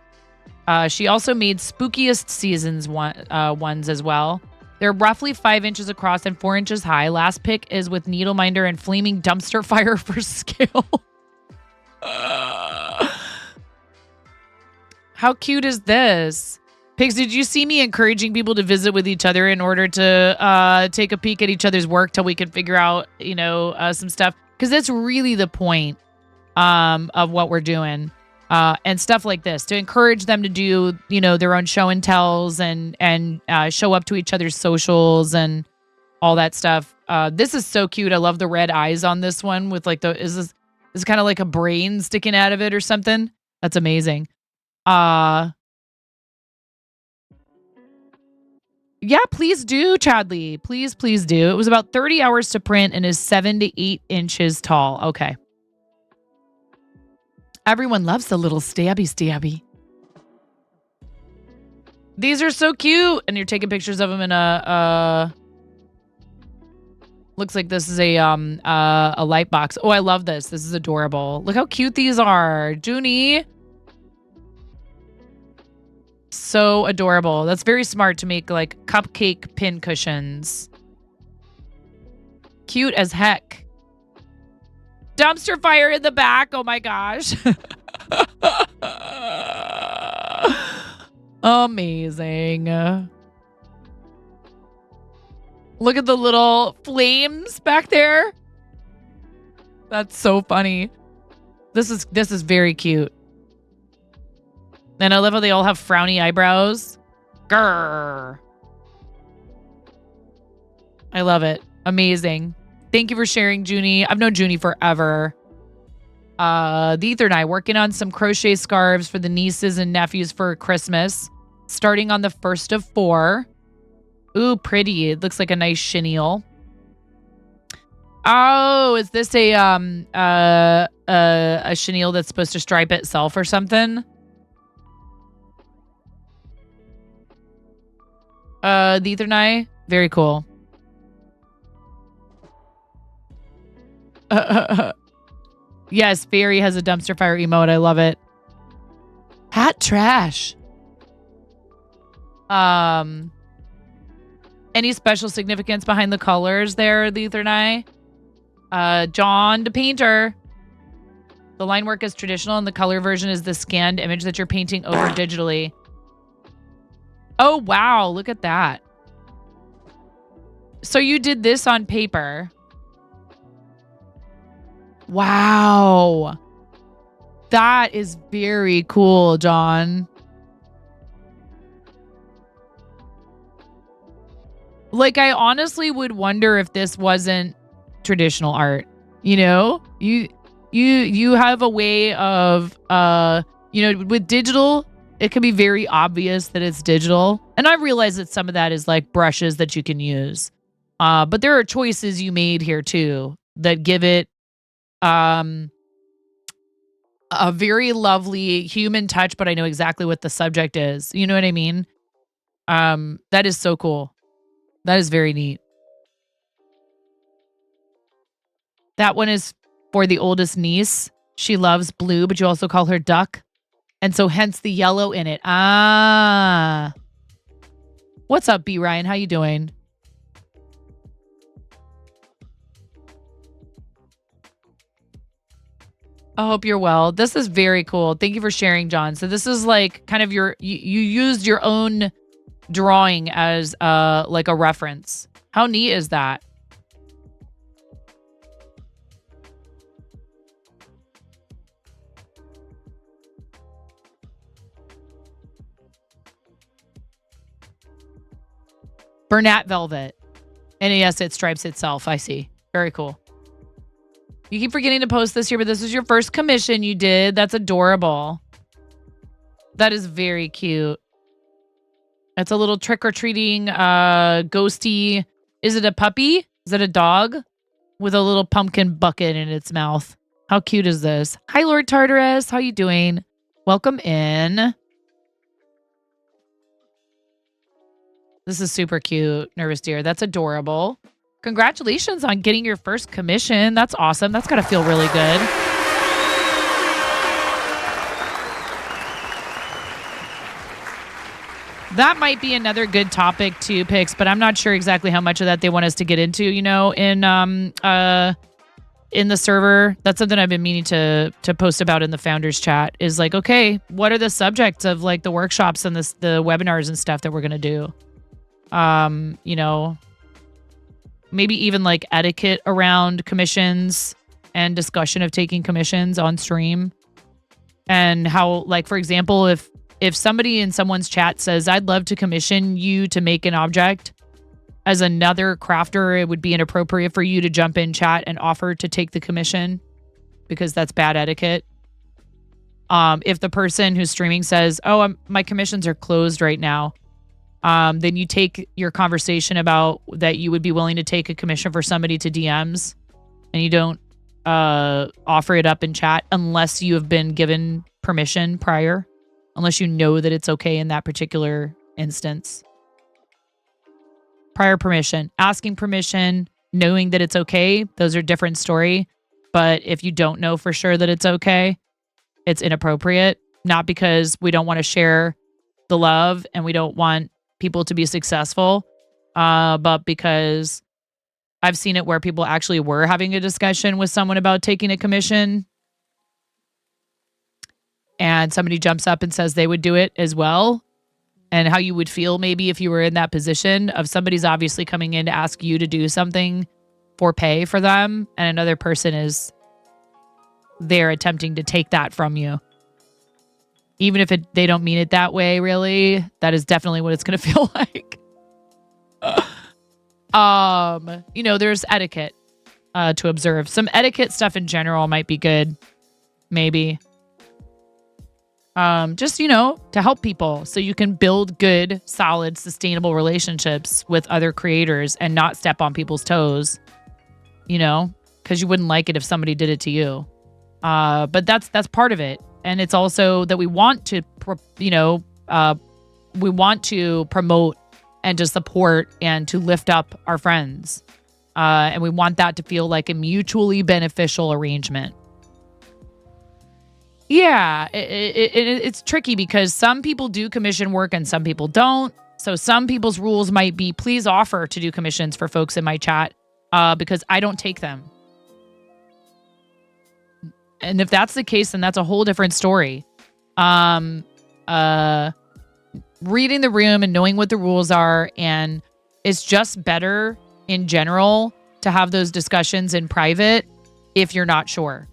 She also made Spookiest Seasons ones as well. They're roughly 5 inches across and 4 inches high. Last pick is with Needleminder and Flaming Dumpster Fire for scale. How cute is this? Pigs, did you see me encouraging people to visit with each other in order to take a peek at each other's work till we can figure out, some stuff? Because that's really the point of what we're doing. And stuff like this, to encourage them to do, their own show and tells and show up to each other's socials and all that stuff. This is so cute. I love the red eyes on this one with like is kind of like a brain sticking out of it or something. That's amazing. Yeah, please do, Chadley. Please do. It was about 30 hours to print and is 7 to 8 inches tall. Okay. Everyone loves the little stabby. These are so cute. And you're taking pictures of them in a looks like this is a light box. Oh, I love this. This is adorable. Look how cute these are. Junie. So adorable. That's very smart to make like cupcake pin cushions. Cute as heck. Dumpster fire in the back. Oh my gosh. Amazing. Look at the little flames back there. That's so funny. This is very cute. And I love how they all have frowny eyebrows. Grrr. I love it. Amazing. Thank you for sharing, Junie. I've known Junie forever. The Ether and I working on some crochet scarves for the nieces and nephews for Christmas, starting on the 1st of 4. Ooh, pretty. It looks like a nice chenille. Oh, is this a chenille that's supposed to stripe itself or something? The Ether and I, very cool. Yes, Fairy has a dumpster fire emote. I love it. Hat trash. Any special significance behind the colors there, the Ether and I? John the painter. The line work is traditional and the color version is the scanned image that you're painting over digitally. Oh, wow. Look at that. So you did this on paper. Wow. That is very cool, John. Like, I honestly would wonder if this wasn't traditional art. You have a way of, with digital, it can be very obvious that it's digital. And I realize that some of that is like brushes that you can use. But there are choices you made here too that give it a very lovely human touch, but I know exactly what the subject is. You know what I mean? That is so cool. That is very neat. That one is for the oldest niece. She loves blue, but you also call her Duck. And so hence the yellow in it. Ah. What's up, B. Ryan? How you doing? I hope you're well. This is very cool. Thank you for sharing, John. So this is like kind of you used your own drawing as like a reference. How neat is that? Bernat velvet. And yes, it stripes itself. I see. Very cool. You keep forgetting to post this here, but this is your first commission you did. That's adorable. That is very cute. It's a little trick-or-treating, ghosty. Is it a puppy? Is it a dog? With a little pumpkin bucket in its mouth. How cute is this? Hi, Lord Tartarus. How you doing? Welcome in. This is super cute, Nervous Deer. That's adorable. Congratulations on getting your first commission. That's awesome. That's got to feel really good. That might be another good topic to Pix, but I'm not sure exactly how much of that they want us to get into, in in the server. That's something I've been meaning to post about in the founders chat is like, okay, what are the subjects of like the workshops and the webinars and stuff that we're going to do? You know, maybe even like etiquette around commissions and discussion of taking commissions on stream. And how, like, for example, if somebody in someone's chat says, I'd love to commission you to make an object, as another crafter, it would be inappropriate for you to jump in chat and offer to take the commission because that's bad etiquette. If the person who's streaming says, oh, my commissions are closed right now, then you take your conversation about that you would be willing to take a commission for somebody to DMs, and you don't offer it up in chat unless you have been given permission prior, unless you know that it's okay in that particular instance. Prior permission, asking permission, knowing that it's okay, those are different story. But if you don't know for sure that it's okay, it's inappropriate. Not because we don't want to share the love and we don't want people to be successful, but because I've seen it where people actually were having a discussion with someone about taking a commission, and somebody jumps up and says they would do it as well. And how you would feel maybe if you were in that position of somebody's obviously coming in to ask you to do something for pay for them, and another person is there attempting to take that from you. Even if they don't mean it that way, really, that is definitely what it's going to feel like. You know, there's etiquette to observe. Some etiquette stuff in general might be good, maybe. Just, you know, to help people so you can build good, solid, sustainable relationships with other creators and not step on people's toes, you know, because you wouldn't like it if somebody did it to you. But that's part of it. And it's also that we want to, we want to promote and to support and to lift up our friends. And we want that to feel like a mutually beneficial arrangement. Yeah, it's tricky because some people do commission work and some people don't. So some people's rules might be, please offer to do commissions for folks in my chat because I don't take them. And if that's the case, then that's a whole different story. Reading the room and knowing what the rules are, and it's just better in general to have those discussions in private if you're not sure.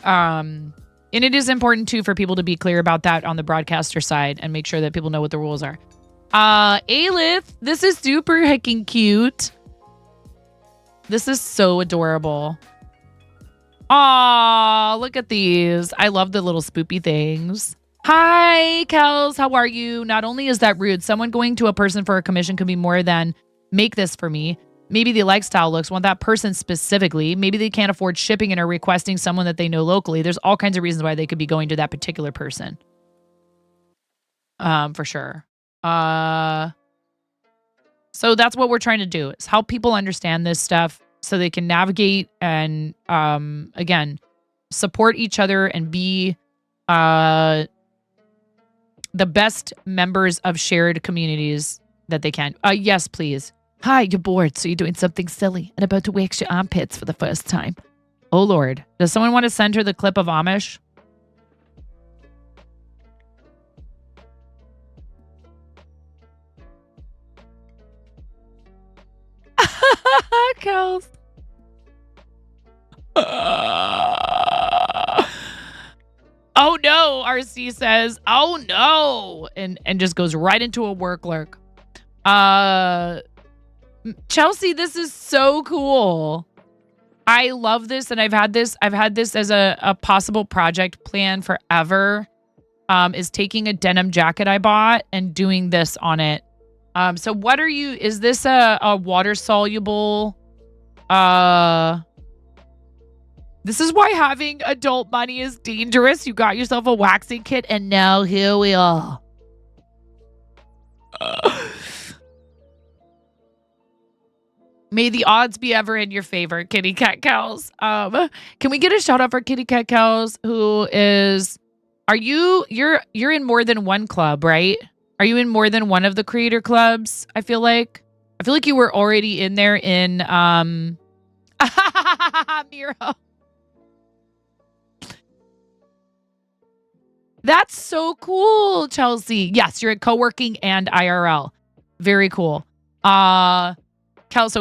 And it is important too for people to be clear about that on the broadcaster side and make sure that people know what the rules are. Aelith, this is super hecking cute. This is so adorable. Aw, look at these. I love the little spoopy things. Hi, Kels. How are you? Not only is that rude, someone going to a person for a commission could be more than make this for me. Maybe they like style looks, want that person specifically. Maybe they can't afford shipping and are requesting someone that they know locally. There's all kinds of reasons why they could be going to that particular person. For sure. So that's what we're trying to do, is help people understand this stuff so they can navigate and, again, support each other and be the best members of shared communities that they can. Yes, please. Hi, you're bored, so you're doing something silly and about to wax your armpits for the first time. Oh, Lord. Does someone want to send her the clip of Amish? Kels. Oh, no, RC says. Oh, no. And just goes right into a work lurk. Chelsea, this is so cool. I love this, and I've had this as a possible project plan forever. Is taking a denim jacket I bought and doing this on it. So what are you, is this a water soluble? This is why having adult money is dangerous. You got yourself a waxing kit, and now here we are. May the odds be ever in your favor, Kitty Cat Cows. Can we get a shout out for Kitty Cat Cows, who is, you're in more than one club, right? Are you in more than one of the creator clubs? I feel like you were already in there in Miro. That's so cool, Chelsea. Yes, you're at co-working and IRL. Very cool. So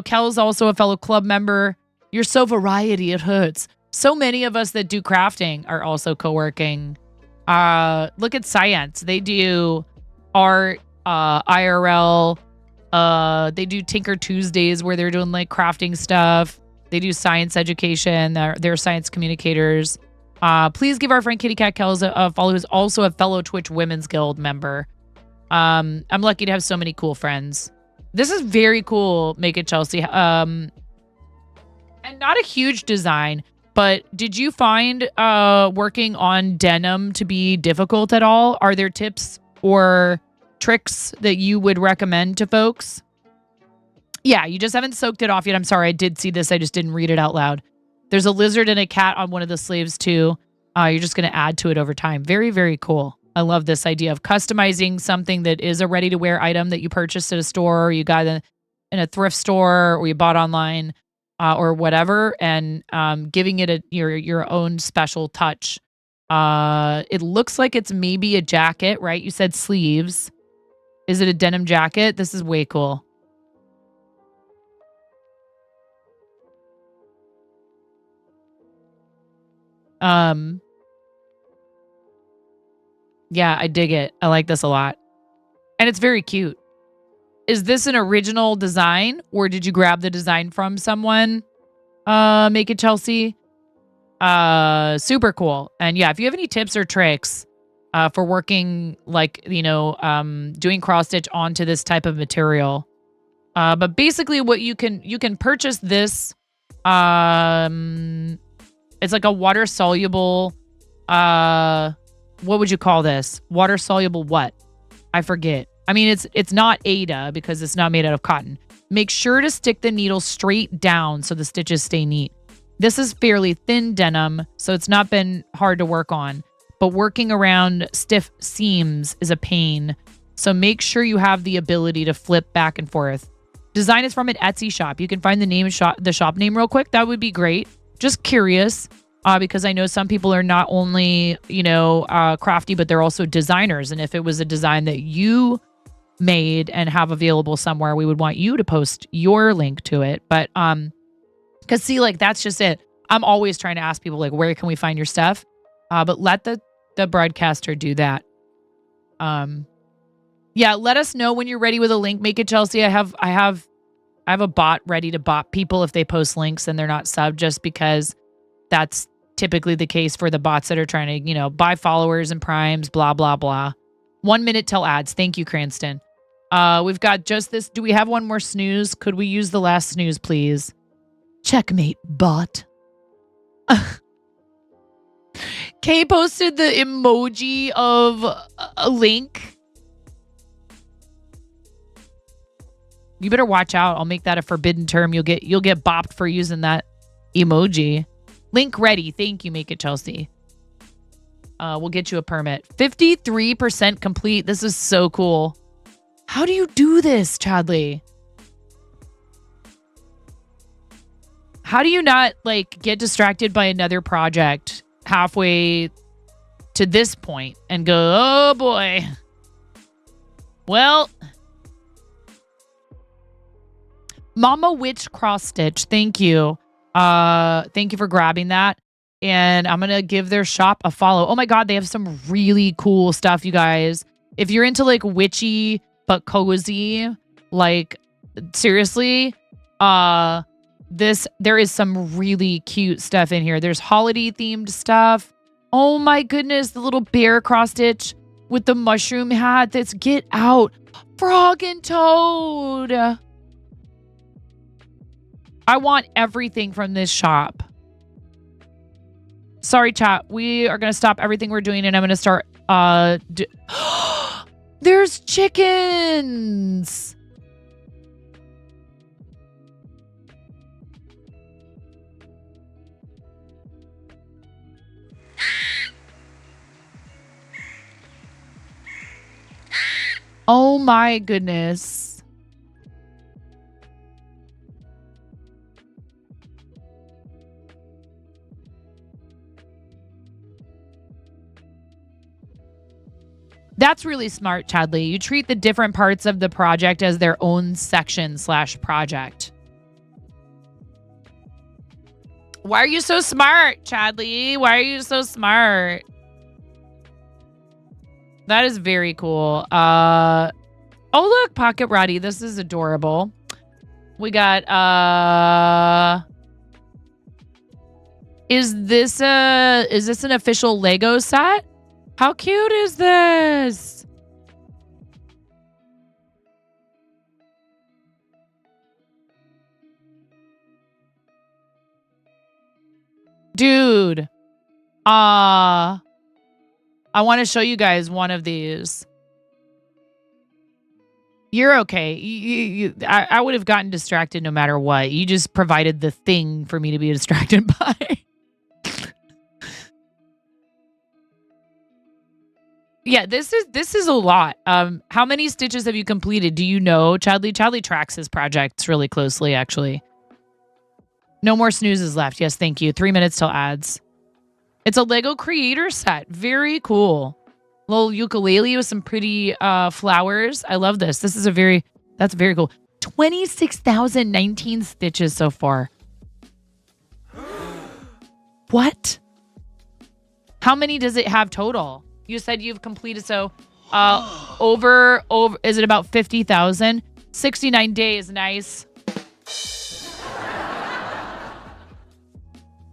Kel's also a fellow club member. You're so variety, it hurts. So many of us that do crafting are also co-working. Look at Science. They do art, IRL. They do Tinker Tuesdays where they're doing like crafting stuff. They do science education. They're science communicators. Please give our friend Kitty Cat Kells a follow, who's also a fellow Twitch Women's Guild member. I'm lucky to have so many cool friends. This is very cool, Make It Chelsea. And not a huge design, but did you find working on denim to be difficult at all? Are there tips or tricks that you would recommend to folks? Yeah, you just haven't soaked it off yet. I'm sorry, I did see this. I just didn't read it out loud. There's a lizard and a cat on one of the sleeves too. You're just going to add to it over time. Very, very cool. I love this idea of customizing something that is a ready-to-wear item that you purchased at a store, or you got in a thrift store, or you bought online, or whatever, and giving it your own special touch. It looks like it's maybe a jacket, right? You said sleeves. Is it a denim jacket? This is way cool. Yeah, I dig it. I like this a lot. And it's very cute. Is this an original design, or did you grab the design from someone? Make It Chelsea. Super cool. And yeah, if you have any tips or tricks for working doing cross stitch onto this type of material. But basically what you can purchase this. It's like a water soluble, what would you call this? Water soluble what? I forget. I mean, it's not Ada because it's not made out of cotton. Make sure to stick the needle straight down so the stitches stay neat. This is fairly thin denim, so it's not been hard to work on. But working around stiff seams is a pain. So make sure you have the ability to flip back and forth. Design is from an Etsy shop. You can find the shop name real quick. That would be great. Just curious. Because I know some people are not only, crafty, but they're also designers. And if it was a design that you made and have available somewhere, we would want you to post your link to it. But, because see, like, that's just it. I'm always trying to ask people, like, where can we find your stuff? But let the broadcaster do that. Yeah, let us know when you're ready with a link. Make It Chelsea. I have a bot ready to bot people if they post links and they're not subbed, just because that's typically the case for the bots that are trying to, buy followers and primes, blah, blah, blah. 1 minute till ads. Thank you, Cranston. We've got just this. Do we have one more snooze? Could we use the last snooze, please? Checkmate, bot. Kay posted the emoji of a link. You better watch out. I'll make that a forbidden term. You'll get bopped for using that emoji. Link ready. Thank you, Make It Chelsea. We'll get you a permit. 53% complete. This is so cool. How do you do this, Chadley? How do you not get distracted by another project halfway to this point and go, oh boy. Well, Mama Witch Cross Stitch. Thank you. Thank you for grabbing that. And I'm going to give their shop a follow. Oh my God, they have some really cool stuff, you guys. If you're into witchy but cozy, seriously, there is some really cute stuff in here. There's holiday themed stuff. Oh my goodness, the little bear cross stitch with the mushroom hat. That's Get Out. Frog and Toad. I want everything from this shop. Sorry, chat. We are going to stop everything we're doing and I'm going to start... There's chickens! Oh my goodness. That's really smart, Chadley. You treat the different parts of the project as their own section/project. Why are you so smart, Chadley? Why are you so smart? That is very cool. Oh, look, Pocket Roddy. This is adorable. We got, is this an official Lego set? How cute is this? Dude. I want to show you guys one of these. You're okay. I would have gotten distracted no matter what. You just provided the thing for me to be distracted by. Yeah, this is a lot. How many stitches have you completed? Do you know, Chadley? Chadley tracks his projects really closely, actually. No more snoozes left. Yes, thank you. 3 minutes till ads. It's a Lego creator set. Very cool. Little ukulele with some pretty flowers. I love this. That's very cool. 26,019 stitches so far. What? How many does it have total? You said you've completed, so over, is it about 50,000? 69 days, nice.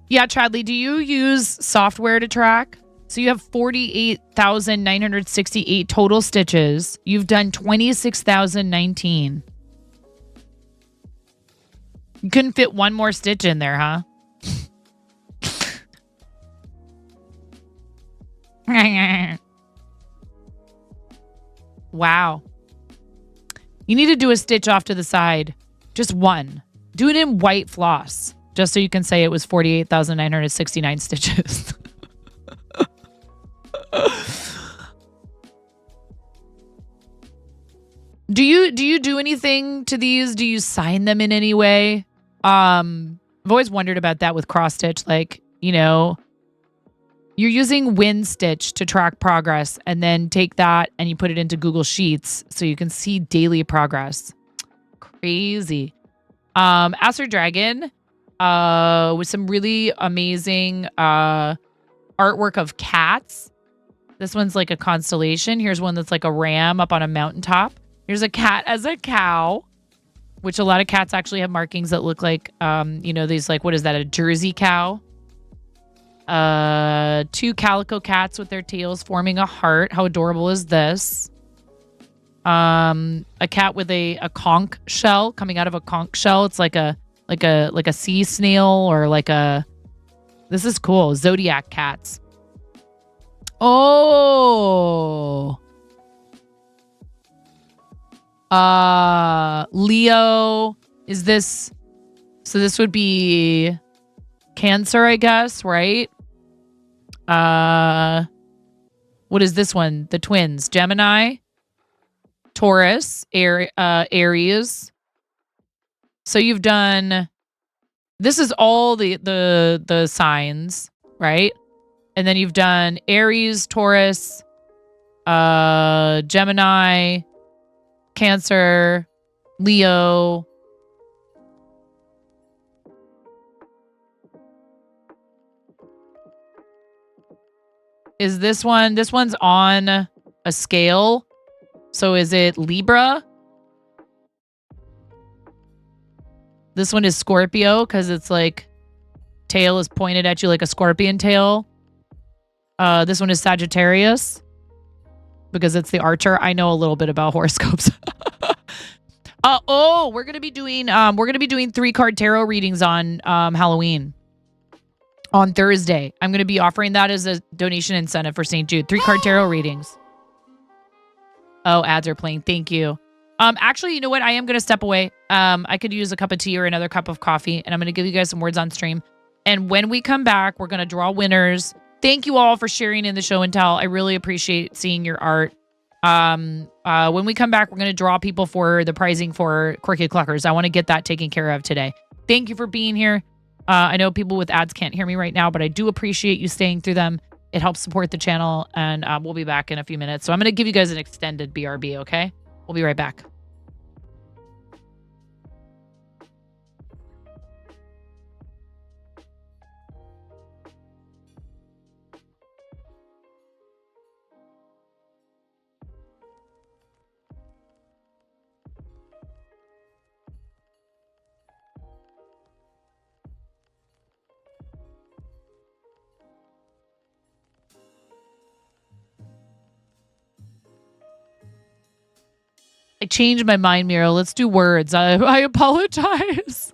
Yeah, Chadley, do you use software to track? So you have 48,968 total stitches. You've done 26,019. You couldn't fit one more stitch in there, huh? Wow. You need to do a stitch off to the side. Just one. Do it in white floss. Just so you can say it was 48,969 stitches. Do you do anything to these? Do you sign them in any way? I've always wondered about that with cross stitch. Like, you know, you're using WinStitch to track progress and then take that and you put it into Google Sheets so you can see daily progress. Crazy. Aster Dragon, with some really amazing artwork of cats. This one's like a constellation. Here's one that's like a ram up on a mountaintop. Here's a cat as a cow, which a lot of cats actually have markings that look like, you know, these like, what is that, a Jersey cow? 2 calico cats with their tails forming a heart. How adorable is this? A cat with a conch shell coming out of a conch shell. It's like a sea snail or like a, this is cool. Zodiac cats. Oh. Leo, is this, so this would be Cancer, I guess, right? What is this one? The twins, Gemini, Taurus, Aries. So you've done, this is all the signs, right? And then you've done Aries, Taurus, Gemini, Cancer, Leo. Is this one? This one's on a scale. So is it Libra? This one is Scorpio because it's like tail is pointed at you like a scorpion tail. This one is Sagittarius because it's the archer. I know a little bit about horoscopes. We're gonna be doing 3-card tarot readings on Halloween. On Thursday. I'm gonna be offering that as a donation incentive for St. Jude. 3-card tarot readings. Oh, ads are playing. Thank you. Actually, you know what? I am gonna step away. I could use a cup of tea or another cup of coffee, and I'm gonna give you guys some words on stream. And when we come back, we're gonna draw winners. Thank you all for sharing in the show and tell. I really appreciate seeing your art. When we come back, we're gonna draw people for the pricing for Quirky Cluckers. I want to get that taken care of today. Thank you for being here. I know people with ads can't hear me right now, but I do appreciate you staying through them. It helps support the channel, and we'll be back in a few minutes. So I'm going to give you guys an extended BRB, okay? We'll be right back. I changed my mind, Miro. Let's do words. I apologize.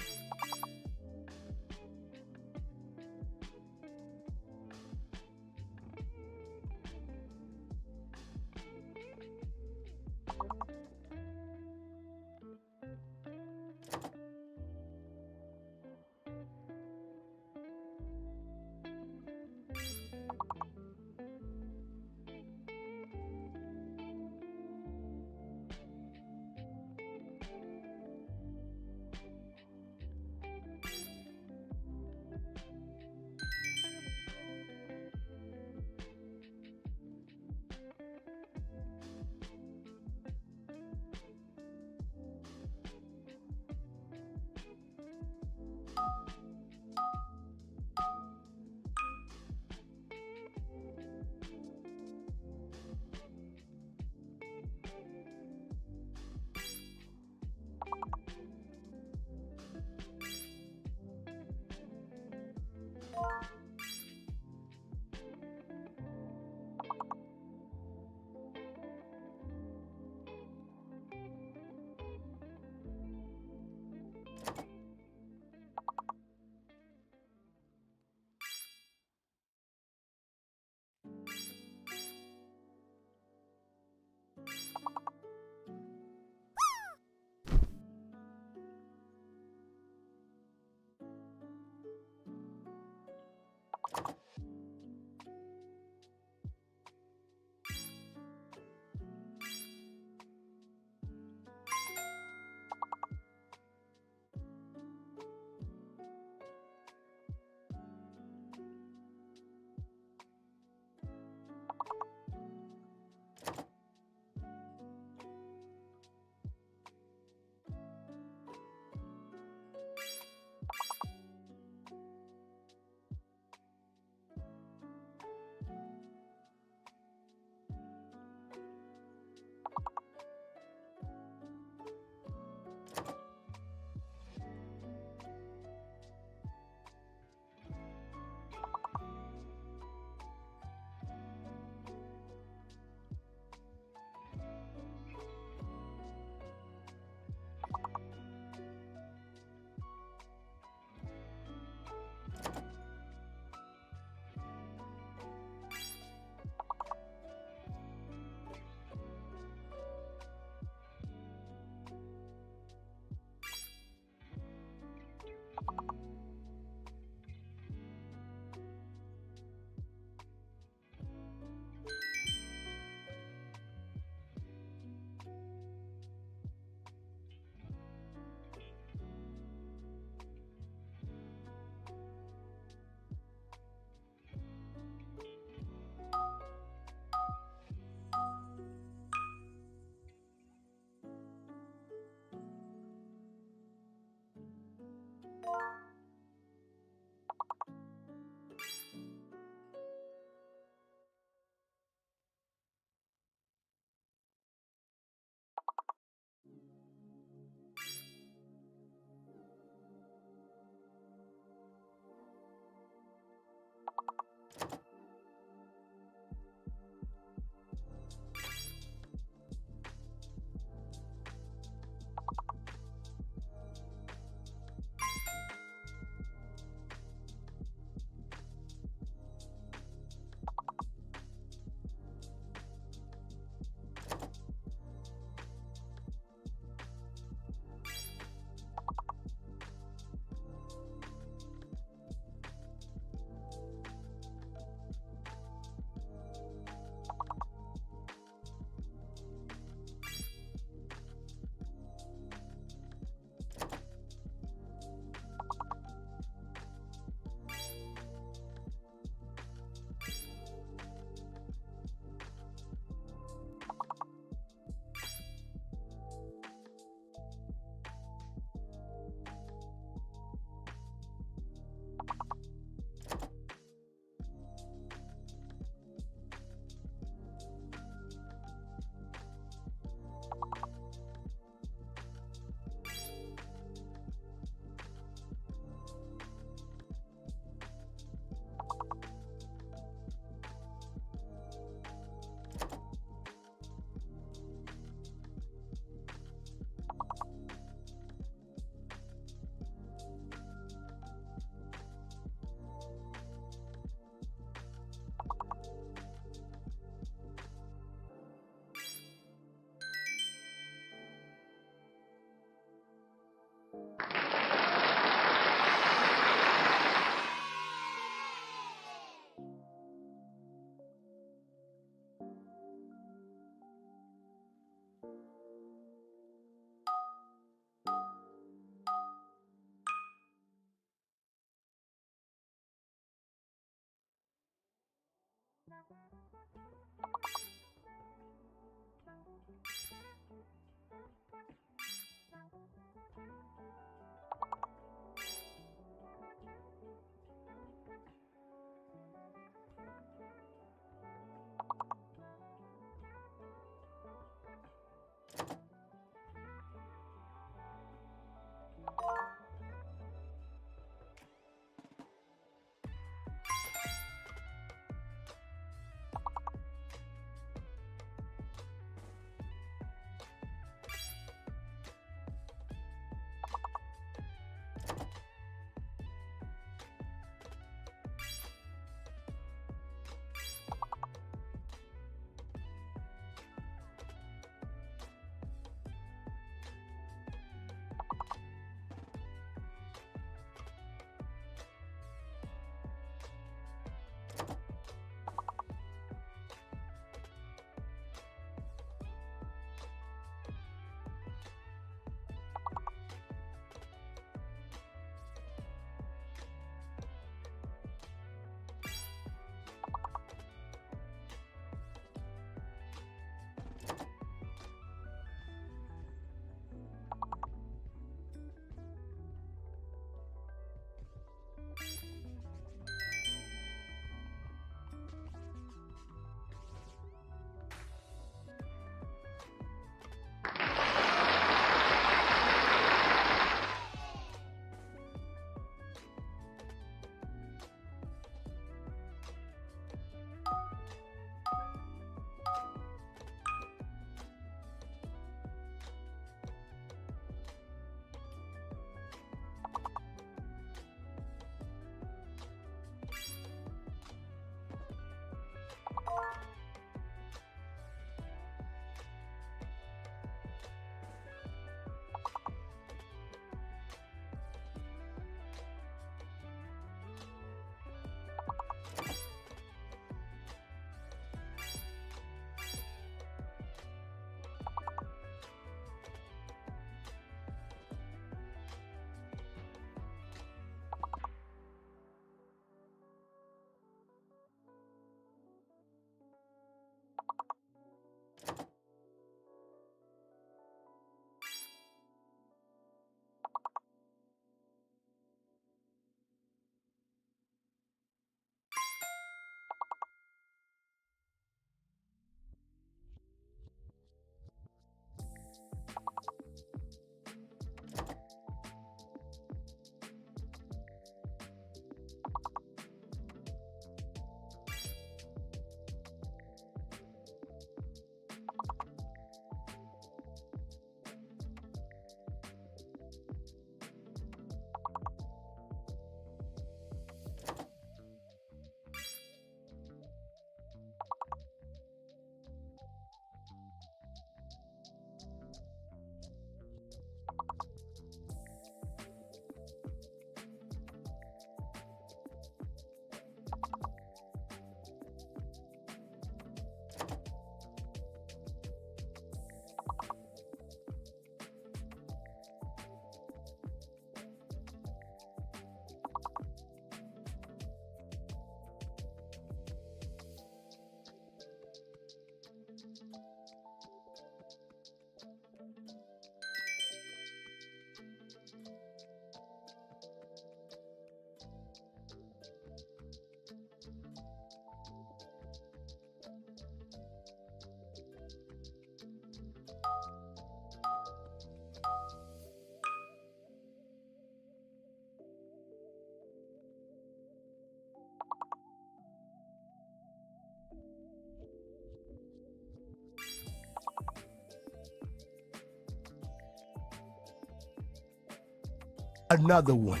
Another one.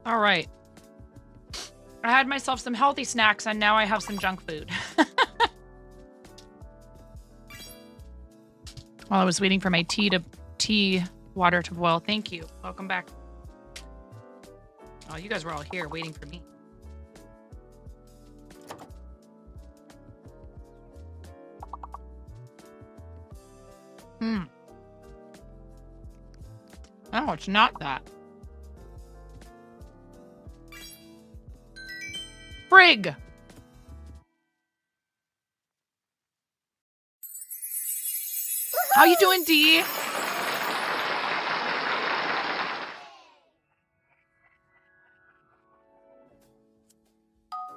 All right. I had myself some healthy snacks and now I have some junk food. While I was waiting for my tea water to boil. Thank you. Welcome back. Oh, you guys were all here waiting for me. Oh, it's not that. Frig! How you doing, Dee?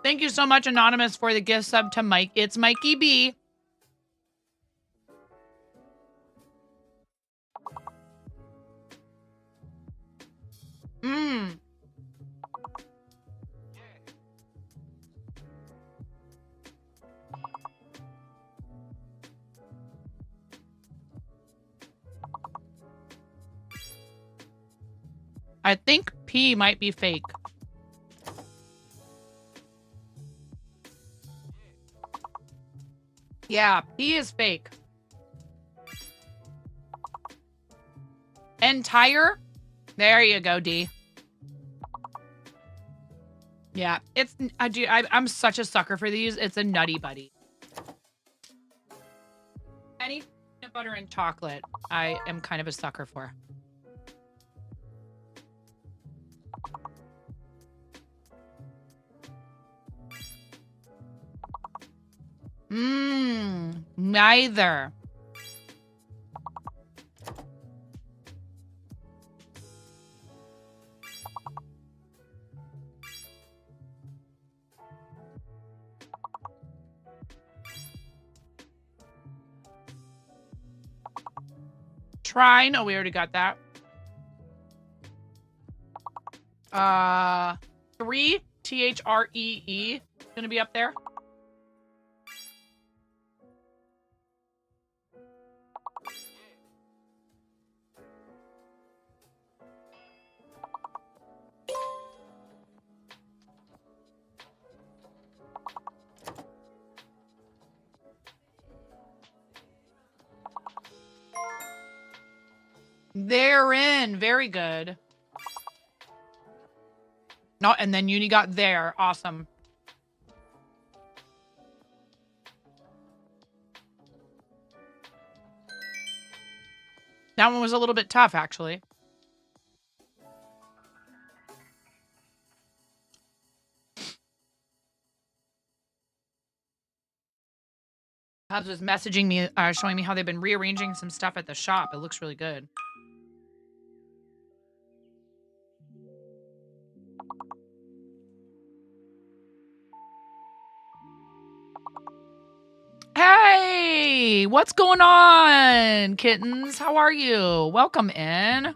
Thank you so much, Anonymous, for the gift sub to Mike. It's Mikey B. I think P might be fake. Yeah, P is fake. Entire? There you go, D. Yeah, it's I'm such a sucker for these. It's a Nutty Buddy. Any peanut butter and chocolate, I am kind of a sucker for. Neither. Try. No, we already got that. 3 THREE gonna be up there. They're in. Very good. No, and then Uni got there. Awesome. That one was a little bit tough, actually. Hubs was messaging me, showing me how they've been rearranging some stuff at the shop. It looks really good. Hey, what's going on, kittens? How are you? Welcome in.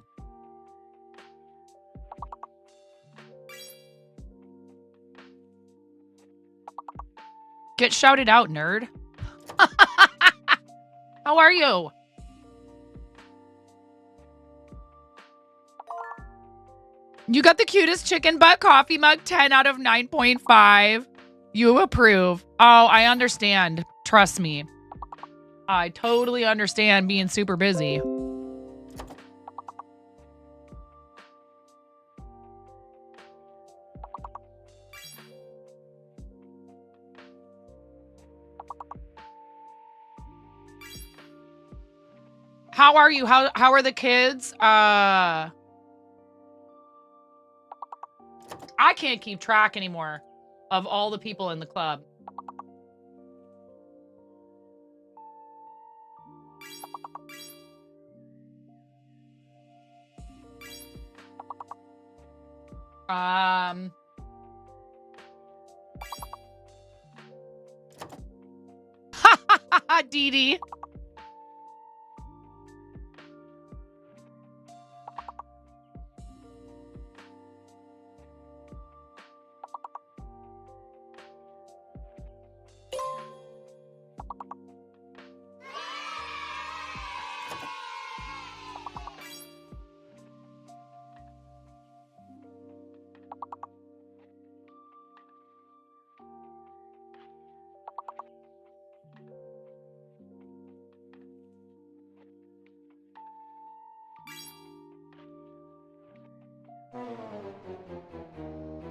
Get shouted out, nerd. How are you? You got the cutest chicken butt coffee mug, 10 out of 9.5. You approve. Oh, I understand. Trust me. I totally understand being super busy. How are you? How are the kids? I can't keep track anymore of all the people in the club. Dee Dee.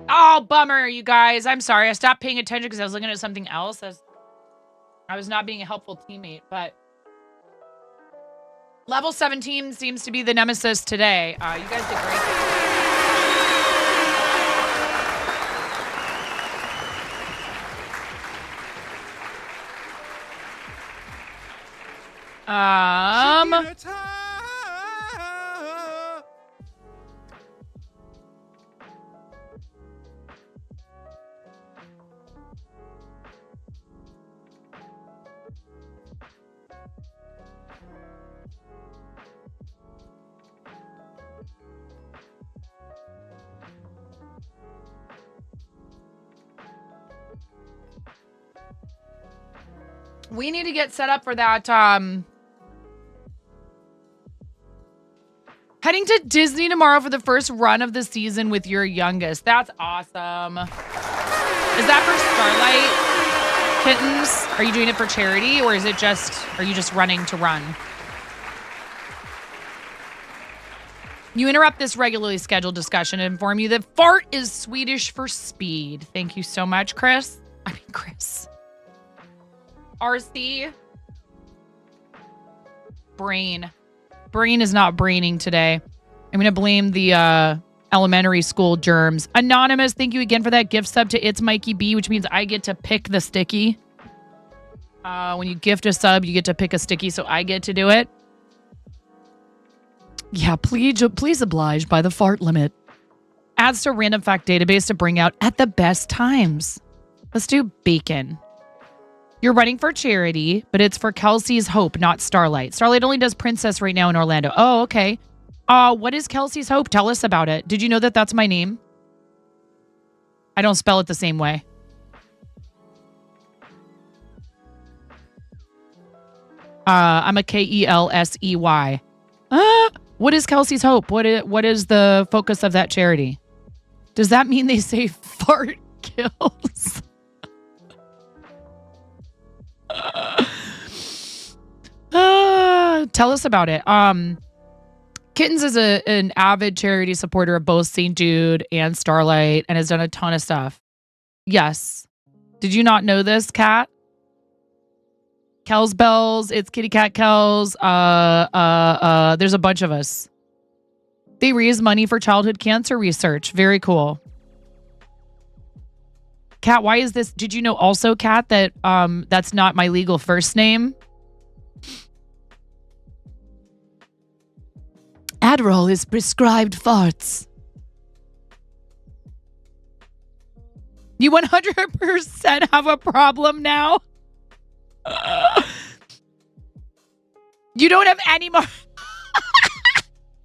Oh, bummer, you guys. I'm sorry. I stopped paying attention because I was looking at something else. I was not being a helpful teammate, but level 17 seems to be the nemesis today. You guys did great. We need to get set up for that, heading to Disney tomorrow for the first run of the season with your youngest. That's awesome. Is that for Starlight Kittens? Are you doing it for charity, or is it just, are you just running to run? You interrupt this regularly scheduled discussion and inform you that fart is Swedish for speed. Thank you so much, Chris. Chris. RC. Brain. Brain is not braining today. I'm going to blame the elementary school germs. Anonymous, thank you again for that gift sub to It's Mikey B, which means I get to pick the sticky. When you gift a sub, you get to pick a sticky, so I get to do it. Yeah, please oblige by the fart limit. Adds to random fact database to bring out at the best times. Let's do bacon. You're running for charity, but it's for Kelsey's Hope, not Starlight. Starlight only does Princess right now in Orlando. Oh, okay. What is Kelsey's Hope? Tell us about it. Did you know that that's my name? I don't spell it the same way. I'm a Kelsey. What is Kelsey's Hope? What is the focus of that charity? Does that mean they say fart kills? Tell us about it. Kittens is an avid charity supporter of both St. Jude and Starlight and has done a ton of stuff. Yes. Did you not know this, Kat? Kel's Bells, it's Kitty Cat Kel's. There's a bunch of us. They raise money for childhood cancer research. Very cool. Kat, why is this? Did you know also, Kat, that that's not my legal first name? Adderall is prescribed farts. You 100% have a problem now? You don't have any more.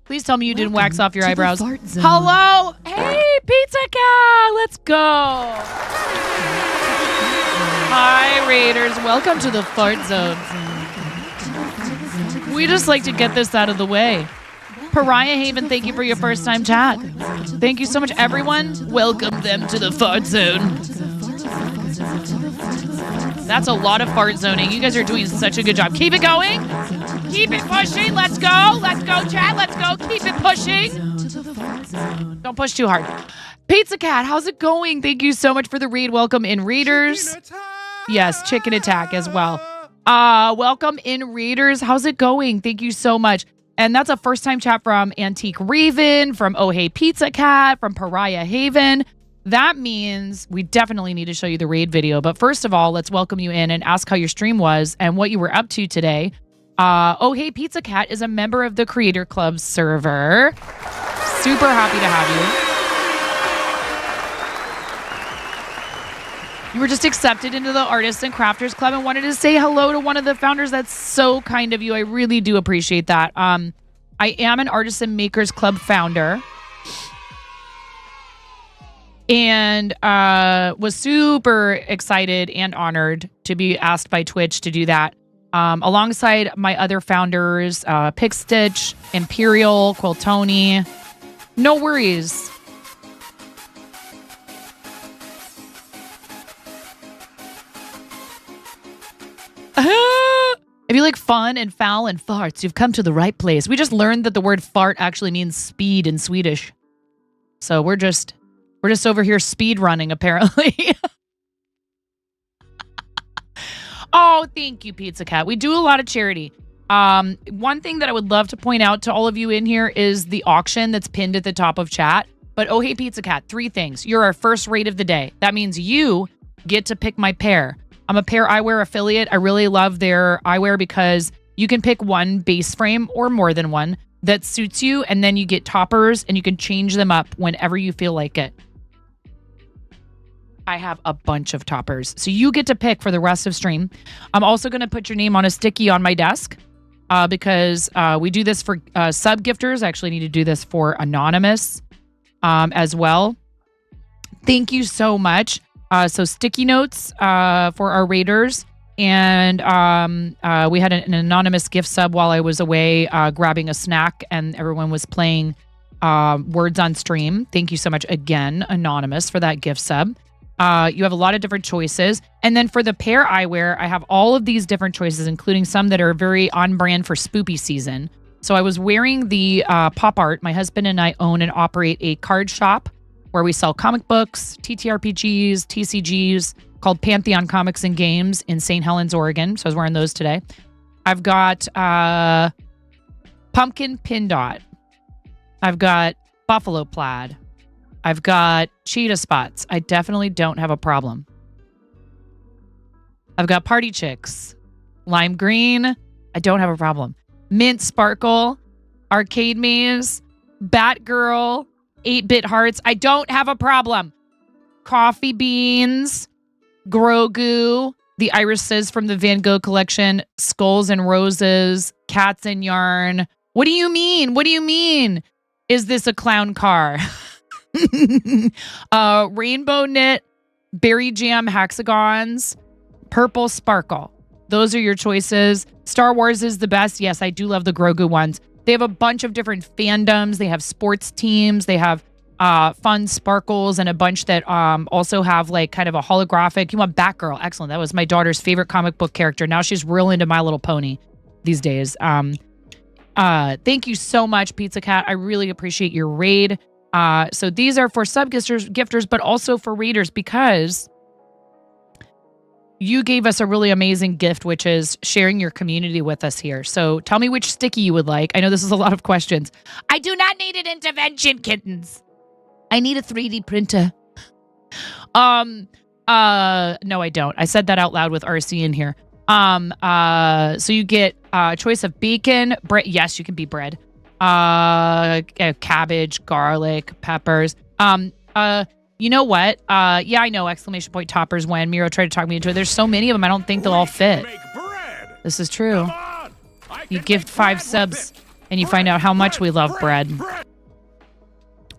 Please tell me you didn't wax off your eyebrows. Hello? Hey, Pizza Cat. Let's go. Hi, Raiders. Welcome to the fart zone. We just like to get this out of the way. Pariah Haven, thank you for your first time chat. Thank you so much, everyone. Welcome them to the fart zone. That's a lot of fart zoning. You guys are doing such a good job. Keep it going. Keep it pushing. Let's go. Let's go, chat. Let's go. Keep it pushing. Don't push too hard. Pizza Cat, how's it going? Thank you so much for the raid. Welcome in, Raiders. Yes, Chicken Attack as well. Welcome in, Raiders. How's it going? Thank you so much. And that's a first-time chat from Antique Raven, from Oh Hey Pizza Cat, from Pariah Haven. That means we definitely need to show you the raid video. But first of all, let's welcome you in and ask how your stream was and what you were up to today. Oh Hey Pizza Cat is a member of the Creator Club server. Super happy to have you. You were just accepted into the Artists and Crafters Club and wanted to say hello to one of the founders. That's so kind of you. I really do appreciate that. I am an Artists and Makers Club founder. And was super excited and honored to be asked by Twitch to do that. Alongside my other founders, Pick Stitch, Imperial, Quiltoni. No worries. If you like fun and foul and farts, you've come to the right place. We just learned that the word fart actually means speed in Swedish. So we're just over here speed running apparently. Oh, thank you, Pizza Cat. We do a lot of charity. One thing that I would love to point out to all of you in here is the auction that's pinned at the top of chat. But oh, hey, Pizza Cat, 3 things. You're our first rate of the day. That means you get to pick my pair. I'm a Pair Eyewear affiliate. I really love their eyewear because you can pick one base frame or more than one that suits you, and then you get toppers and you can change them up whenever you feel like it. I have a bunch of toppers. So you get to pick for the rest of stream. I'm also going to put your name on a sticky on my desk because we do this for sub-gifters. I actually need to do this for Anonymous as well. Thank you so much. So sticky notes for our raiders. And we had an anonymous gift sub while I was away grabbing a snack, and everyone was playing words on stream. Thank you so much again, Anonymous, for that gift sub. You have a lot of different choices. And then for the Pair Eyewear, I have all of these different choices, including some that are very on brand for spoopy season. So I was wearing the pop art. My husband and I own and operate a card shop where we sell comic books, TTRPGs, TCGs, called Pantheon Comics and Games in St. Helens, Oregon. So I was wearing those today. I've got pumpkin pin dot. I've got buffalo plaid. I've got cheetah spots. I definitely don't have a problem. I've got party chicks. Lime green. I don't have a problem. Mint sparkle. Arcade maze. Batgirl. 8-bit hearts. I don't have a problem. Coffee beans. Grogu. The irises from the Van Gogh collection. Skulls and roses. Cats and yarn. What do you mean? What do you mean? Is this a clown car? Rainbow knit, berry jam hexagons, purple sparkle. Those are your choices. Star Wars is the best. Yes, I do love the Grogu ones. They have a bunch of different fandoms. They have sports teams. They have fun sparkles and a bunch that also have like kind of a holographic. You want Batgirl? Excellent. That was my daughter's favorite comic book character. Now she's real into My Little Pony these days. Thank you so much, Pizza Cat. I really appreciate your raid. So these are for sub-gifters, but also for readers because you gave us a really amazing gift, which is sharing your community with us here. So tell me which sticky you would like. I know this is a lot of questions. I do not need an intervention, kittens. I need a 3D printer. No, I don't. I said that out loud with RC in here. So you get a choice of bacon, bread. Yes, you can be bread. Cabbage, garlic, peppers. You know what? Yeah, I know! Exclamation point toppers when Miro tried to talk me into it. There's so many of them, I don't think they'll all fit. This is true. You gift 5 subs and you find out how much we love bread.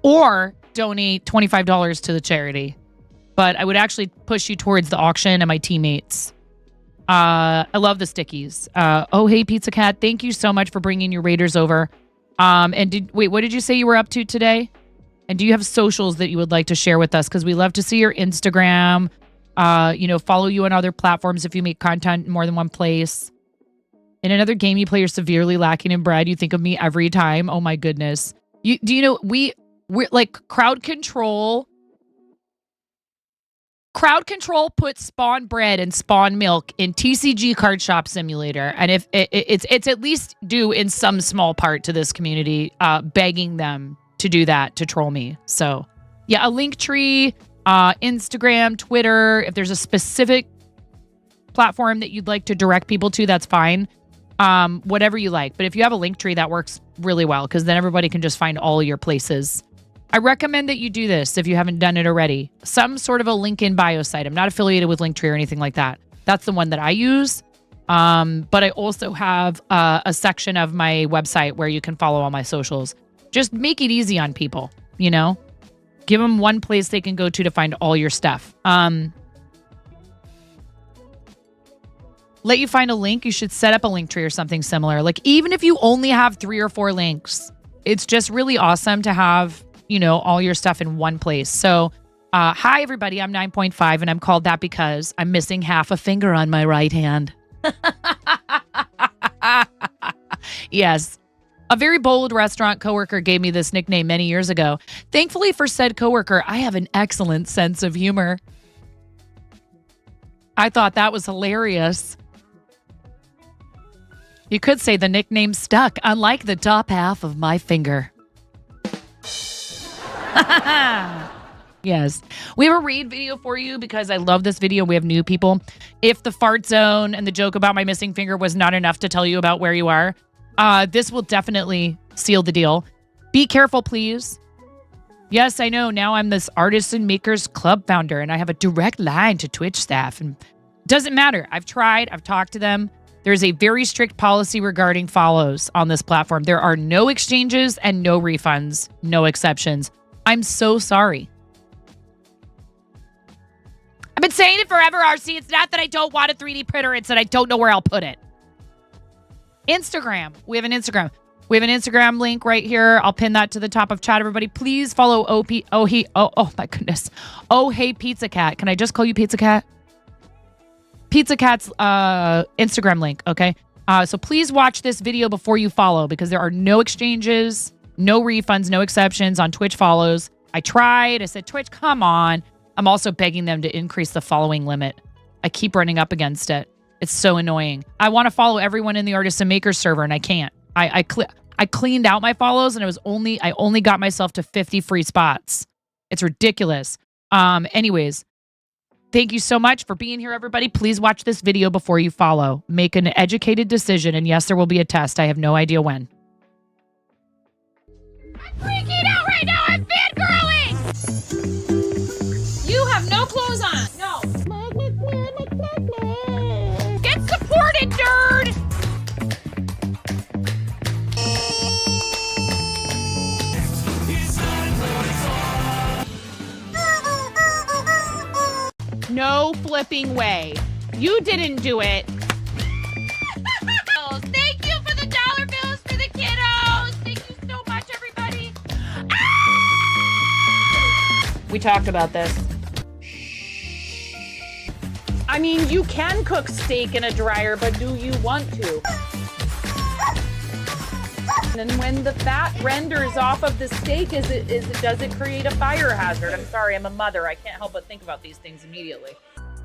Or donate $25 to the charity. But I would actually push you towards the auction and my teammates. I love the stickies. Oh, hey, Pizza Cat. Thank you so much for bringing your raiders over. And what did you say you were up to today? And do you have socials that you would like to share with us? Because we love to see your Instagram, follow you on other platforms if you make content in more than one place. In another game you play, you're severely lacking in bread. You think of me every time. Oh my goodness. We're like crowd control. Crowd control puts spawn bread and spawn milk in TCG Card Shop Simulator, and if it's at least due in some small part to this community, begging them to do that to troll me. So, yeah, a Linktree, Instagram, Twitter. If there's a specific platform that you'd like to direct people to, that's fine. Whatever you like. But if you have a Linktree, that works really well because then everybody can just find all your places. I recommend that you do this if you haven't done it already. Some sort of a link in bio site. I'm not affiliated with Linktree or anything like that. That's the one that I use. But I also have a section of my website where you can follow all my socials. Just make it easy on people, Give them one place they can go to find all your stuff. Let you find a link. You should set up a Linktree or something similar. Like, even if you only have 3 or 4 links, it's just really awesome to have all your stuff in one place. So, hi, everybody. I'm 9.5, and I'm called that because I'm missing half a finger on my right hand. Yes. A very bold restaurant coworker gave me this nickname many years ago. Thankfully for said coworker, I have an excellent sense of humor. I thought that was hilarious. You could say the nickname stuck, unlike the top half of my finger. Yes. We have a read video for you because I love this video. We have new people. If the fart zone and the joke about my missing finger was not enough to tell you about where you are, this will definitely seal the deal. Be careful, please. Yes, I know. Now I'm this Artisan Makers Club founder, and I have a direct line to Twitch staff. And it doesn't matter. I've tried. I've talked to them. There's a very strict policy regarding follows on this platform. There are no exchanges and no refunds, no exceptions. I'm so sorry. I've been saying it forever, RC. It's not that I don't want a 3D printer. It's that I don't know where I'll put it. Instagram. We have an Instagram. We have an Instagram link right here. I'll pin that to the top of chat, everybody. Please follow oh my goodness. Oh, hey, Pizza Cat. Can I just call you Pizza Cat? Pizza Cat's Instagram link, okay? So please watch this video before you follow because there are no exchanges, no refunds, no exceptions on Twitch follows. I tried. I said, Twitch, come on. I'm also begging them to increase the following limit. I keep running up against it. It's so annoying. I want to follow everyone in the Artisan Makers server, and I can't. I cleaned out my follows, and I only got myself to 50 free spots. It's ridiculous. Anyways, thank you so much for being here, everybody. Please watch this video before you follow. Make an educated decision, and yes, there will be a test. I have no idea when. I'm freaking out right now. I'm fangirling. You have no clothes on. No. Get supported, nerd. No flipping way. You didn't do it. Thank you for the dollar bills for the kiddos. Thank you so much, everybody. We talked about this. I mean, you can cook steak in a dryer, but do you want to? And when the fat renders off of the steak, does it create a fire hazard? I'm sorry, I'm a mother. I can't help but think about these things immediately.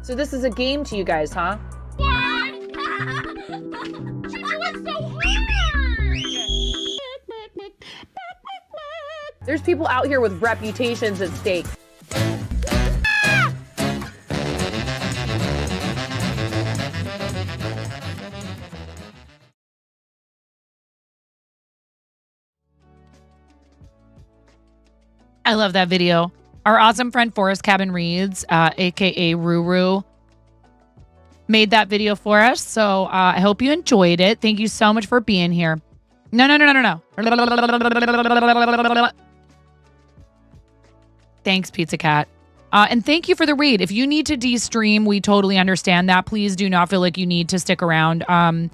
So this is a game to you guys, huh? What? You're doing so hard! There's people out here with reputations at stake. I love that video. Our awesome friend Forrest Cabin Reads, aka Ruru, made that video for us. So I hope you enjoyed it. Thank you so much for being here. No. Thanks, Pizza Cat. And thank you for the read. If you need to de-stream, we totally understand that. Please do not feel like you need to stick around. And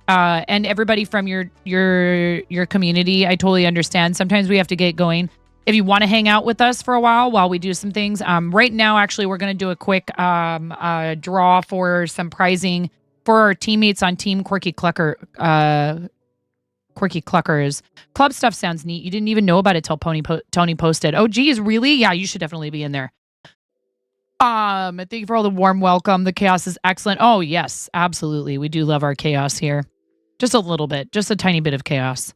everybody from your community, I totally understand. Sometimes we have to get going. If you want to hang out with us for a while we do some things, right now, actually, we're going to do a quick draw for some prizing for our teammates on Team Quirky Cluckers. Club stuff sounds neat. You didn't even know about it till Tony posted. Oh, geez, really? Yeah, you should definitely be in there. Thank you for all the warm welcome. The chaos is excellent. Oh, yes, absolutely. We do love our chaos here. Just a little bit, just a tiny bit of chaos.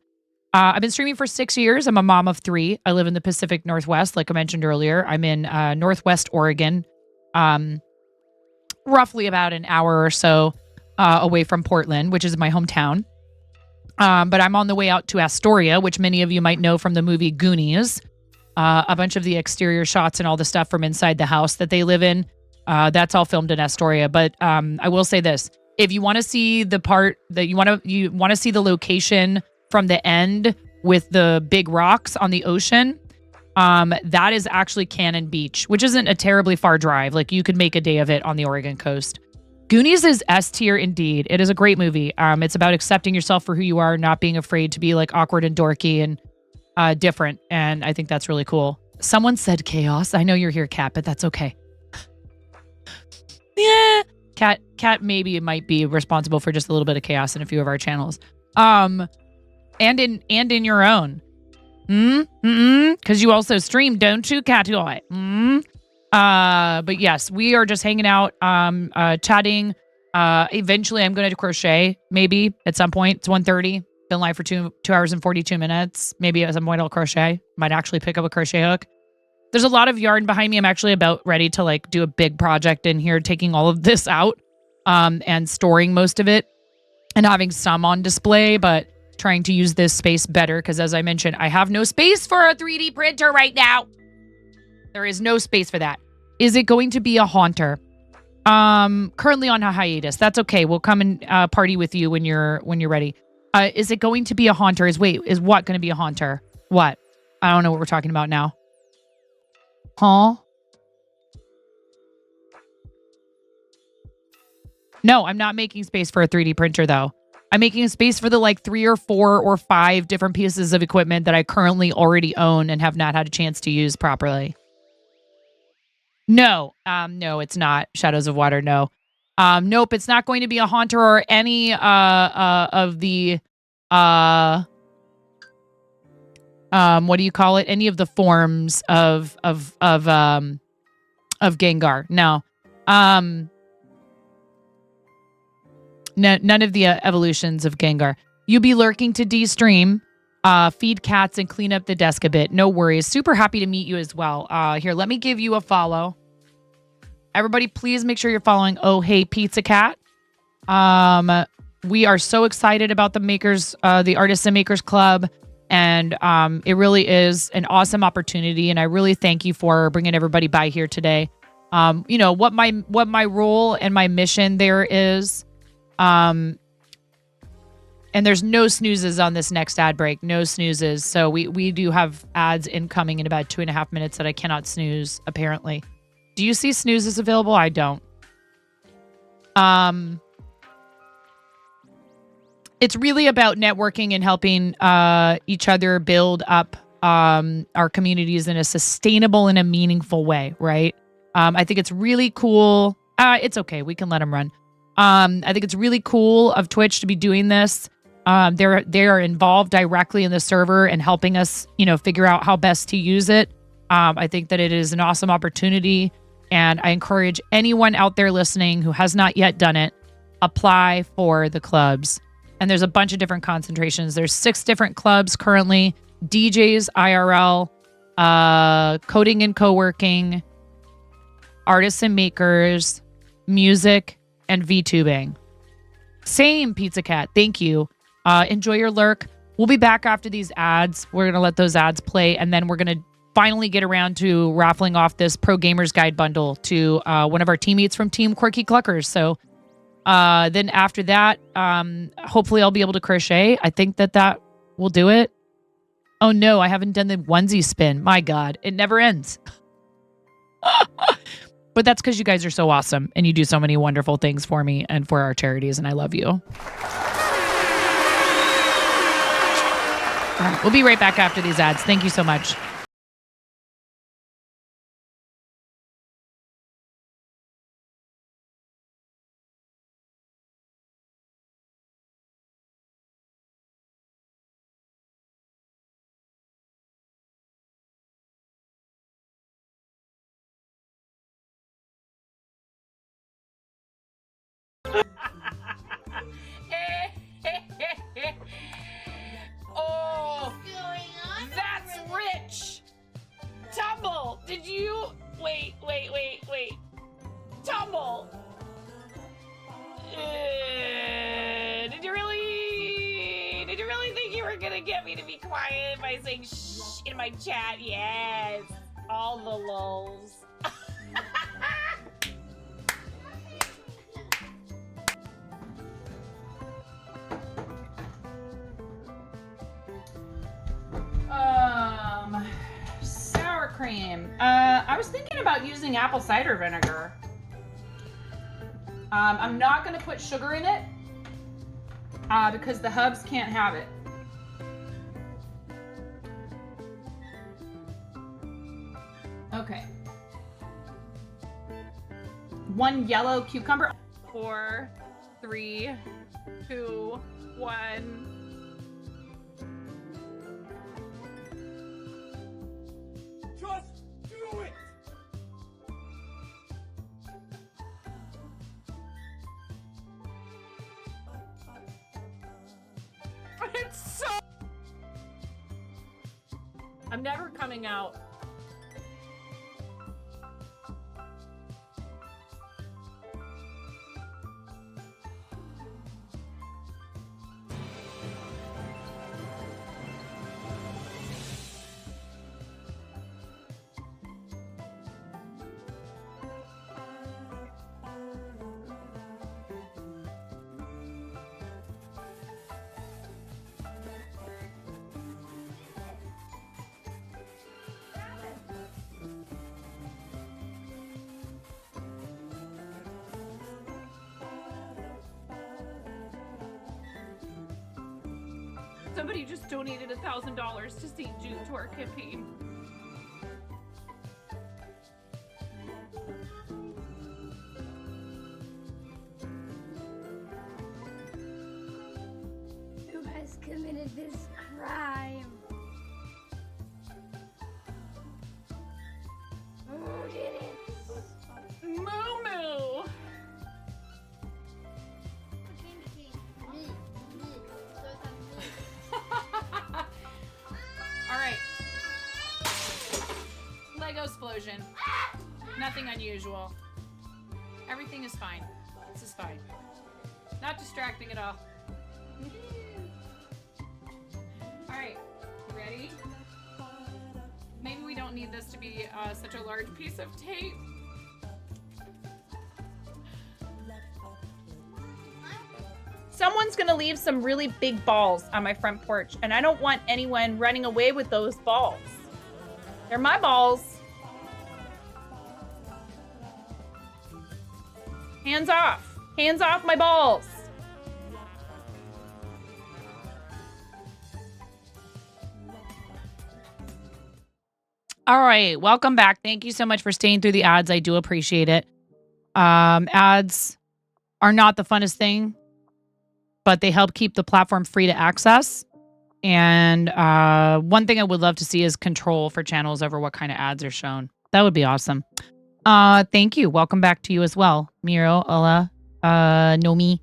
I've been streaming for 6 years. I'm a mom of 3. I live in the Pacific Northwest, like I mentioned earlier. I'm in Northwest Oregon, roughly about an hour or so away from Portland, which is my hometown. But I'm on the way out to Astoria, which many of you might know from the movie Goonies. A bunch of the exterior shots and all the stuff from inside the house that they live in, that's all filmed in Astoria. But I will say this: if you want to see the part that you want to see the location from the end with the big rocks on the ocean, that is actually Cannon Beach, which isn't a terribly far drive. Like, you could make a day of it on the Oregon coast. Goonies is S tier indeed. It is a great movie. It's about accepting yourself for who you are, not being afraid to be like awkward and dorky and different. And I think that's really cool. Someone said chaos. I know you're here, Kat, but that's okay. Yeah. Kat maybe might be responsible for just a little bit of chaos in a few of our channels. And in your own. Because you also stream, don't you, Catboy? But yes, we are just hanging out, chatting. Eventually I'm going to crochet, maybe at some point. It's 1:30. Been live for 2 hours and 42 minutes. Maybe at some point I'll crochet. Might actually pick up a crochet hook. There's a lot of yarn behind me. I'm actually about ready to like do a big project in here, taking all of this out, and storing most of it and having some on display, but trying to use this space better. Because as I mentioned, I have no space for a 3D printer right now. There is no space for that. Is it going to be a haunter? Currently on a hiatus. That's okay. We'll come and party with you when you're ready. Is it going to be a haunter? Is what going to be a haunter? What? I don't know what we're talking about now. Huh? No, I'm not making space for a 3D printer though. I'm making a space for the like 3 or 4 or 5 different pieces of equipment that I currently already own and have not had a chance to use properly. No, no, it's not. Shadows of Water, no. Nope, it's not going to be a haunter or any of the what do you call it? Any of the forms of Gengar. No. None of the evolutions of Gengar. You be lurking to de-stream, feed cats, and clean up the desk a bit. No worries. Super happy to meet you as well. Here, let me give you a follow. Everybody, please make sure you're following Oh Hey Pizza Cat. We are so excited about the makers, the Artists and Makers Club, and it really is an awesome opportunity. And I really thank you for bringing everybody by here today. You know what my role and my mission there is. And there's no snoozes on this next ad break. No snoozes. So we do have ads incoming in about 2.5 minutes that I cannot snooze, apparently. Do you see snoozes available? I don't. It's really about networking and helping each other build up our communities in a sustainable and a meaningful way, right? I think it's really cool. It's okay. We can let them run. I think it's really cool of Twitch to be doing this. They are involved directly in the server and helping us, figure out how best to use it. I think that it is an awesome opportunity, and I encourage anyone out there listening who has not yet done it, apply for the clubs. And there's a bunch of different concentrations. There's 6 different clubs currently: DJs, IRL, coding and co-working, artists and makers, music, and VTubing. Same, Pizza Cat. Thank you. Enjoy your lurk. We'll be back after these ads. We're going to let those ads play, and then we're going to finally get around to raffling off this Pro Gamers Guide bundle to one of our teammates from Team Quirky Cluckers. So then after that, hopefully I'll be able to crochet. I think that will do it. Oh no, I haven't done the onesie spin. My God, it never ends. But that's because you guys are so awesome and you do so many wonderful things for me and for our charities, and I love you. All right, we'll be right back after these ads. Thank you so much. Oh, that's rich. Tumble, did you wait? Tumble. Did you really think you were gonna get me to be quiet by saying shh in my chat? Yes, all the lulz. Sour cream. I was thinking about using apple cider vinegar. I'm not going to put sugar in it because the hubs can't have it. Okay. 1 yellow cucumber. 4, 3, 2, 1. It's so... I'm never coming out. Somebody just donated $1,000 to St. Jude to our campaign. Who has committed this crime? Who did it? Moo Moo! All right. Lego explosion. Nothing unusual. Everything is fine. This is fine. Not distracting at all. All right. You ready? Maybe we don't need this to be such a large piece of tape. Someone's gonna leave some really big balls on my front porch, and I don't want anyone running away with those balls. They're my balls. Hands off. Hands off my balls. All right, welcome back. Thank you so much for staying through the ads. I do appreciate it. Ads are not the funnest thing, but they help keep the platform free to access. And one thing I would love to see is control for channels over what kind of ads are shown. That would be awesome. Thank you. Welcome back to you as well, Miro, Ola, Nomi.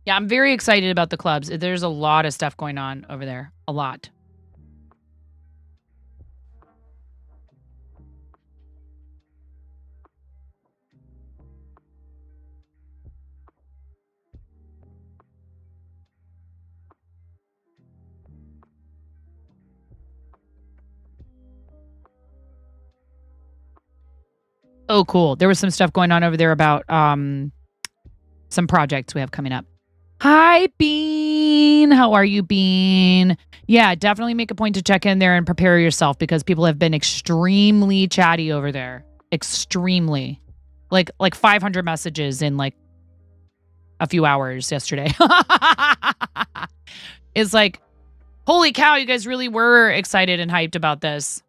Yeah, I'm very excited about the clubs. There's a lot of stuff going on over there. A lot. Oh, cool. There was some stuff going on over there about some projects we have coming up. Hi, Bean. How are you, Bean? Yeah, definitely make a point to check in there and prepare yourself because people have been extremely chatty over there. Extremely. Like 500 messages in like a few hours yesterday. It's like, holy cow, you guys really were excited and hyped about this.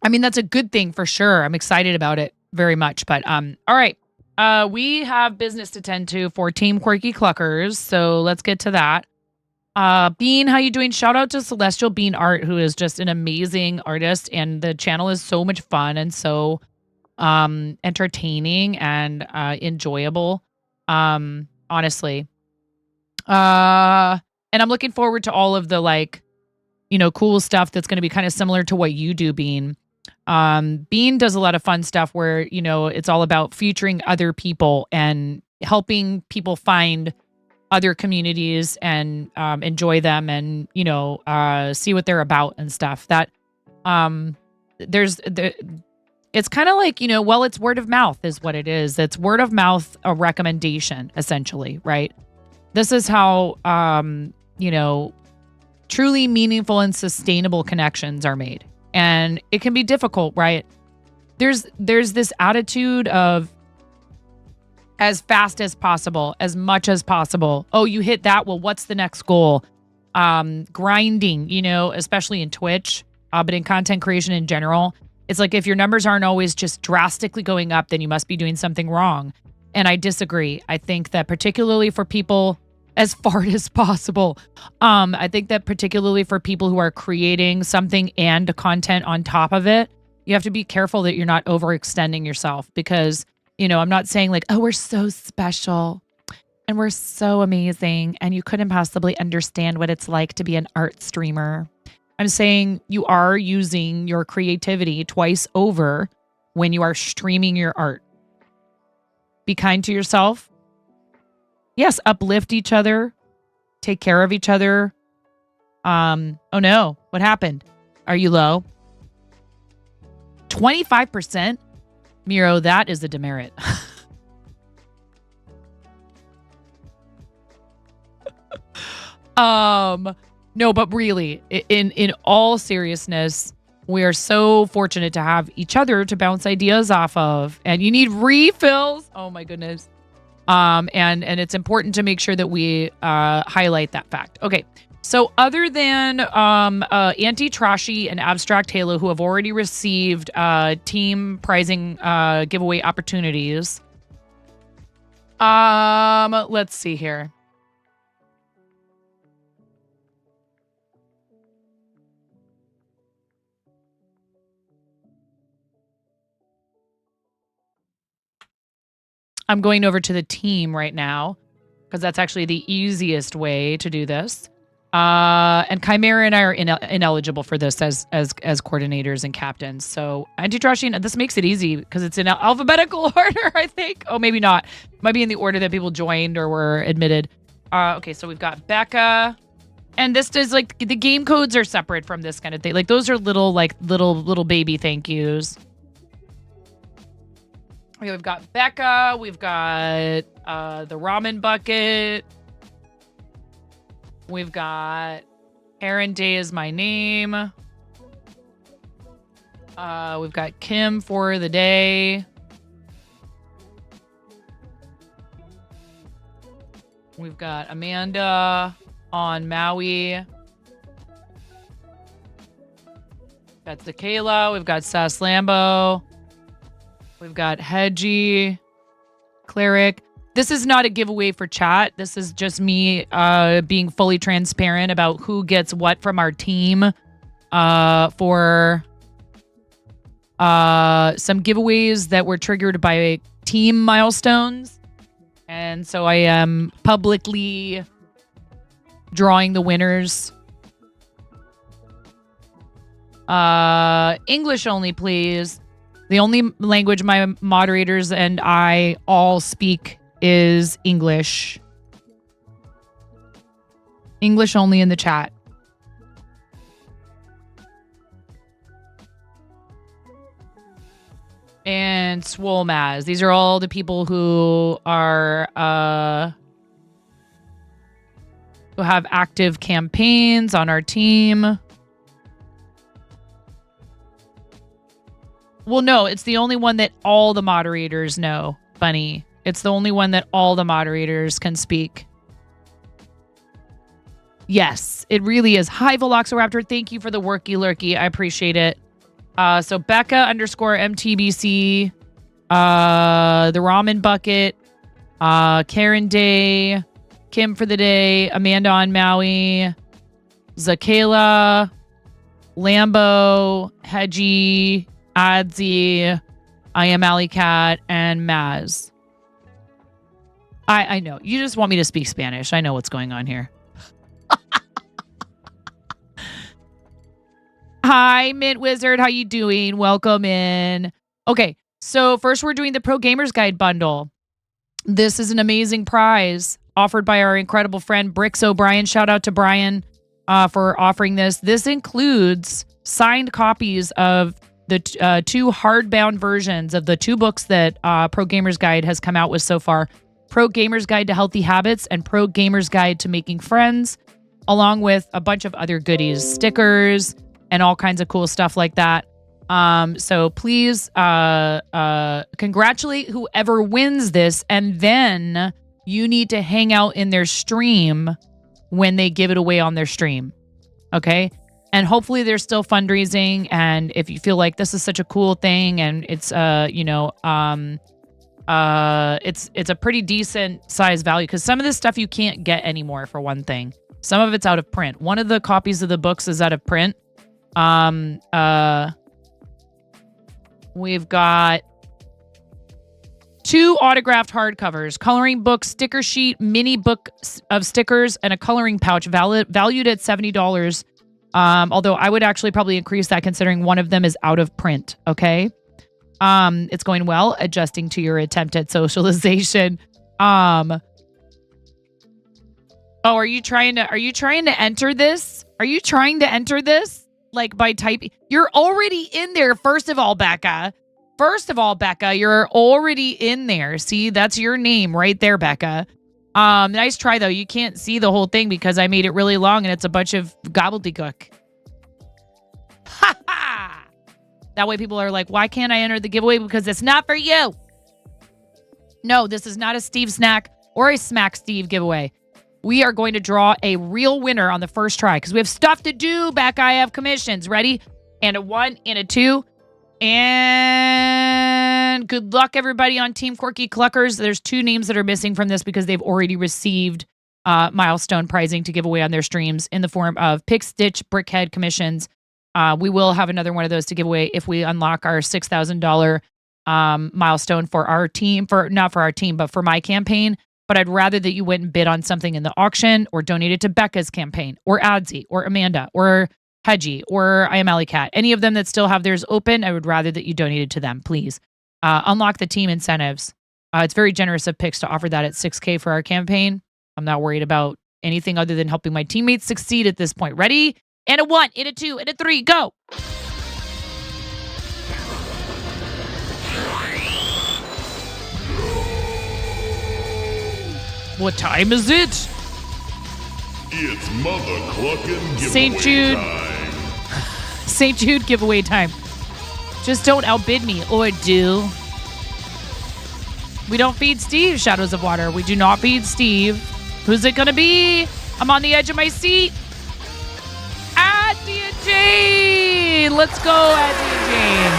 I mean, that's a good thing for sure. I'm excited about it very much. But all right. We have business to tend to for Team Quirky Cluckers. So let's get to that. Bean, how you doing? Shout out to Celestial Bean Art, who is just an amazing artist. And the channel is so much fun and so entertaining and enjoyable. Honestly. And I'm looking forward to all of the cool stuff that's going to be kind of similar to what you do, Bean. Bean does a lot of fun stuff where, it's all about featuring other people and helping people find other communities and enjoy them and, see what they're about and stuff. That it's kind of like, it's word of mouth is what it is. It's word of mouth, a recommendation, essentially, right? This is how, truly meaningful and sustainable connections are made. And it can be difficult, right? There's this attitude of as fast as possible, as much as possible. Oh, you hit that. Well, what's the next goal? Grinding, especially in Twitch, but in content creation in general. It's like if your numbers aren't always just drastically going up, then you must be doing something wrong. And I disagree. I think that particularly for people as far as possible. I think that particularly for people who are creating something and content on top of it, You have to be careful that you're not overextending yourself because, you know, I'm not saying like, oh, we're so special and we're so amazing and you couldn't possibly understand what it's like to be an art streamer. I'm saying you are using your creativity twice over when you are streaming your art. Be kind to yourself. Yes, uplift each other. Take care of each other. Oh no, what happened? Are you low? 25%? Miro, that is a demerit. No, but really, in all seriousness, we are so fortunate to have each other to bounce ideas off of. And you need refills. Oh my goodness. And it's important to make sure that we highlight that fact. Okay. So other than Auntie Trashy and Abstract Halo, who have already received team prizing giveaway opportunities, let's see here. I'm going over to the team right now because that's actually the easiest way to do this. And Chimera and I are ineligible for this as coordinators and captains. So Antitrashing, this makes it easy because it's in alphabetical order, I think. Oh, maybe not. It might be in the order that people joined or were admitted. Okay, so we've got Becca. And this does, like, the game codes are separate from this kind of thing. Like, those are little baby thank yous. Okay, we've got Becca. We've got the ramen bucket. We've got Aaron Day is my name. We've got Kim for the day. We've got Amanda on Maui. That's the Kayla. We've got Sass Lambo. We've got Hedgie, Cleric. This is not a giveaway for chat. This is just me being fully transparent about who gets what from our team for some giveaways that were triggered by team milestones. And so I am publicly drawing the winners. English only, please. The only language my moderators and I all speak is English. English only in the chat. And Swolmaz. These are all the people who are who have active campaigns on our team. Well, no, it's the only one that all the moderators know, Bunny. It's the only one that all the moderators can speak. Yes, it really is. Hi, Veloxoraptor. Thank you for the worky lurky. I appreciate it. So Becca _MTBC, the Ramen Bucket, Karen Day, Kim for the day, Amanda on Maui, Zakayla, Lambo, Hedgie, Adzi, I am Alley Cat, and Maz. I know. You just want me to speak Spanish. I know what's going on here. Hi, Mint Wizard. How you doing? Welcome in. Okay, so first we're doing the Pro Gamers Guide bundle. This is an amazing prize offered by our incredible friend Brix O'Brien. Shout out to Brian for offering this. This includes signed copies of the two hardbound versions of the two books that Pro Gamers Guide has come out with so far. Pro Gamers Guide to Healthy Habits and Pro Gamers Guide to Making Friends, along with a bunch of other goodies, stickers, and all kinds of cool stuff like that. So please congratulate whoever wins this, and then you need to hang out in their stream when they give it away on their stream. Okay? And hopefully they're still fundraising, and if you feel like this is such a cool thing and it's it's a pretty decent size value, because some of this stuff you can't get anymore, for one thing. Some of it's out of print. One of the copies of the books is out of print. We've got 2 autographed hardcovers, coloring book, sticker sheet, mini book of stickers, and a coloring pouch valued at $70. Although I would actually probably increase that considering one of them is out of print. Okay. It's going well, adjusting to your attempt at socialization. Oh, are you trying to enter this? Are you trying to enter this? Like by typing? You're already in there, first of all, Becca. You're already in there. See, that's your name right there, Becca. Nice try, though. You can't see the whole thing because I made it really long and it's a bunch of gobbledygook. Ha ha! That way people are like, why can't I enter the giveaway? Because it's not for you. No, this is not a Steve Snack or a Smack Steve giveaway. We are going to draw a real winner on the first try because we have stuff to do, Becca. I have commissions. Ready? And a 1 and a 2. And good luck, everybody on Team Quirky Cluckers. There's 2 names that are missing from this because they've already received milestone prizing to give away on their streams in the form of Pick Stitch Brickhead commissions. We will have another one of those to give away if we unlock our $6,000 milestone for our team, not for our team, but for my campaign. But I'd rather that you went and bid on something in the auction or donated to Becca's campaign or Adsy or Amanda or Hedgie or I Am Alley Cat. Any of them that still have theirs open, I would rather that you donated to them, please. Unlock the team incentives. It's very generous of Pix to offer that at $6K for our campaign. I'm not worried about anything other than helping my teammates succeed at this point. Ready? And a 1, and a 2, and a 3, go! What time is it? It's Mother Cluckin' giveaway St. Jude. time. St. Jude giveaway time. Just don't outbid me, or do. We don't feed Steve Shadows of Water. We do not feed Steve. Who's it gonna be? I'm on the edge of my seat. Adsy and Jane. Let's go, Adsy and Jane.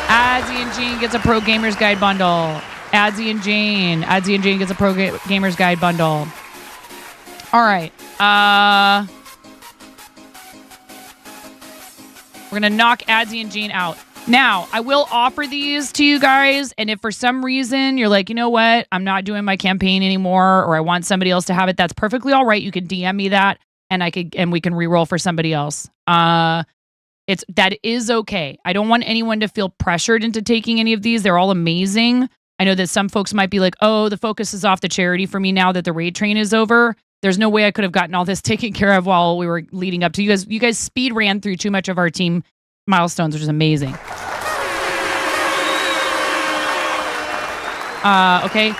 Adsy and Jane gets a Pro Gamers Guide bundle. Adsy and Jane gets a Pro Gamers Guide bundle. All right. We're going to knock Adsy and Jane out. Now, I will offer these to you guys, and if for some reason you're like, you know what, I'm not doing my campaign anymore, or I want somebody else to have it, that's perfectly all right. You can DM me that, and we can re-roll for somebody else. That is okay. I don't want anyone to feel pressured into taking any of these. They're all amazing. I know that some folks might be like, oh, the focus is off the charity for me now that the raid train is over. There's no way I could have gotten all this taken care of while we were leading up to you guys. You guys speed ran through too much of our team milestones, which is amazing. Okay.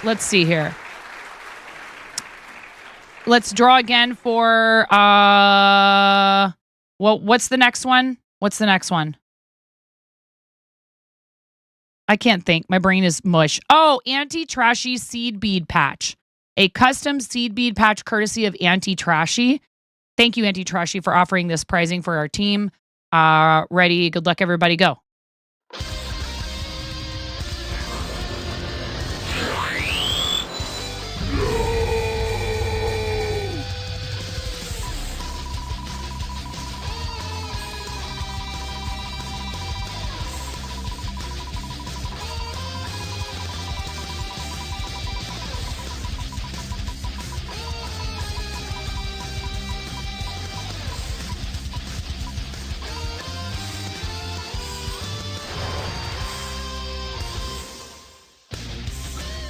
Let's see here. Let's draw again for what's the next one? What's the next one? I can't think. My brain is mush. Oh, Anti-Trashy Seed Bead Patch. A custom seed bead patch courtesy of Anti-Trashy. Thank you, Anti-Trashy, for offering this prizing for our team. Ready? Good luck, everybody. Go.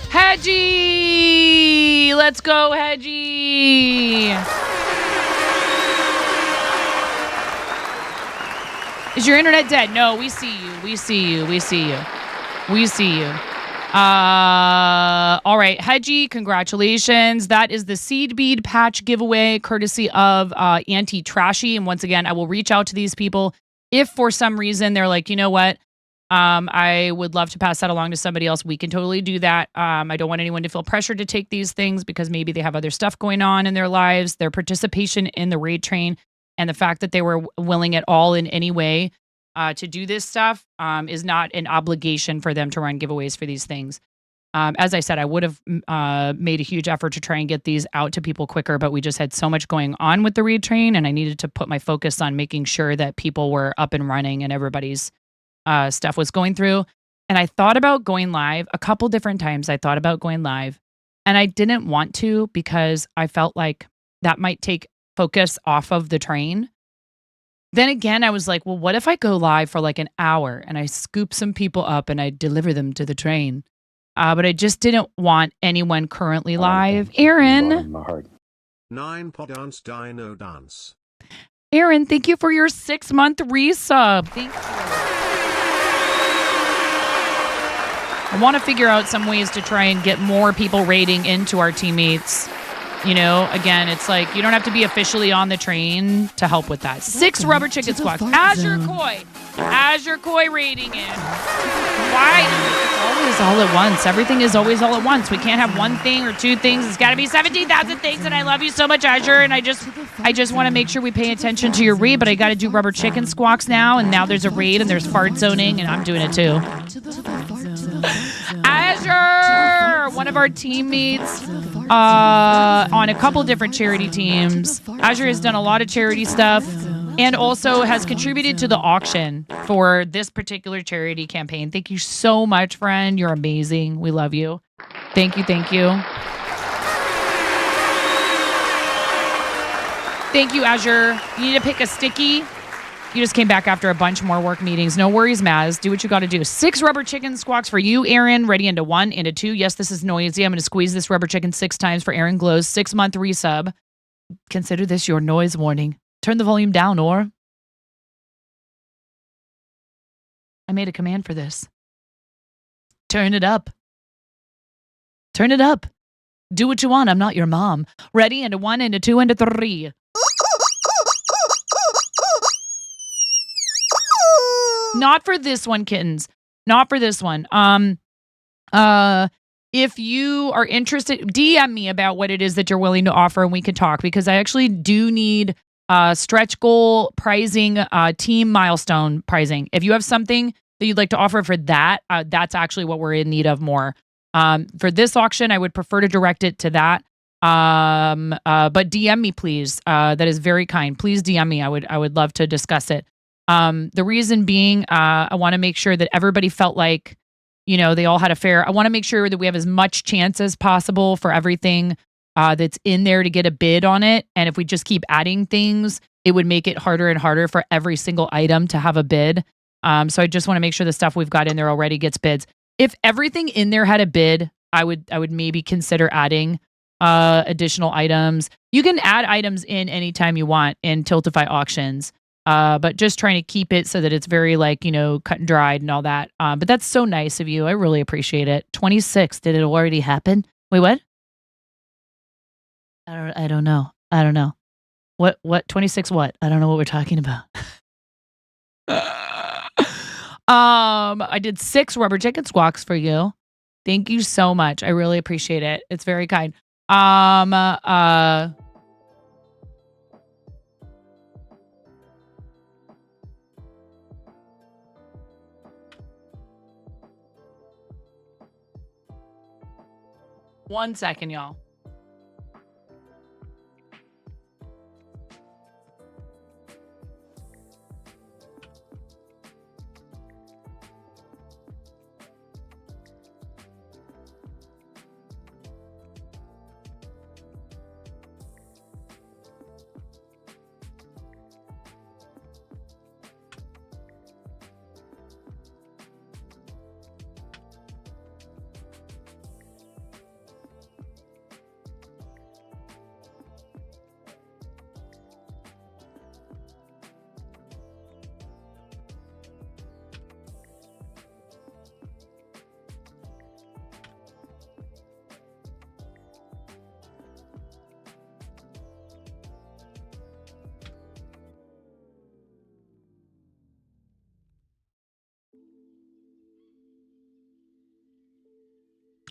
Hedgie! Let's go, Hedgie! Is your internet dead? No, we see you. We see you. We see you. We see you. All right, Hedgie, congratulations. That is the seed bead patch giveaway courtesy of Anti-Trashy. And once again, I will reach out to these people if for some reason they're like, you know what? I would love to pass that along to somebody else. We can totally do that. I don't want anyone to feel pressured to take these things because maybe they have other stuff going on in their lives. Their participation in the raid train and the fact that they were willing at all in any way to do this stuff is not an obligation for them to run giveaways for these things. As I said, I would have made a huge effort to try and get these out to people quicker, but we just had so much going on with the read train, and I needed to put my focus on making sure that people were up and running and everybody's stuff was going through. And I thought about going live a couple different times. I thought about going live, and I didn't want to because I felt like that might take focus off of the train. Then again, I was like, well, what if I go live for like an hour and I scoop some people up and I deliver them to the train? But I just didn't want anyone currently live. Aaron. 9 pod dance dino dance. Aaron, thank you for your 6-month resub. Thank you. I want to figure out some ways to try and get more people raiding into our teammates. You know, again, it's like you don't have to be officially on the train to help with that. 6 rubber chicken squawks. Azure Koi raiding in. Why? It's always all at once. Everything is always all at once. We can't have one thing or 2 things. It's got to be 17,000 things, and I love you so much, Azure, and I just want to make sure we pay attention to your raid, but I got to do rubber chicken squawks now, and now there's a raid, and there's fart zoning, and I'm doing it too. Azure! One of our teammates on a couple different charity teams. Azure has done a lot of charity stuff and also has contributed to the auction for this particular charity campaign. Thank you so much, friend. You're amazing. We love you. Thank you. Thank you. Thank you, Azure. You need to pick a sticky. You just came back after a bunch more work meetings. No worries, Maz. Do what you got to do. 6 rubber chicken squawks for you, Aaron. Ready into 1, into 2. Yes, this is noisy. I'm going to squeeze this rubber chicken 6 times for Aaron Glow's 6-month resub. Consider this your noise warning. Turn the volume down, or I made a command for this. Turn it up. Turn it up. Do what you want. I'm not your mom. Ready into 1, into 2, into 3. Not for this one, kittens. Not for this one. If you are interested, DM me about what it is that you're willing to offer and we can talk, because I actually do need stretch goal pricing, team milestone pricing. If you have something that you'd like to offer for that, that's actually what we're in need of more. For this auction, I would prefer to direct it to that. But DM me, please. That is very kind. Please DM me. I would love to discuss it. The reason being, I want to make sure that everybody felt like, you know, they all had a fair. I want to make sure that we have as much chance as possible for everything that's in there to get a bid on it. And if we just keep adding things, it would make it harder and harder for every single item to have a bid. So I just want to make sure the stuff we've got in there already gets bids. If everything in there had a bid, I would maybe consider adding additional items. You can add items in anytime you want in Tiltify auctions. But just trying to keep it so that it's very, like, you know, cut and dried and all that. But that's so nice of you. I really appreciate it. 26. Did it already happen? Wait, what? I don't know. I don't know. What? 26 what? I don't know what we're talking about. I did 6 rubber chicken squawks for you. Thank you so much. I really appreciate it. It's very kind. One second, y'all.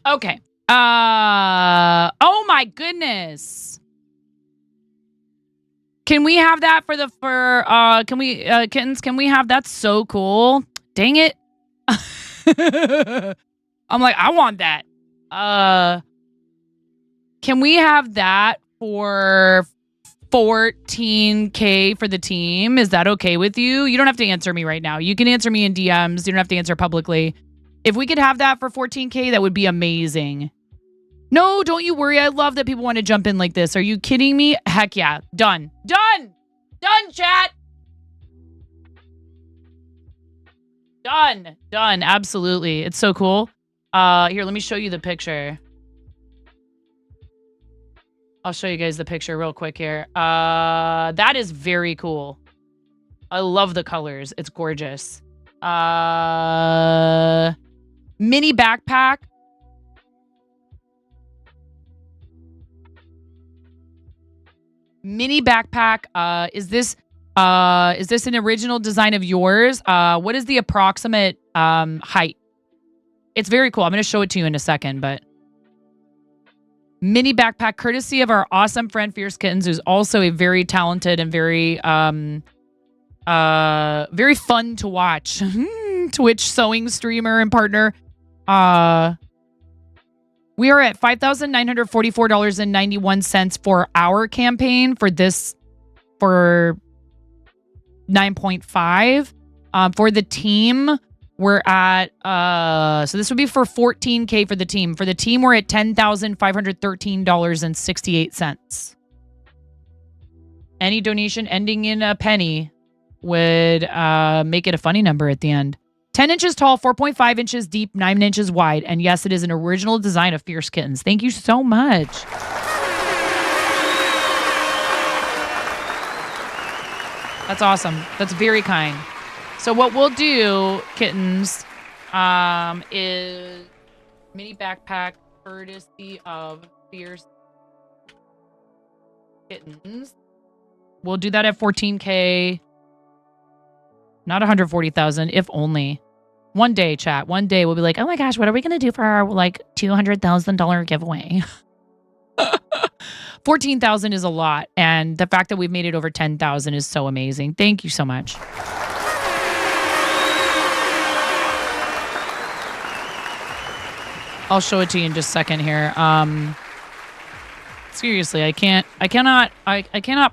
Okay. Oh my goodness. Can we have that can we kittens, can we have that? So cool. Dang it. I'm like, I want that. Can we have that for 14K for the team? Is that okay with you? You don't have to answer me right now. You can answer me in DMs. You don't have to answer publicly. If we could have that for 14K, that would be amazing. No, don't you worry. I love that people want to jump in like this. Are you kidding me? Heck yeah. Done. Done. Done, chat. Done. Done. Absolutely. It's so cool. Here, let me show you the picture. I'll show you guys the picture real quick here. That is very cool. I love the colors. It's gorgeous. Mini backpack. Mini backpack. Is this an original design of yours? What is the approximate height? It's very cool. I'm going to show it to you in a second, but mini backpack courtesy of our awesome friend Fierce Kittens, who's also a very talented and very very fun to watch Twitch sewing streamer and partner. We are at $5,944.91 for our campaign for this, for 9.5. For the team, we're at, so this would be for 14K for the team. For the team, we're at $10,513.68. Any donation ending in a penny would make it a funny number at the end. 10 inches tall, 4.5 inches deep, 9 inches wide. And yes, it is an original design of Fierce Kittens. Thank you so much. That's awesome. That's very kind. So what we'll do, kittens, is mini backpack courtesy of Fierce Kittens. We'll do that at 14K. Not 140,000, if only. One day, chat. One day we'll be like, oh my gosh, what are we going to do for our like $200,000 giveaway? 14,000 is a lot. And the fact that we've made it over 10,000 is so amazing. Thank you so much. I'll show it to you in just a second here. Seriously, I cannot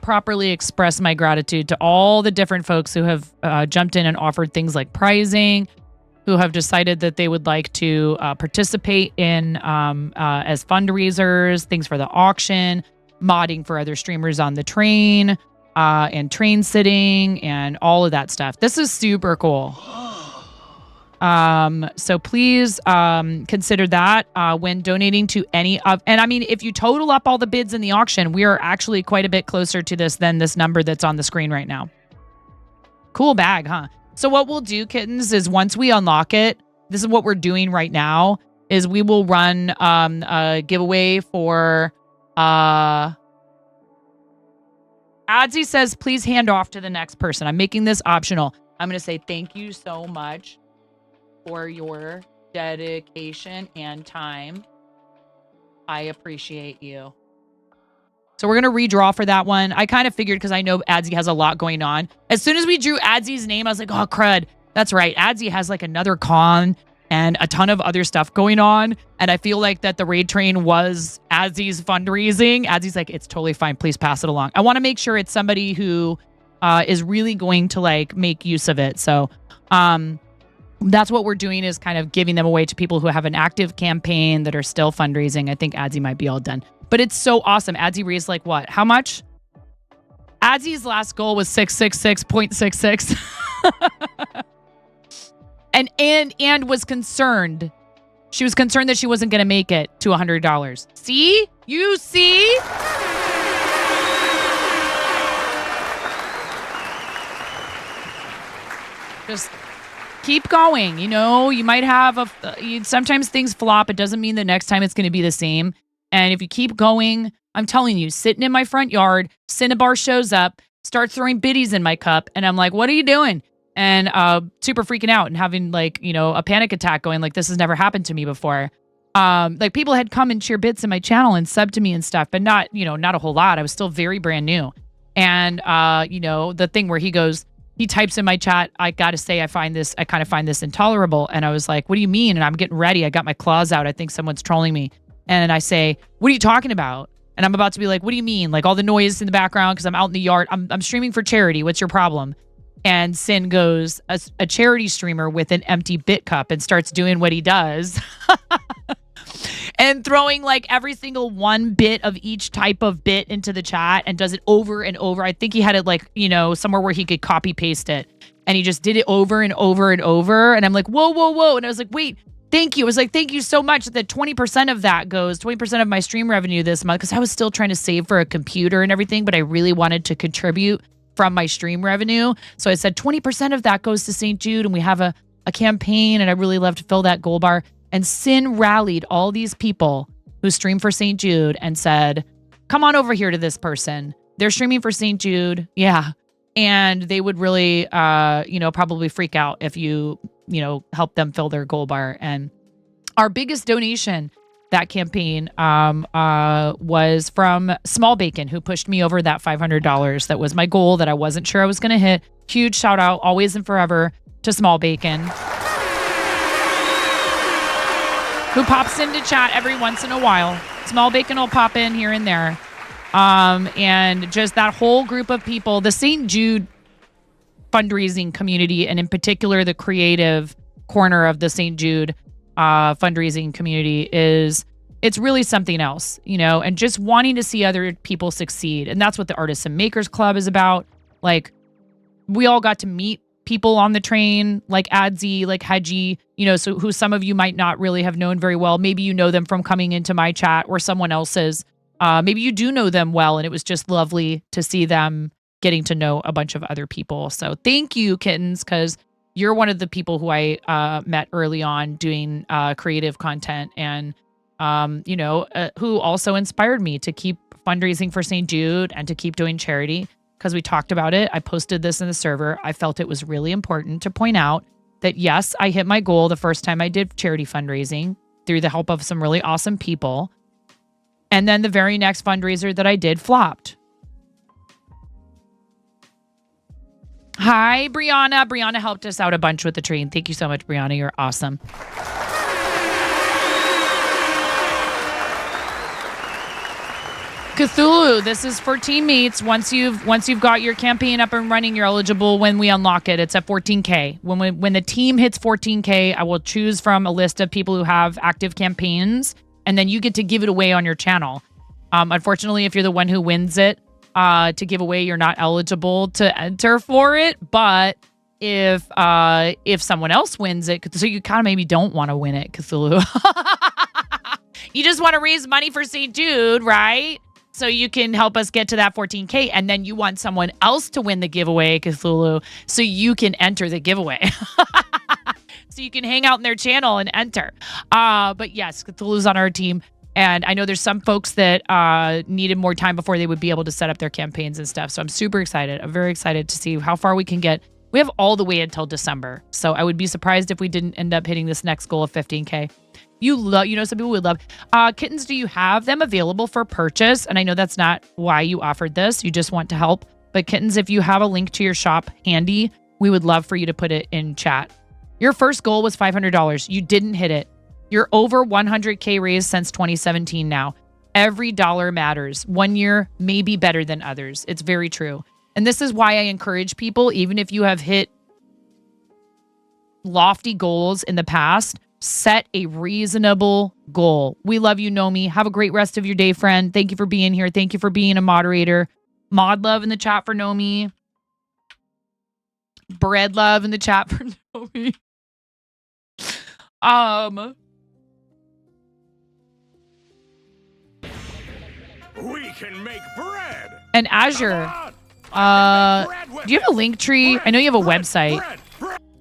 properly express my gratitude to all the different folks who have jumped in and offered things like prizing, who have decided that they would like to participate in as fundraisers, things for the auction, modding for other streamers on the train, and train sitting, and all of that stuff. This is super cool. So please consider that when donating to any of, and I mean, if you total up all the bids in the auction, we are actually quite a bit closer to this than this number that's on the screen right now. Cool bag, huh? So what we'll do, kittens, is once we unlock it, this is what we're doing right now, is we will run a giveaway for Adsy says, please hand off to the next person. I'm making this optional. I'm going to say thank you so much for your dedication and time. I appreciate you. So we're going to redraw for that one. I kind of figured because I know Adsy has a lot going on. As soon as we drew Adsy's name, I was like, oh, crud. That's right. Adsy has like another con and a ton of other stuff going on. And I feel like that the raid train was Adsy's fundraising. Adsy's like, it's totally fine. Please pass it along. I want to make sure it's somebody who is really going to like make use of it. So that's what we're doing, is kind of giving them away to people who have an active campaign that are still fundraising. I think Adsy might be all done. But it's so awesome. Adsy raised like what? How much? Adsy's last goal was 666.66. and was concerned. She was concerned that she wasn't going to make it to $100. See? You see? Just keep going. You know, you might have sometimes things flop. It doesn't mean the next time it's going to be the same. And if you keep going, I'm telling you, sitting in my front yard, Cinnabar shows up, starts throwing biddies in my cup. And I'm like, what are you doing? And super freaking out and having like, you know, a panic attack going like, this has never happened to me before. Like people had come and cheer bits in my channel and sub to me and stuff, but not, you know, not a whole lot. I was still very brand new. And, you know, the thing where he goes, he types in my chat, I gotta say, I kind of find this intolerable. And I was like, what do you mean? And I'm getting ready. I got my claws out. I think someone's trolling me. And I say, what are you talking about? And I'm about to be like, what do you mean? Like all the noise in the background because I'm out in the yard. I'm streaming for charity. What's your problem? And Sin goes, a charity streamer with an empty bit cup, and starts doing what he does. And throwing like every single one bit of each type of bit into the chat and does it over and over. I think he had it like, somewhere where he could copy paste it. And he just did it over and over and over. And I'm like, whoa, whoa, whoa. And I was like, wait, thank you. I was like, thank you so much. That 20% of that goes, 20% of my stream revenue this month, because I was still trying to save for a computer and everything, but I really wanted to contribute from my stream revenue. So I said 20% of that goes to St. Jude, and we have a campaign, and I really love to fill that gold bar. And Sin rallied all these people who stream for St. Jude and said, come on over here to this person. They're streaming for St. Jude. Yeah. And they would really, probably freak out if you help them fill their gold bar. And our biggest donation that campaign was from Small Bacon, who pushed me over that $500. That was my goal that I wasn't sure I was going to hit. Huge shout out, always and forever, to Small Bacon, who pops into chat every once in a while. Small Bacon will pop in here and there. And just that whole group of people, the St. Jude fundraising community, and in particular, the creative corner of the St. Jude fundraising community it's really something else, and just wanting to see other people succeed. And that's what the Artists and Makers Club is about. Like, we all got to meet people on the train, like Adzi, like Haji, so who some of you might not really have known very well. Maybe you know them from coming into my chat or someone else's. Maybe you do know them well, and it was just lovely to see them getting to know a bunch of other people. So thank you, kittens, because you're one of the people who I met early on doing creative content, and who also inspired me to keep fundraising for St. Jude and to keep doing charity. Because we talked about it. I posted this in the server. I felt it was really important to point out that, yes, I hit my goal the first time I did charity fundraising through the help of some really awesome people. And then the very next fundraiser that I did flopped. Hi, Brianna. Brianna helped us out a bunch with the train. Thank you so much, Brianna. You're awesome. Cthulhu, this is for teammates. Once you've got your campaign up and running, you're eligible when we unlock it. It's at 14K. When the team hits 14K, I will choose from a list of people who have active campaigns, and then you get to give it away on your channel. Unfortunately, if you're the one who wins it to give away, you're not eligible to enter for it. But if someone else wins it, so you kind of maybe don't want to win it, Cthulhu. You just want to raise money for St. Jude, right? So you can help us get to that 14K, and then you want someone else to win the giveaway, Cthulhu, so you can enter the giveaway. So you can hang out in their channel and enter. But yes, Cthulhu's on our team, and I know there's some folks that needed more time before they would be able to set up their campaigns and stuff. So I'm super excited. I'm very excited to see how far we can get. We have all the way until December, so I would be surprised if we didn't end up hitting this next goal of 15K. Some people would love. Kittens, do you have them available for purchase? And I know that's not why you offered this. You just want to help. But Kittens, if you have a link to your shop handy, we would love for you to put it in chat. Your first goal was $500. You didn't hit it. You're over 100K raised since 2017 now. Every dollar matters. One year may be better than others. It's very true. And this is why I encourage people, even if you have hit lofty goals in the past, set a reasonable goal. We love you, Nomi. Have a great rest of your day, friend. Thank you for being here. Thank you for being a moderator. Mod love in the chat for Nomi. Bread love in the chat for Nomi. We can make bread. And Azure. Do you have a link tree? I know you have a website.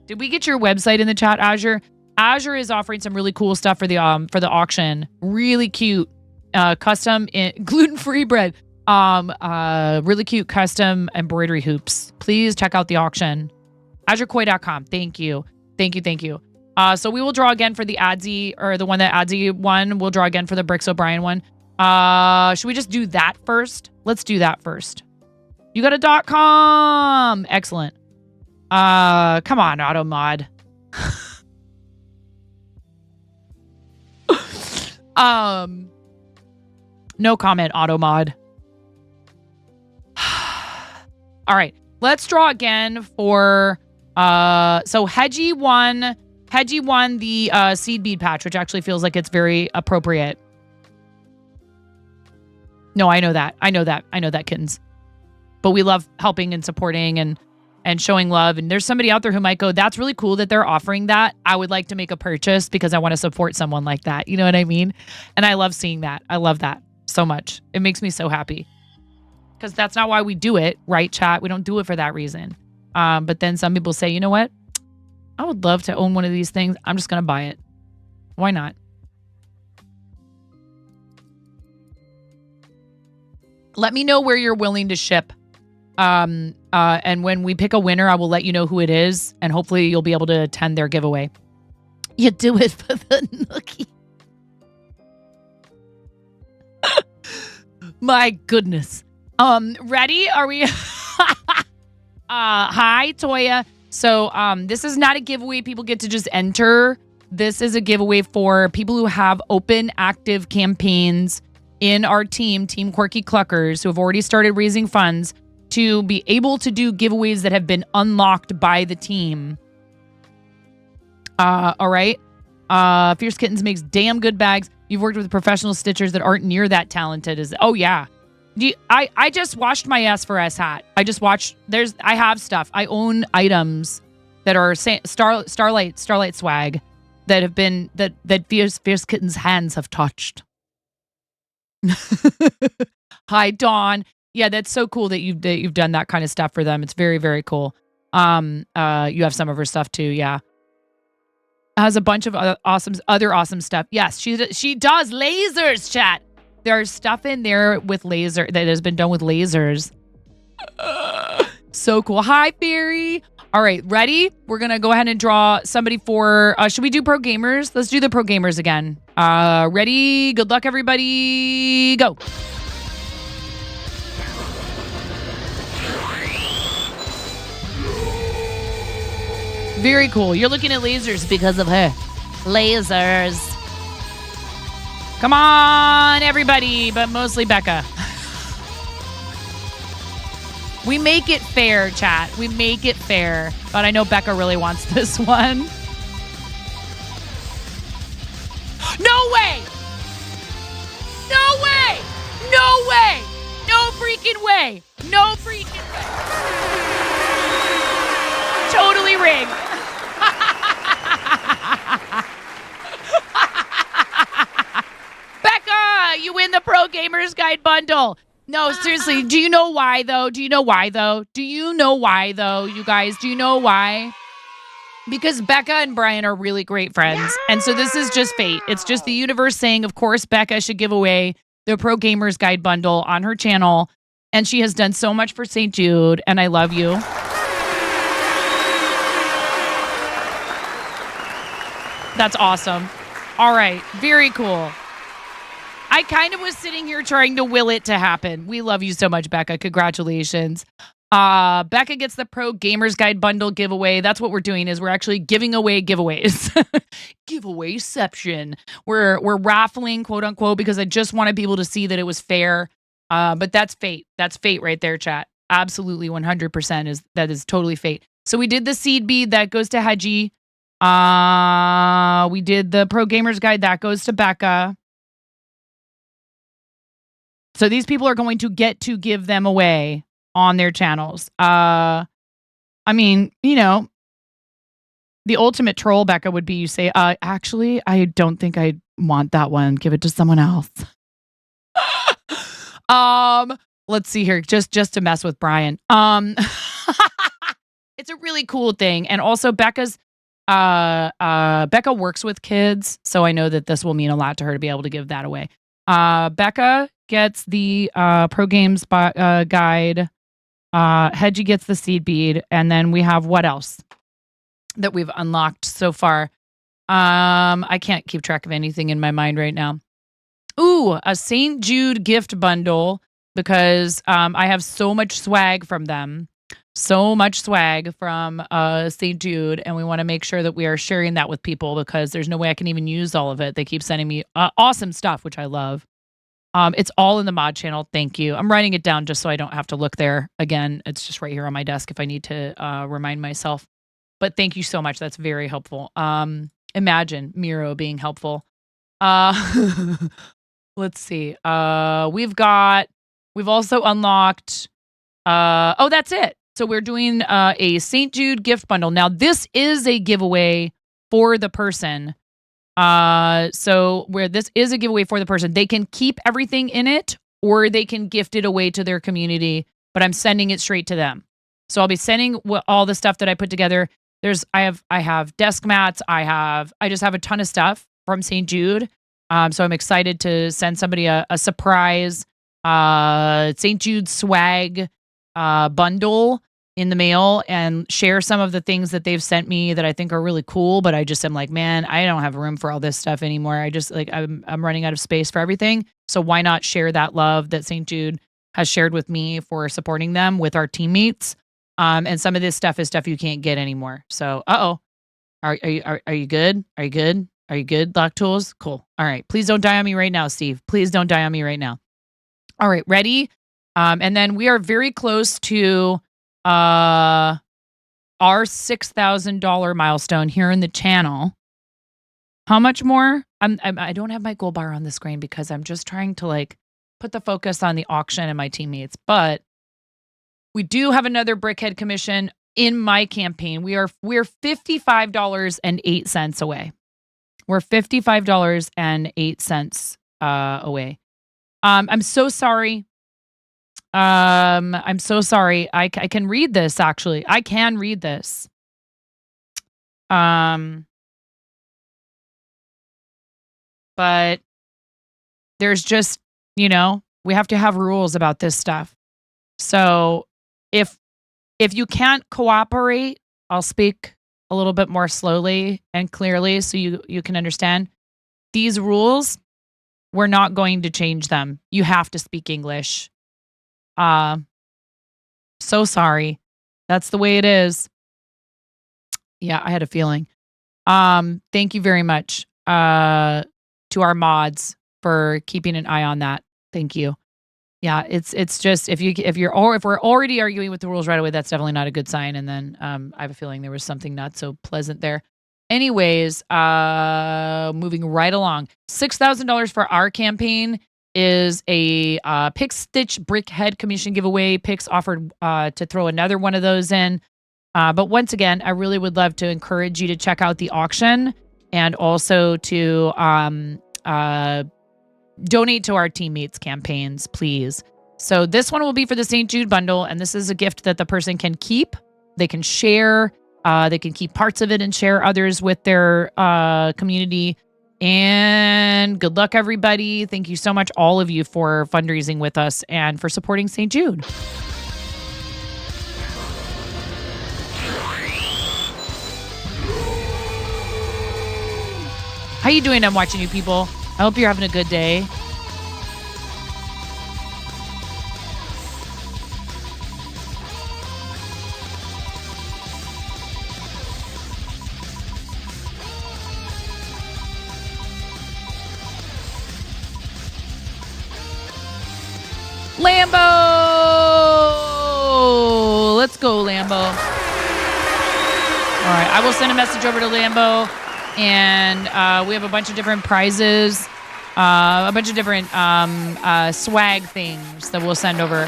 Did we get your website in the chat, Azure? Azure is offering some really cool stuff for the auction. Really cute, custom gluten-free bread. Really cute custom embroidery hoops. Please check out the auction. AzureKoi.com. Thank you. So we will draw again for the Adzi, or the one that Adzi won. We'll draw again for the Bricks O'Brien one. Should we just do that first? Let's do that first. You got a .com. Excellent. Come on, Automod. No comment, Automod. All right, let's draw again for so Hedgie won the seed bead patch, which actually feels like it's very appropriate. No, I know that, kittens. But we love helping and supporting and showing love. And there's somebody out there who might go, that's really cool that they're offering that. I would like to make a purchase because I want to support someone like that. You know what I mean? And I love seeing that. I love that so much. It makes me so happy. Because that's not why we do it, right, chat? We don't do it for that reason. But then some people say, you know what? I would love to own one of these things. I'm just going to buy it. Why not? Let me know where you're willing to ship. And when we pick a winner, I will let you know who it is. And hopefully you'll be able to attend their giveaway. You do it for the nookie. My goodness. Ready? Are we? Hi, Toya. So, this is not a giveaway people get to just enter. This is a giveaway for people who have open, active campaigns in our team, Team Quirky Cluckers, who have already started raising funds to be able to do giveaways that have been unlocked by the team. All right. Fierce Kittens makes damn good bags. You've worked with professional stitchers that aren't near that talented as. Oh yeah. I just washed my S4S hat. I have stuff. I own items that are Starlight swag that have been that Fierce Kitten's hands have touched. Hi, Dawn. Yeah, that's so cool that you've done that kind of stuff for them. It's very, very cool. You have some of her stuff too. Yeah, has a bunch of other awesome stuff. Yes, she does lasers. Chat. There's stuff in there with laser that has been done with lasers. So cool. Hi, Barry. All right, ready? We're gonna go ahead and draw somebody for. Should we do pro gamers? Let's do the pro gamers again. Ready? Good luck, everybody. Go. Very cool. You're looking at lasers because of her. Lasers. Come on, everybody, but mostly Becca. We make it fair, chat. We make it fair. But I know Becca really wants this one. No way! No way! No way! No freaking way! No freaking way! Totally rigged. Becca, you win the Pro Gamers Guide bundle. No, seriously, do you know why, though? You guys? Do you know why? Because Becca and Brian are really great friends. And so this is just fate. It's just the universe saying, of course, Becca should give away the Pro Gamers Guide bundle on her channel. And she has done so much for St. Jude, and I love you. That's awesome. All right. Very cool. I kind of was sitting here trying to will it to happen. We love you so much, Becca. Congratulations. Becca gets the Pro Gamers Guide bundle giveaway. That's what we're doing is we're actually giving away giveaways. Giveawayception. We're raffling, quote unquote, because I just wanted people to see that it was fair. But that's fate. That's fate right there, chat. Absolutely 100% that is totally fate. So we did the seed bead that goes to Hedgie. We did the Pro Gamers Guide that goes to Becca. So these people are going to get to give them away on their channels. I mean, you know, the ultimate troll, Becca, would be you say, actually, I don't think I want that one. Give it to someone else. Let's see here. Just to mess with Brian. It's a really cool thing. And also Becca works with kids. So I know that this will mean a lot to her to be able to give that away. Becca gets the Pro Games Guide. Hedgie gets the seed bead. And then we have what else that we've unlocked so far? I can't keep track of anything in my mind right now. Ooh, a St. Jude gift bundle because I have so much swag from them. so much swag from St. Jude, and we want to make sure that we are sharing that with people because there's no way I can even use all of it. They keep sending me awesome stuff, which I love. It's all in the mod channel. Thank you. I'm writing it down just so I don't have to look there again. It's just right here on my desk if I need to remind myself. But thank you so much. That's very helpful. Imagine Miro being helpful. Let's see. We've also unlocked. That's it. So we're doing a St. Jude gift bundle. Now this is a giveaway for the person. So where this is a giveaway for the person, they can keep everything in it or they can gift it away to their community, but I'm sending it straight to them. So I'll be sending all the stuff that I put together. I have desk mats. I just have a ton of stuff from St. Jude. So I'm excited to send somebody a surprise St. Jude swag bundle in the mail and share some of the things that they've sent me that I think are really cool. But I just am like, man, I don't have room for all this stuff anymore. I'm running out of space for everything. So why not share that love that St. Jude has shared with me for supporting them with our teammates? And some of this stuff is stuff you can't get anymore. So, are you good? Are you good? Are you good, Lock Tools? Cool. All right. Please don't die on me right now, Steve. Please don't die on me right now. All right. Ready? And then we are very close to our $6,000 milestone here in the channel. How much more? I don't have my gold bar on the screen because I'm just trying to put the focus on the auction and my teammates. But we do have another Brickhead commission in my campaign. We're $55.08 away. We're $55.08 away. I'm so sorry. I'm so sorry. I can read this, actually. I can read this. But there's just, we have to have rules about this stuff. So if you can't cooperate, I'll speak a little bit more slowly and clearly so you can understand. These rules, we're not going to change them. You have to speak English. So sorry. That's the way it is. Yeah, I had a feeling. Thank you very much to our mods for keeping an eye on that. Thank you. Yeah, it's just if we're already arguing with the rules right away, that's definitely not a good sign. And then I have a feeling there was something not so pleasant there. Anyways, moving right along. $6,000 for our campaign is a Pick Stitch Brickhead commission giveaway. Pix offered to throw another one of those in. But once again, I really would love to encourage you to check out the auction and also to donate to our teammates campaigns, please. So this one will be for the St. Jude bundle, and this is a gift that the person can keep. They can share. They can keep parts of it and share others with their community. And good luck, everybody. Thank you so much, all of you, for fundraising with us and for supporting St. Jude. How you doing? I'm watching you people. I hope you're having a good day. Lambo! Let's go, Lambo. All right, I will send a message over to Lambo. And we have a bunch of different prizes, a bunch of different swag things that we'll send over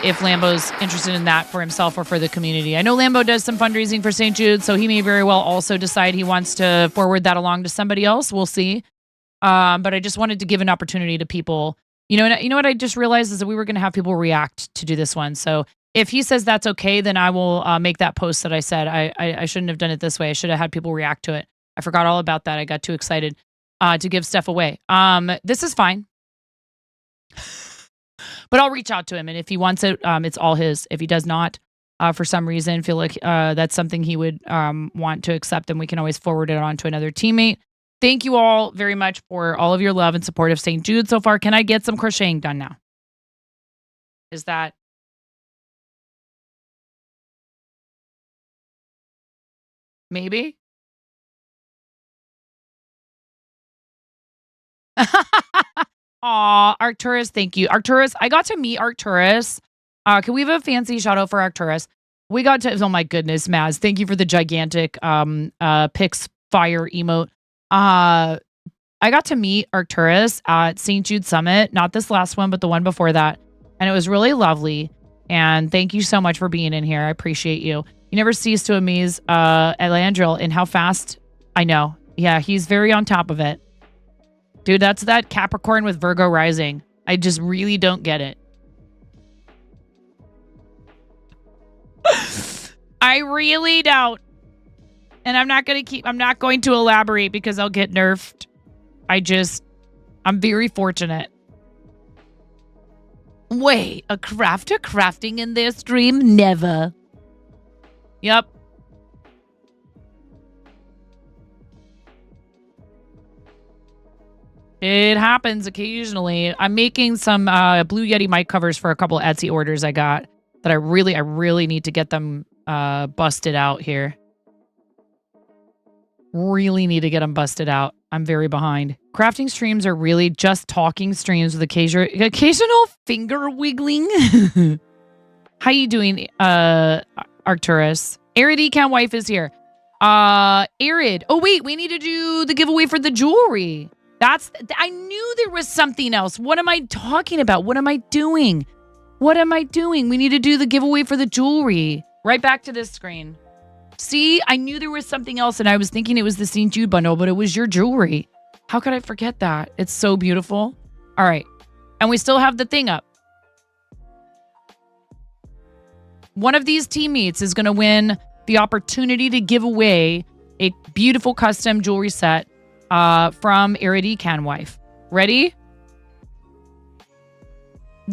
if Lambo's interested in that for himself or for the community. I know Lambo does some fundraising for St. Jude, so he may very well also decide he wants to forward that along to somebody else. We'll see. But I just wanted to give an opportunity to people. You know what I just realized is that we were going to have people react to do this one. So if he says that's okay, then I will make that post that I said. I shouldn't have done it this way. I should have had people react to it. I forgot all about that. I got too excited to give stuff away. This is fine. But I'll reach out to him. And if he wants it, it's all his. If he does not, for some reason, feel like that's something he would want to accept, then we can always forward it on to another teammate. Thank you all very much for all of your love and support of St. Jude so far. Can I get some crocheting done now? Is that... Maybe. Aw, Arcturus, thank you. Arcturus, I got to meet Arcturus. Can we have a fancy shout out for Arcturus? We got to, oh my goodness, Maz, thank you for the gigantic Pix fire emote. I got to meet Arcturus at St. Jude Summit, not this last one, but the one before that. And it was really lovely. And thank you so much for being in here. I appreciate you. You never cease to amaze Elandril in how fast I know. Yeah, he's very on top of it. Dude, that's that Capricorn with Virgo rising. I just really don't get it. I really don't. And I'm not going to elaborate because I'll get nerfed. I'm very fortunate. Wait, a crafter crafting in their stream? Never. Yep. It happens occasionally. I'm making some Blue Yeti mic covers for a couple Etsy orders I got that I really need to get them busted out here. Really need to get them busted out. I'm very behind. Crafting streams are really just talking streams with occasional finger wiggling. How you doing, Arcturus? Arid Ecam Wife is here. Arid. Oh, wait. We need to do the giveaway for the jewelry. I knew there was something else. What am I talking about? What am I doing? What am I doing? We need to do the giveaway for the jewelry. Right back to this screen. See, I knew there was something else, and I was thinking it was the St. Jude bundle, but it was your jewelry. How could I forget that? It's so beautiful. All right. And we still have the thing up. One of these teammates is going to win the opportunity to give away a beautiful custom jewelry set from Arid Can Wife. Ready?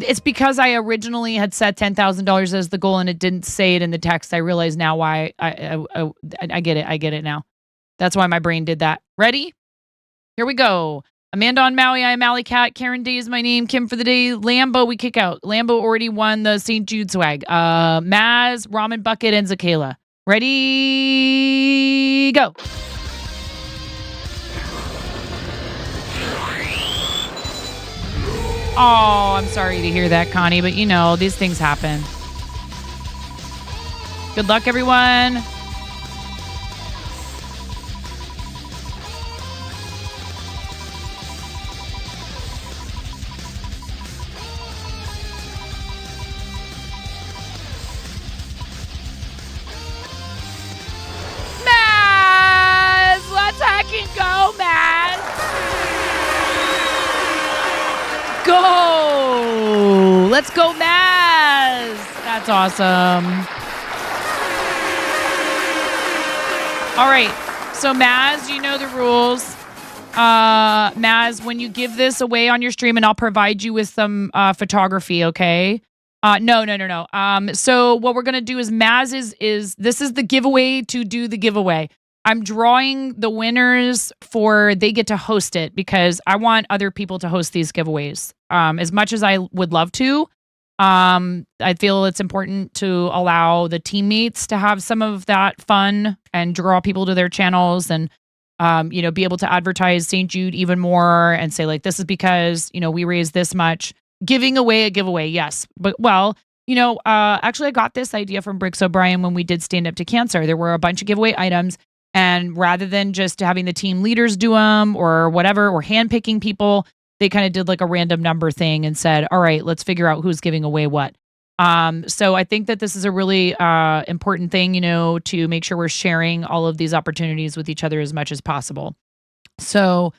It's because I originally had set $10,000 as the goal and it didn't say it in the text. I realize now why. I get it. I get it now. That's why my brain did that. Ready? Here we go. Amanda on Maui. I am Alley Cat. Karen Day is my name. Kim for the day. Lambo, we kick out. Lambo already won the St. Jude swag. Maz, Ramen Bucket, and Zakayla. Ready? Go. Oh, I'm sorry to hear that, Connie, but you know, these things happen. Good luck, everyone. Maz! Let's fucking go, Maz! Go! Let's go, Maz! That's awesome. All right. So, Maz, you know the rules. Maz, when you give this away on your stream, and I'll provide you with some photography, okay? No. So what we're going to do is Maz this is the giveaway to do the giveaway. I'm drawing the winners they get to host it because I want other people to host these giveaways. As much as I would love to, I feel it's important to allow the teammates to have some of that fun and draw people to their channels and, be able to advertise St. Jude even more and say like, this is because, we raised this much. Giving away a giveaway. Yes. But actually I got this idea from Briggs O'Brien when we did Stand Up to Cancer. There were a bunch of giveaway items. And rather than just having the team leaders do them or whatever, or handpicking people, they kind of did like a random number thing and said, all right, let's figure out who's giving away what. So I think that this is a really important thing, to make sure we're sharing all of these opportunities with each other as much as possible. So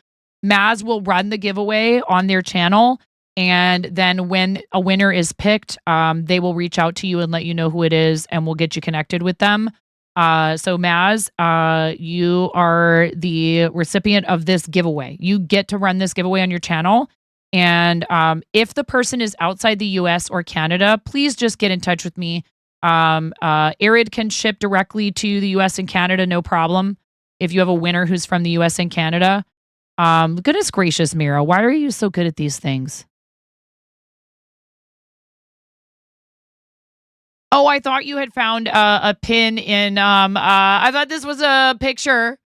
Maz will run the giveaway on their channel. And then when a winner is picked, they will reach out to you and let you know who it is and we'll get you connected with them. So Maz, you are the recipient of this giveaway. You get to run this giveaway on your channel. And if the person is outside the US or Canada, please just get in touch with me. Arid can ship directly to the US and Canada, no problem. If you have a winner who's from the US and Canada. Goodness gracious, Mira, why are you so good at these things? Oh, I thought you had found a pin in, I thought this was a picture.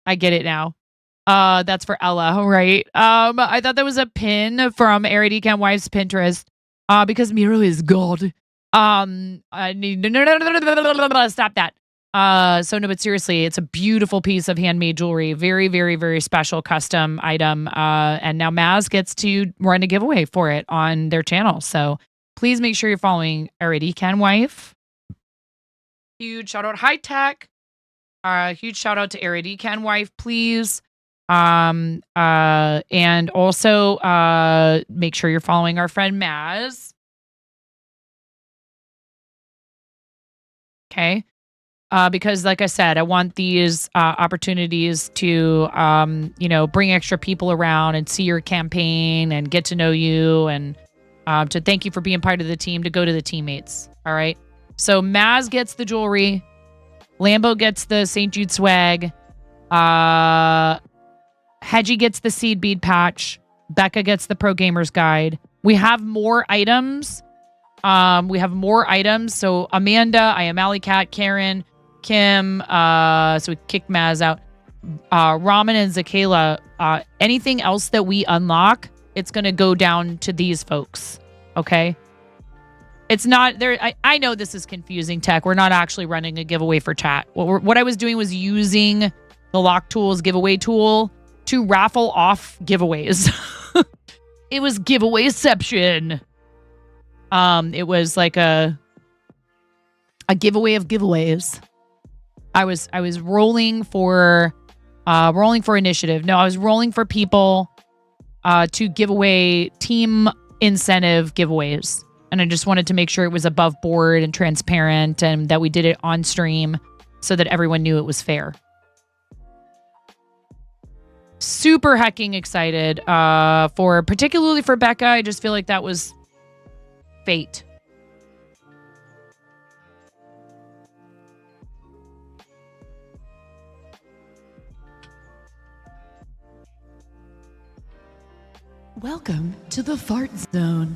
I get it now. That's for Ella, right? I thought that was a pin from Eridicam Wife's Pinterest, because Miro is God. I need, no, stop that. So no, but seriously, it's a beautiful piece of handmade jewelry. Very, very, very special custom item. And now Maz gets to run a giveaway for it on their channel. So please make sure you're following Eridicam Wife. Huge shout out High Tech. Huge shout out to Eridicam Wife, please. And also make sure you're following our friend Maz. Okay. Because like I said, I want these opportunities to, bring extra people around and see your campaign and get to know you, and to thank you for being part of the team, to go to the teammates. All right. So Maz gets the jewelry. Lambo gets the St. Jude swag. Hedgie gets the seed bead patch. Becca gets the Pro Gamers Guide. We have more items. So Amanda, I am Alley Cat, Karen, Kim, so we kicked Maz out. Ramen and Zakayla, anything else that we unlock, it's going to go down to these folks. Okay? It's not there. I know this is confusing, Tech. We're not actually running a giveaway for chat. What I was doing was using the Lock Tools giveaway tool to raffle off giveaways. It was giveawayception. It was like a giveaway of giveaways. I was rolling for initiative. No, I was rolling for people to give away team incentive giveaways. And I just wanted to make sure it was above board and transparent, and that we did it on stream so that everyone knew it was fair. Super hecking excited particularly for Becca. I just feel like that was fate. Welcome to the fart zone.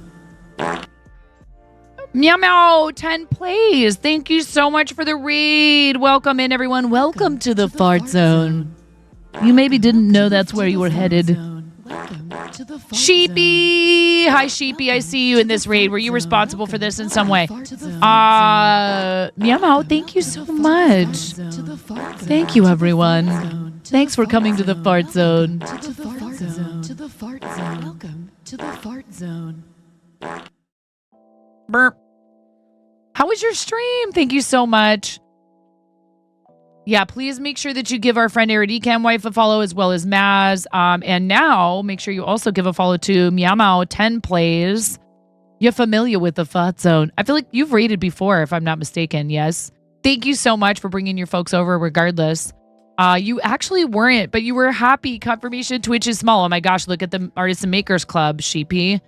Meow Meow 10 plays. Thank you so much for the raid. Welcome in, everyone. Welcome to the fart zone. You maybe didn't know that's where you were headed. Sheepy! Hi, Sheepy. I see you in this raid. Were you responsible for this in some way? Meow Meow, thank you so much. Thank you, everyone. Thanks for coming to the fart zone. Welcome to the fart zone. Burp. How was your stream? Thank you so much. Yeah, please make sure that you give our friend Eridicam Wife a follow, as well as Maz. And now make sure you also give a follow to Meow Meow 10 Plays. You're familiar with the fart zone. I feel like you've raided before, if I'm not mistaken. Yes. Thank you so much for bringing your folks over regardless. You actually weren't, but you were happy. Confirmation Twitch is small. Oh my gosh, look at the Artists and Makers Club, Sheepy.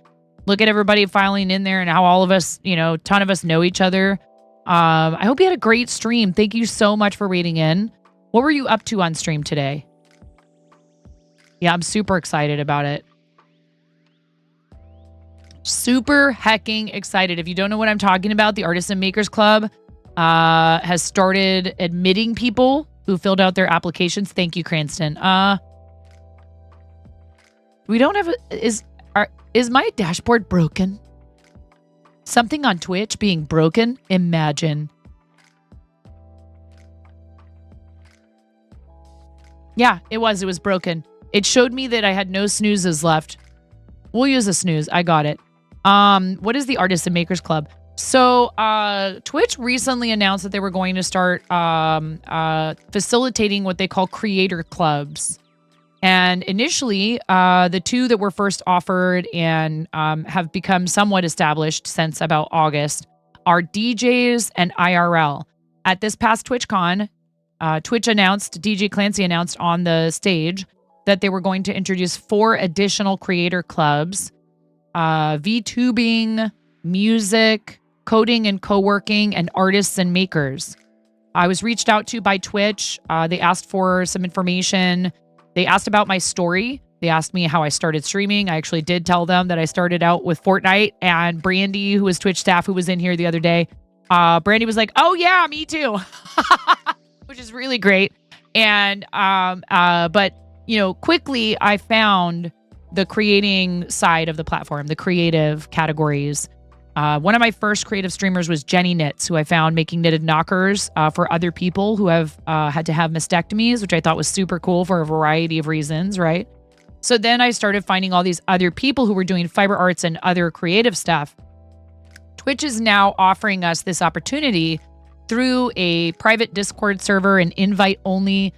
Look at everybody filing in there and how all of us, ton of us know each other. I hope you had a great stream. Thank you so much for raiding in. What were you up to on stream today? Yeah, I'm super excited about it. Super hecking excited. If you don't know what I'm talking about, the Artists and Makers Club has started admitting people who filled out their applications. Thank you, Cranston. We don't have is my dashboard broken? Something on Twitch being broken? Imagine. Yeah, it was broken. It showed me that I had no snoozes left. We'll use a snooze. I got it. What is the Artists and Makers Club? So, Twitch recently announced that they were going to start facilitating what they call creator clubs. And initially, the two that were first offered and have become somewhat established since about August are DJs and IRL. At this past TwitchCon, DJ Clancy announced on the stage that they were going to introduce 4 additional creator clubs, VTubing, music, coding and co-working, and artists and makers. I was reached out to by Twitch. They asked for some information. They asked about my story. They asked me how I started streaming. I actually did tell them that I started out with Fortnite, and Brandy, who was Twitch staff, who was in here the other day, Brandy was like, "Oh yeah, me too," which is really great. And but quickly I found the creating side of the platform, the creative categories. One of my first creative streamers was Jenny Knits, who I found making knitted knockers for other people who have had to have mastectomies, which I thought was super cool for a variety of reasons, right? So then I started finding all these other people who were doing fiber arts and other creative stuff. Twitch is now offering us this opportunity through a private Discord server, an invite-only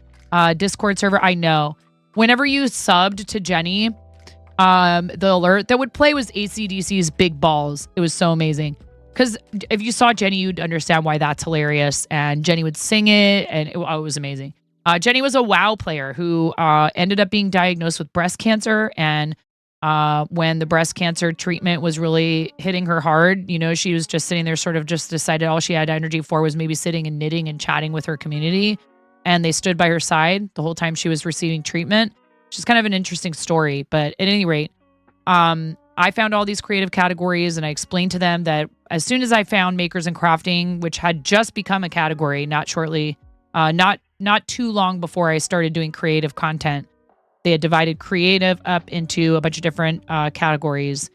Discord server. I know. Whenever you subbed to Jenny, the alert that would play was AC/DC's Big Balls. It was so amazing. Because if you saw Jenny, you'd understand why that's hilarious. And Jenny would sing it, and it was amazing. Jenny was a WoW player who ended up being diagnosed with breast cancer. And when the breast cancer treatment was really hitting her hard, she was just sitting there, sort of just decided all she had energy for was maybe sitting and knitting and chatting with her community. And they stood by her side the whole time she was receiving treatment. Which is kind of an interesting story. But at any rate, I found all these creative categories, and I explained to them that as soon as I found makers and crafting, which had just become a category, not too long before I started doing creative content, they had divided creative up into a bunch of different categories.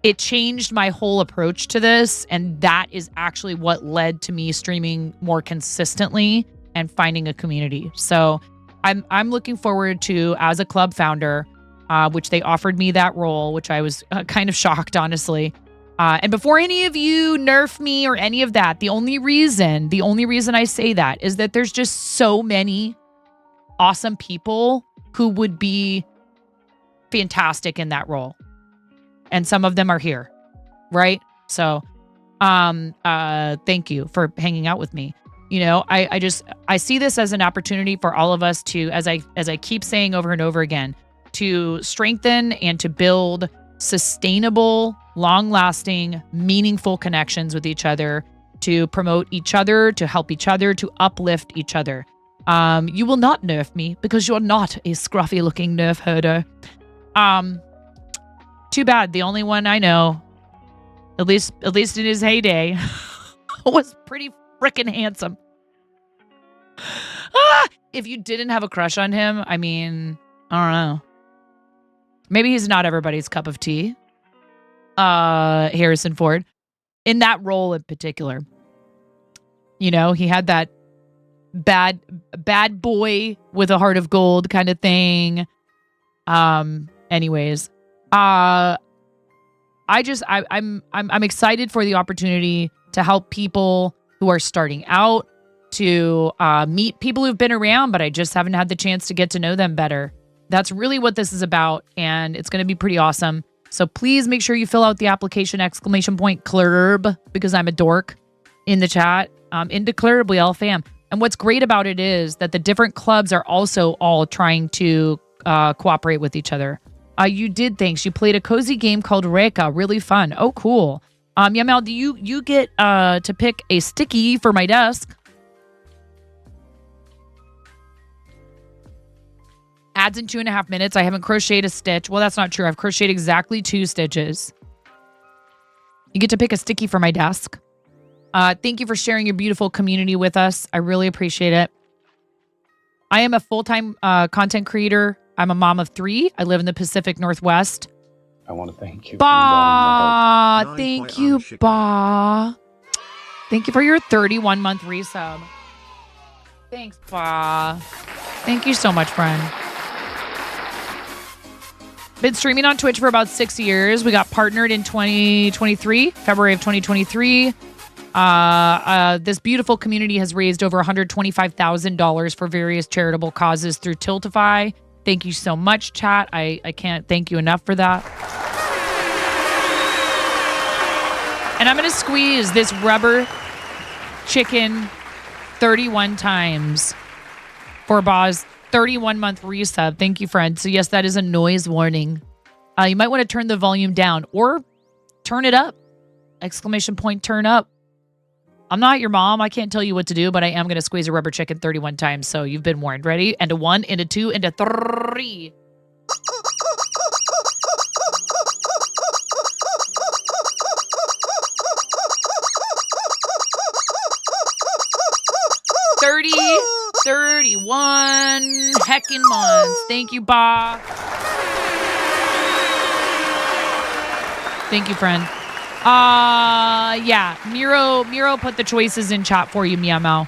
It changed my whole approach to this, and that is actually what led to me streaming more consistently and finding a community. So I'm looking forward to, as a club founder, which they offered me that role, which I was kind of shocked, honestly. And before any of you nerf me or any of that, the only reason I say that is that there's just so many awesome people who would be fantastic in that role. And some of them are here, right? So, thank you for hanging out with me. I see this as an opportunity for all of us to, as I keep saying over and over again, to strengthen and to build sustainable, long-lasting, meaningful connections with each other, to promote each other, to help each other, to uplift each other. You will not nerf me because you're not a scruffy-looking nerf herder. Too bad. The only one I know, at least in his heyday, was pretty freaking handsome. If you didn't have a crush on him, I mean, I don't know. Maybe he's not everybody's cup of tea. Harrison Ford. In that role in particular. He had that bad boy with a heart of gold kind of thing. Anyways. I'm excited for the opportunity to help people who are starting out, to meet people who've been around, but I just haven't had the chance to get to know them better. That's really what this is about, and it's going to be pretty awesome. So please make sure you fill out the application, !club, because I'm a dork, in the chat. Into Club, we all fam. And what's great about it is that the different clubs are also all trying to cooperate with each other. You did things. You played a cozy game called Reka. Really fun. Oh, cool. Yamal, do you get to pick a sticky for my desk? Adds in 2.5 minutes. I haven't crocheted a stitch. Well, that's not true. I've crocheted exactly 2 stitches. You get to pick a sticky for my desk. Thank you for sharing your beautiful community with us. I really appreciate it. I am a full-time content creator. I'm a mom of 3. I live in the Pacific Northwest. I want to thank you. Ba, thank you, Ba. Thank you for your 31-month resub. Thanks, Ba. Thank you so much, friend. Been streaming on Twitch for about 6 years. We got partnered in 2023, February of 2023. This beautiful community has raised over $125,000 for various charitable causes through Tiltify. Thank you so much, chat. I can't thank you enough for that. And I'm going to squeeze this rubber chicken 31 times for Boz 31-month resub. Thank you, friend. So yes, that is a noise warning. You might want to turn the volume down or turn it up. ! Turn up. I'm not your mom. I can't tell you what to do, but I am going to squeeze a rubber chicken 31 times. So you've been warned. Ready? And a 1, and a 2, and a 3. $30, 31 heckin' months. Thank you, Ba. Thank you, friend. Yeah. Miro put the choices in chat for you, Meow Meow.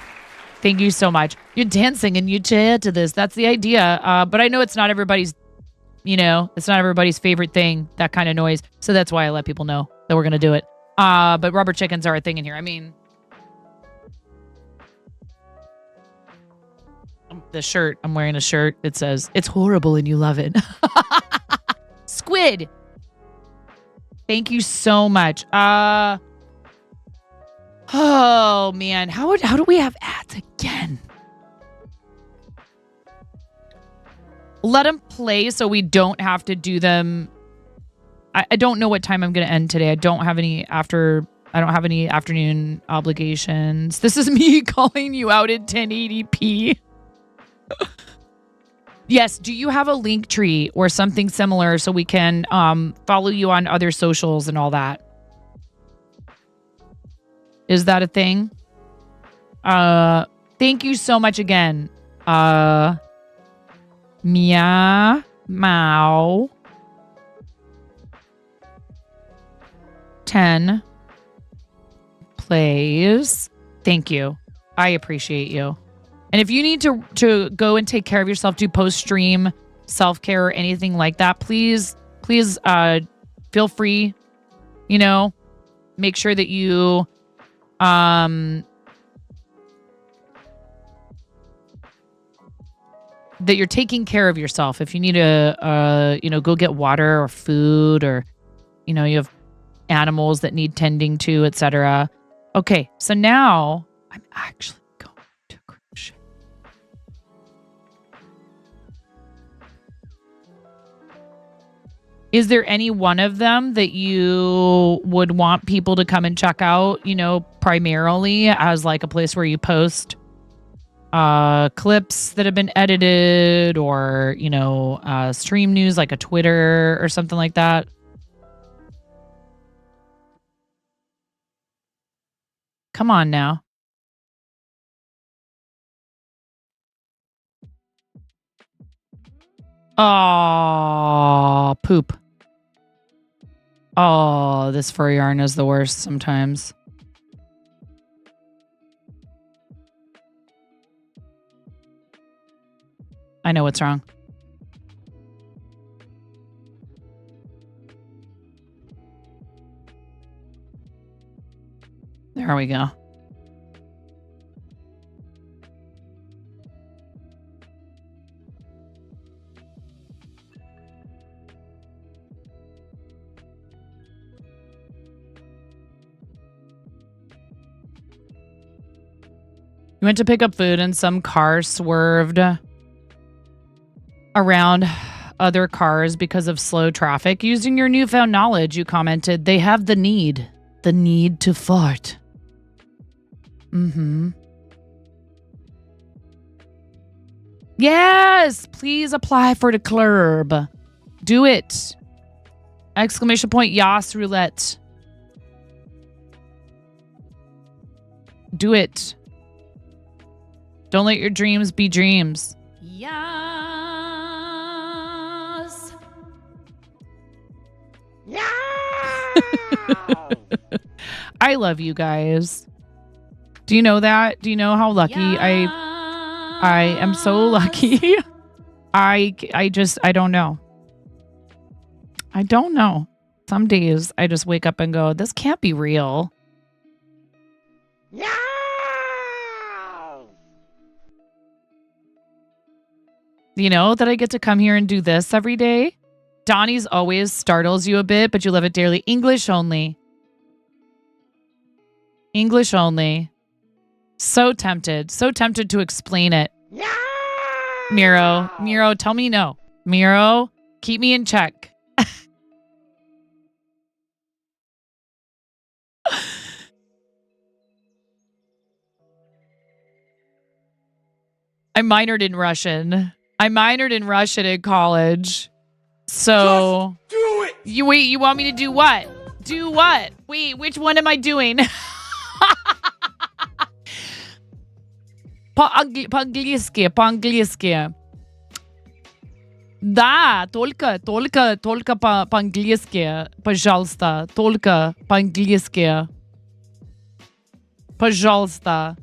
Thank you so much. You're dancing and you chair to this. That's the idea. But I know it's not everybody's, it's not everybody's favorite thing, that kind of noise. So that's why I let people know that we're going to do it. But rubber chickens are a thing in here. I mean, the shirt, I'm wearing a shirt that says, it's horrible and you love it. Squid. Thank you so much. Oh man, how do we have ads again? Let them play so we don't have to do them. I don't know what time I'm going to end today. I don't have any afternoon obligations. This is me calling you out in 1080p. Yes, do you have a link tree or something similar so we can follow you on other socials and all that? Is that a thing? Thank you so much again. Meow Mao 10 plays. Thank you. I appreciate you. And if you need to go and take care of yourself, do post-stream self-care or anything like that, please feel free. Make sure that you that you're taking care of yourself. If you need to go get water or food, or you have animals that need tending to, etc. Okay, so now I'm actually going to crochet. Is there any one of them that you would want people to come and check out, primarily as like a place where you post clips that have been edited, or, stream news like a Twitter or something like that? Come on now. Oh, poop. Oh, this fur yarn is the worst sometimes. I know what's wrong. There we go. You went to pick up food and some car swerved around other cars because of slow traffic. Using your newfound knowledge, you commented, they have the need to fart. Mm-hmm. Yes, please apply for the club. Do it. ! Yas roulette. Do it. Don't let your dreams be dreams. Yes. I love you guys. Do you know that? Do you know how lucky I am? So lucky. I don't know. I don't know. Some days I just wake up and go, this can't be real. That I get to come here and do this every day. Donnie's always startles you a bit, but you love it dearly. English only. English only. So tempted to explain it. Miro, tell me no. Miro, keep me in check. I minored in Russian. I minored in Russian in college. So Just do it. You want me to do what? Do what? Wait, which one am I doing? По-английски. Да, только по-английски. Пожалуйста, только по-английски. Пожалуйста.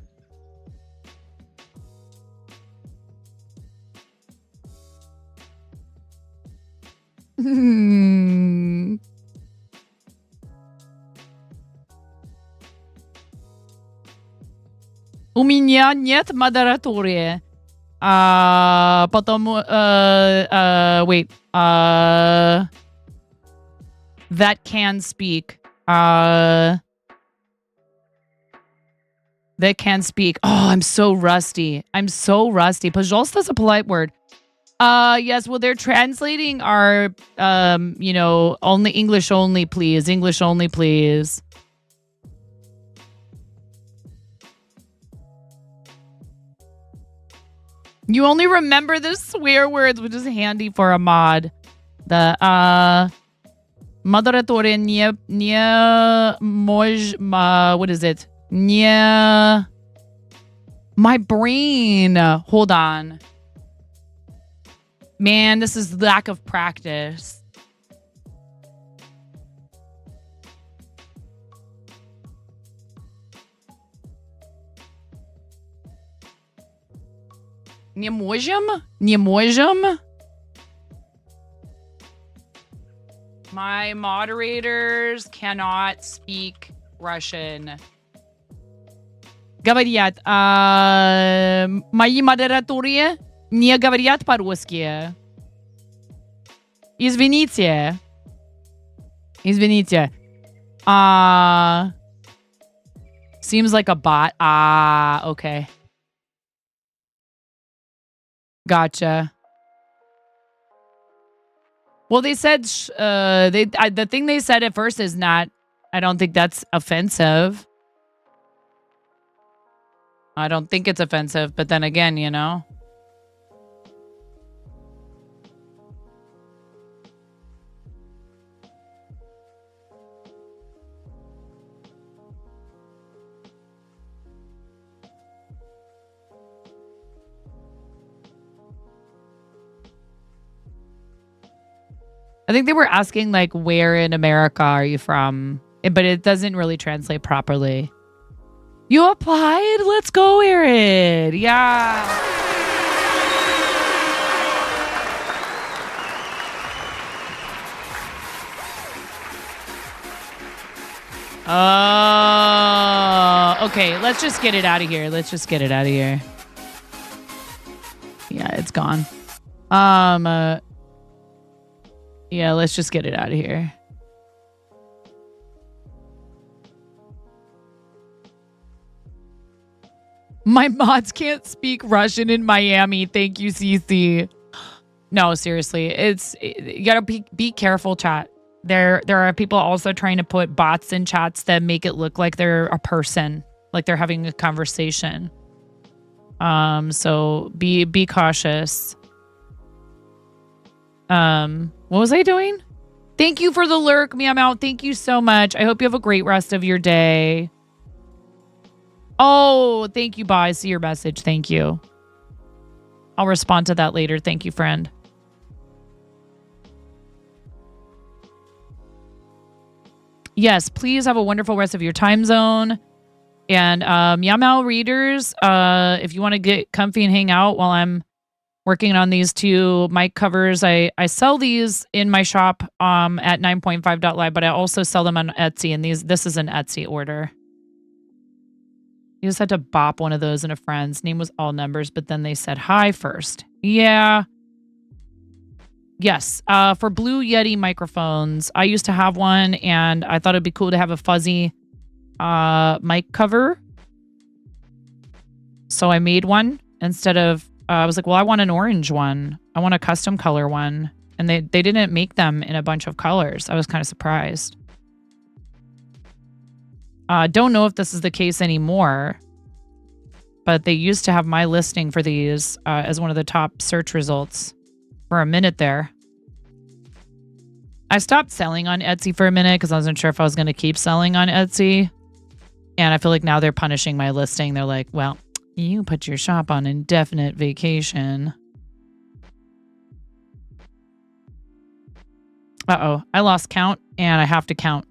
У меня нет модератории. Потому... wait. That can speak. That can speak. Oh, I'm so rusty. Пожалуйста is a polite word. Yes, well, they're translating our, only English only, please. English only, please. You only remember the swear words, which is handy for a mod. The, Moderatory не what is it? Не... My brain. Hold on. Man, this is lack of practice. Не можем? My moderators cannot speak Russian. Говорят, мои модераторы не говорят по-русски. Извините. Seems like a bot. Okay. Gotcha. Well, they said the thing they said at first is not. I don't think that's offensive. I don't think it's offensive, but then again, I think they were asking, like, where in America are you from? But it doesn't really translate properly. You applied? Let's go, Erin. Yeah. Okay. Let's just get it out of here. Yeah, it's gone. Yeah, let's just get it out of here. My mods can't speak Russian in Miami. Thank you, CC. No, seriously. You gotta be careful, chat. There are people also trying to put bots in chats that make it look like they're a person, like they're having a conversation. So be cautious. What was I doing? Thank you for the lurk, Meow Meow. Thank you so much. I hope you have a great rest of your day. Oh, thank you, Ba. I see your message. Thank you. I'll respond to that later. Thank you, friend. Yes, please have a wonderful rest of your time zone. And Meow Meow readers, if you want to get comfy and hang out while I'm working on these two mic covers, I sell these in my shop at 9.5.live, but I also sell them on Etsy, and this is an Etsy order. You just had to bop one of those in a friend's. Name was all numbers, but then they said hi first. Yeah. Yes. For Blue Yeti microphones, I used to have one, and I thought it'd be cool to have a fuzzy mic cover. So I made one instead of, I was like, well, I want an orange one. I want a custom color one. And they didn't make them in a bunch of colors. I was kind of surprised. Don't know if this is the case anymore. but they used to have my listing for these as one of the top search results for a minute there. I stopped selling on Etsy for a minute because I wasn't sure if I was going to keep selling on Etsy. And I feel like now they're punishing my listing. They're like, well, you put your shop on indefinite vacation. Uh-oh, I lost count and I have to count.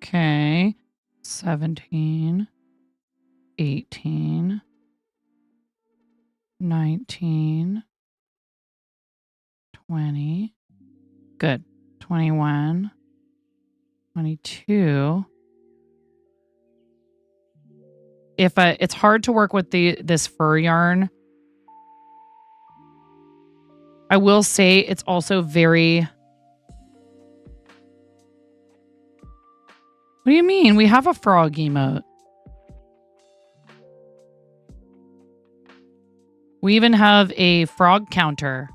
Okay, 17, 18, 19, 20, good, 21, 22. It's hard to work with this fur yarn. I will say it's also very... What do you mean? We have a frog emote. We even have a frog counter.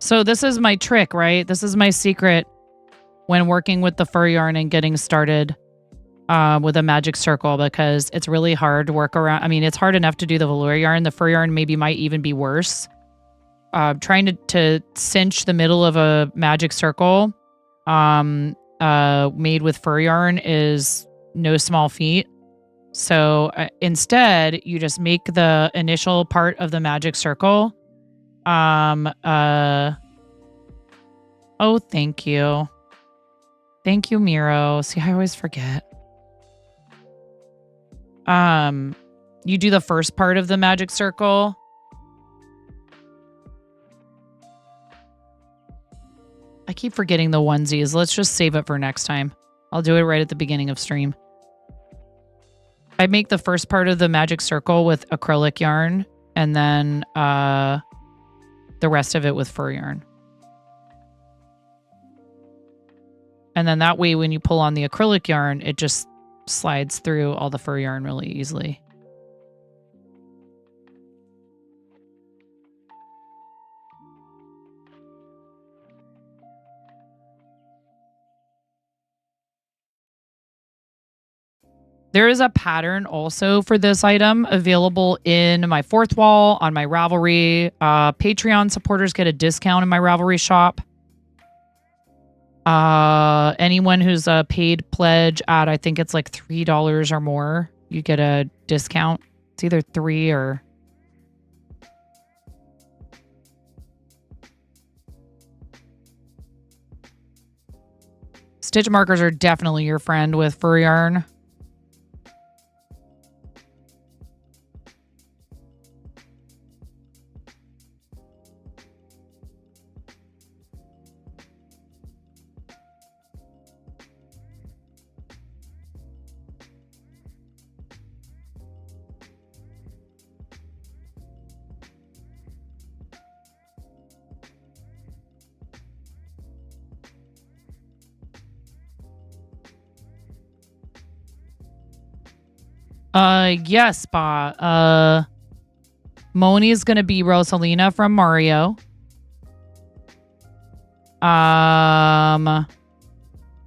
So this is my trick, right? This is my secret when working with the fur yarn and getting started with a magic circle, because it's really hard to work around. I mean, it's hard enough to do the velour yarn. The fur yarn maybe might even be worse. Trying to cinch the middle of a magic circle made with fur yarn is no small feat. So instead, you just make the initial part of the magic circle. Oh, thank you. Thank you, Miro. See, I always forget. You do the first part of the magic circle. I keep forgetting the onesies. Let's just save it for next time. I'll do it right at the beginning of stream. I make the first part of the magic circle with acrylic yarn, and then the rest of it with fur yarn. And then that way, when you pull on the acrylic yarn, it just slides through all the fur yarn really easily. There is a pattern also for this item available in my fourth wall on my Ravelry. Patreon supporters get a discount in my Ravelry shop. Anyone who's a paid pledge at, I think it's like $3 or more, you get a discount. It's either 3 or... Stitch markers are definitely your friend with fur yarn. Yes, Ba. Moni is gonna be Rosalina from Mario.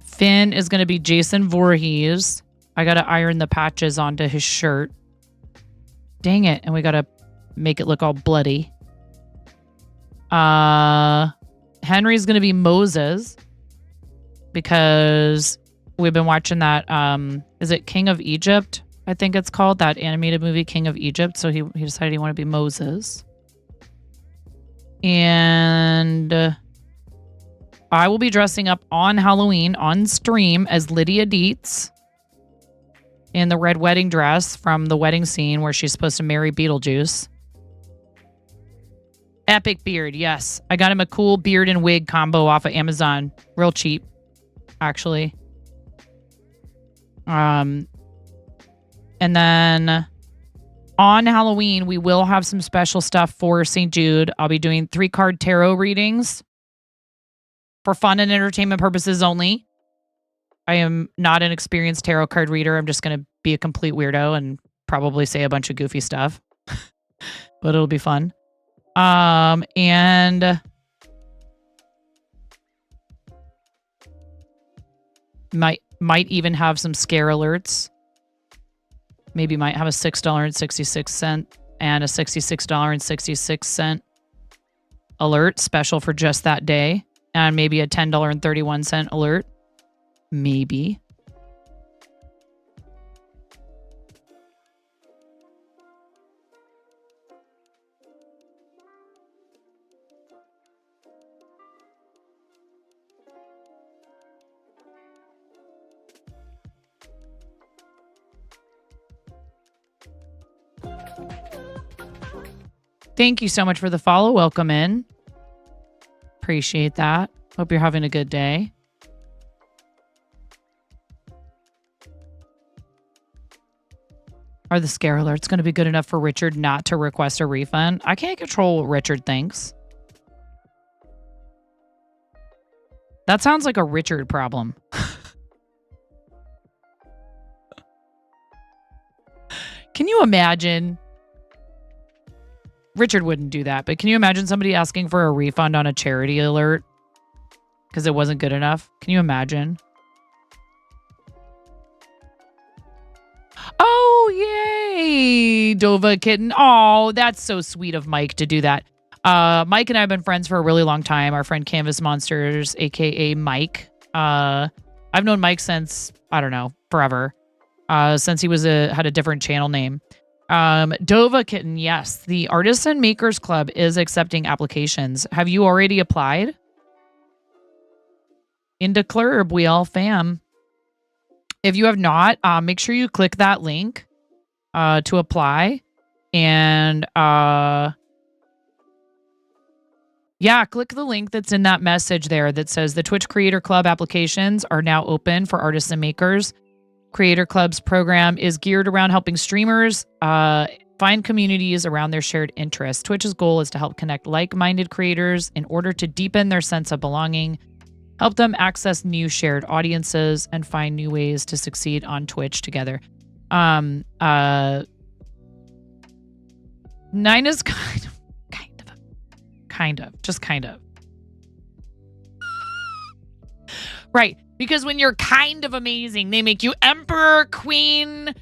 Finn is gonna be Jason Voorhees. I gotta iron the patches onto his shirt. Dang it, and we gotta make it look all bloody. Henry's going to be Moses because we've been watching that. Is it King of Egypt? I think it's called, that animated movie King of Egypt. So he decided he wanted to be Moses. And I will be dressing up on Halloween on stream as Lydia Dietz in the red wedding dress from the wedding scene where she's supposed to marry Beetlejuice. Epic beard, yes. I got him a cool beard and wig combo off of Amazon. Real cheap, actually. And then on Halloween, we will have some special stuff for St. Jude. I'll be doing 3-card tarot readings for fun and entertainment purposes only. I am not an experienced tarot card reader. I'm just going to be a complete weirdo and probably say a bunch of goofy stuff. But it'll be fun. And might even have some scare alerts. Maybe might have a $6.66 and a $66.66 alert special for just that day, and maybe a $10.31 alert. Maybe. Thank you so much for the follow. Welcome in. Appreciate that. Hope you're having a good day. Are the scare alerts going to be good enough for Richard not to request a refund? I can't control what Richard thinks. That sounds like a Richard problem. Can you imagine? Richard wouldn't do that, but can you imagine somebody asking for a refund on a charity alert because it wasn't good enough? Can you imagine? Oh, yay, Dova Kitten. Oh, that's so sweet of Mike to do that. Mike and I have been friends for a really long time. Our friend Canvas Monsters, a.k.a. Mike. I've known Mike since, I don't know, forever. Since he had a different channel name. Dova Kitten, yes. The Artists and Makers Club is accepting applications. Have you already applied? Into Club, we all fam. If you have not, make sure you click that link to apply. And yeah, click the link that's in that message there that says the Twitch Creator Club applications are now open for artists and makers. Creator Club's program is geared around helping streamers find communities around their shared interests. Twitch's goal is to help connect like-minded creators in order to deepen their sense of belonging, help them access new shared audiences, and find new ways to succeed on Twitch together. Nina's kind of. Right. Because when you're kind of amazing, they make you emperor, queen,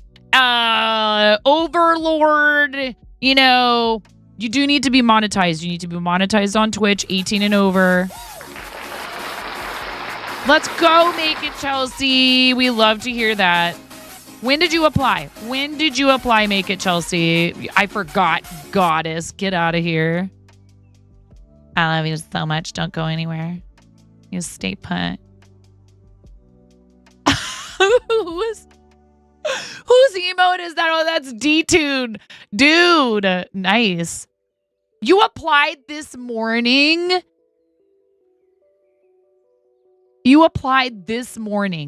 overlord. You know, you do need to be monetized. You need to be monetized on Twitch, 18 and over. Let's go, Make It Chelsea. We love to hear that. When did you apply? Make It Chelsea? I forgot. Goddess, get out of here. I love you so much. Don't go anywhere. You stay put. Whose emote is that? Oh, that's D-Tune. Dude, nice. You applied this morning?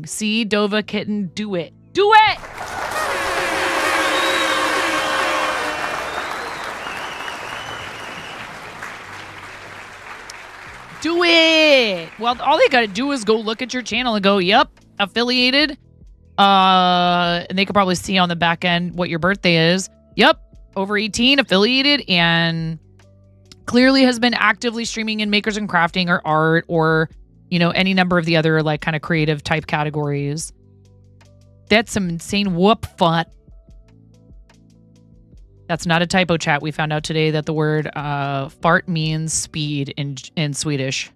See, Dova Kitten, do it. Do it! Do it! Well, all they gotta do is go look at your channel and go, yep, affiliated. And they could probably see on the back end what your birthday is. Yep, over 18, affiliated, and clearly has been actively streaming in makers and crafting or art or, you know, any number of the other like kind of creative type categories. That's some insane whoop fun. That's not a typo, chat. We found out today that the word fart means speed in Swedish.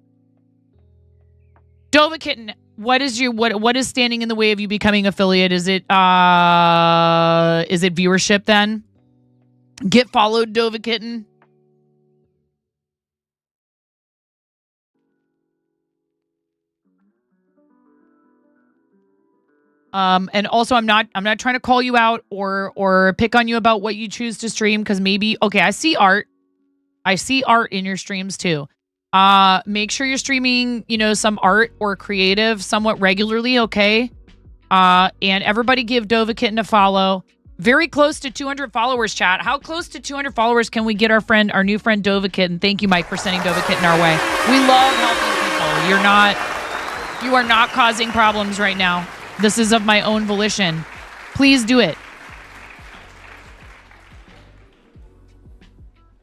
Dova Kitten, what is standing in the way of you becoming affiliate? Is it viewership then? Get followed, Dova Kitten. And also I'm not trying to call you out or pick on you about what you choose to stream, because maybe, okay, I see art in your streams too. Make sure you're streaming, some art or creative somewhat regularly, okay? And everybody give Dova Kitten a follow. Very close to 200 followers, chat. How close to 200 followers can we get our new friend Dova Kitten? Thank you, Mike, for sending Dova Kitten our way. We love helping people. You are not causing problems right now. This is of my own volition. Please do it.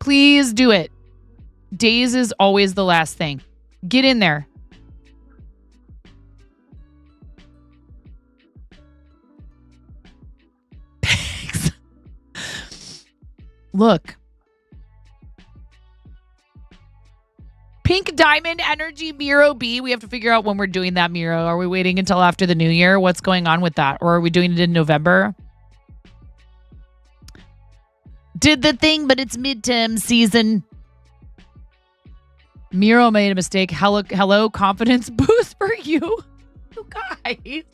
Please do it. Days is always the last thing. Get in there. Look. Pink Diamond Energy Miro B. We have to figure out when we're doing that, Miro. Are we waiting until after the new year? What's going on with that? Or are we doing it in November? Did the thing, but it's midterm season. Miro made a mistake. Hello, confidence boost for you. You guys.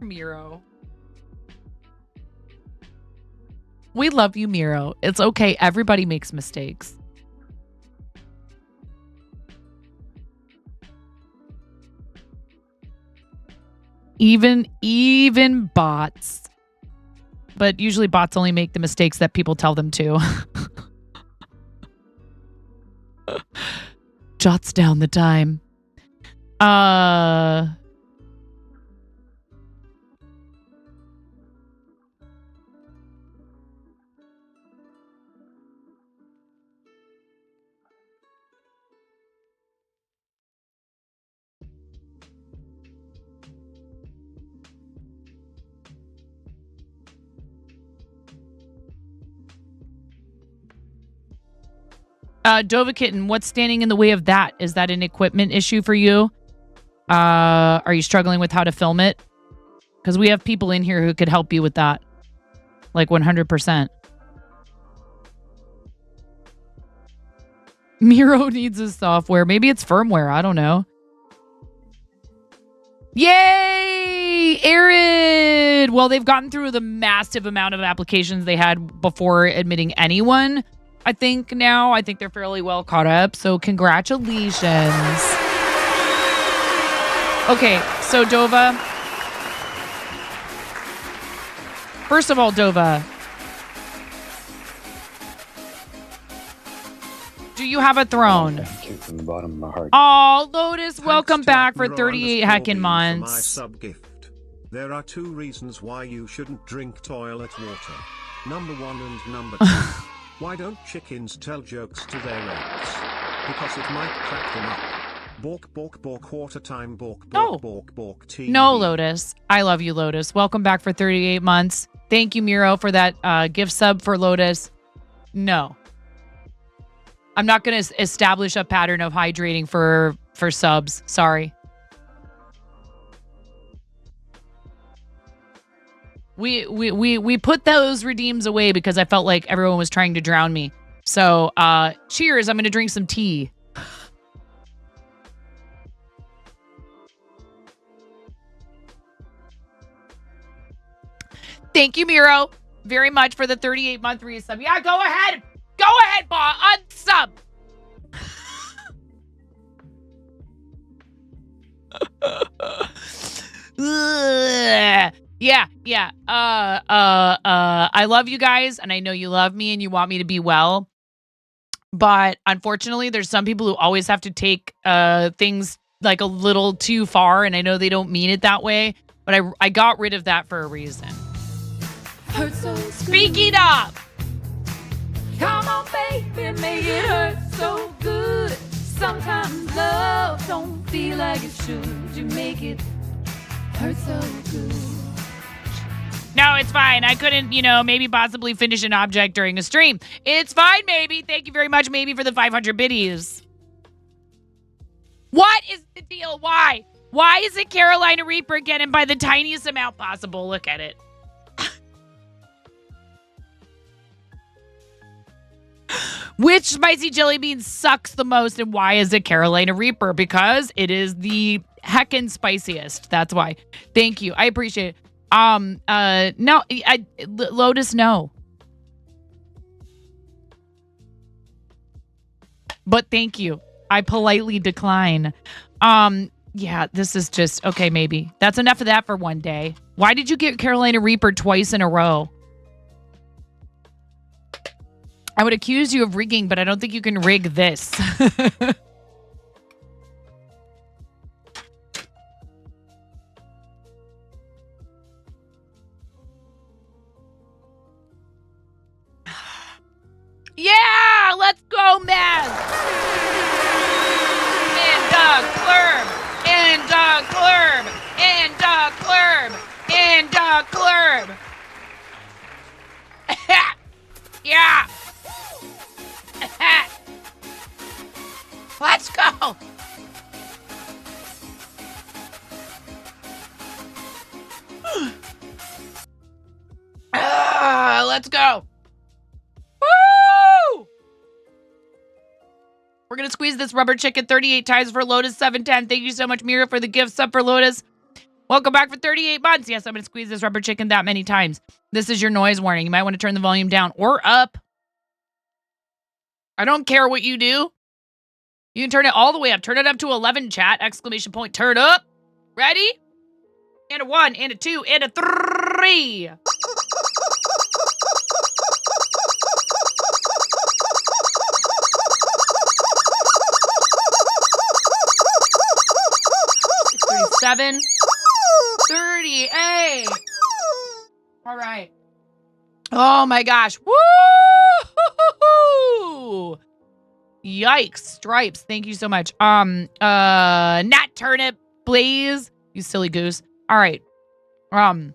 Miro. We love you, Miro. It's okay. Everybody makes mistakes. Even bots. But usually bots only make the mistakes that people tell them to. Jots down the time. Dova Kitten, what's standing in the way of that? Is that an equipment issue for you? Are you struggling with how to film it? Because we have people in here who could help you with that. Like 100%. Miro needs a software. Maybe it's firmware. I don't know. Yay! Arid! Well, they've gotten through the massive amount of applications they had before admitting anyone. I think they're fairly well caught up. So congratulations. Okay, so Dova. First of all, Dova. Do you have a throne? From the bottom of my heart. Oh, Lotus, welcome back for 38 heckin' months. My sub gift. There are 2 reasons why you shouldn't drink toilet water. Number 1 and number 2. Why don't chickens tell jokes to their eggs? Because it might crack them up. Bork, bork, bork, water time, bork, bork, bork, bork, tea. No, Lotus. I love you, Lotus. Welcome back for 38 months. Thank you, Miro, for that gift sub for Lotus. No. I'm not going to establish a pattern of hydrating for subs. Sorry. We put those redeems away because I felt like everyone was trying to drown me. So, cheers. I'm going to drink some tea. Thank you, Miro, very much for the 38-month resub. Yeah, go ahead. Go ahead, unsub. Yeah. I love you guys, and I know you love me and you want me to be well. But unfortunately, there's some people who always have to take things like a little too far, and I know they don't mean it that way, but I got rid of that for a reason. Speak it up! Come on, baby, make it hurt so good. Sometimes love don't feel like it should. You make it hurt so good. No, it's fine. I couldn't, maybe possibly finish an object during a stream. It's fine, maybe. Thank you very much, maybe, for the 500 biddies. What is the deal? Why? Why is it Carolina Reaper getting by the tiniest amount possible? Look at it. Which spicy jelly bean sucks the most, and why is it Carolina Reaper? Because it is the heckin' spiciest. That's why. Thank you. I appreciate it. No, Lotus, no. But thank you. I politely decline. Yeah, this is just, okay, maybe. That's enough of that for one day. Why did you get Carolina Reaper twice in a row? I would accuse you of rigging, but I don't think you can rig this. Yeah, let's go, man. And Glurb. And Glurb. And Glurb. And Glurb. Yeah. Let's go. Let's go. Woo! We're going to squeeze this rubber chicken 38 times for Lotus 710. Thank you so much, Mira, for the gift sub for Lotus. Welcome back for 38 months. Yes, I'm going to squeeze this rubber chicken that many times. This is your noise warning. You might want to turn the volume down or up. I don't care what you do. You can turn it all the way up. Turn it up to 11, chat. Exclamation point. Turn up. Ready? And a 1, and a 2, and a 3. $37. $38. All right. Oh my gosh. Woo! Yikes. Stripes. Thank you so much. Nat Turnip, Blaze. You silly goose. All right. Woo!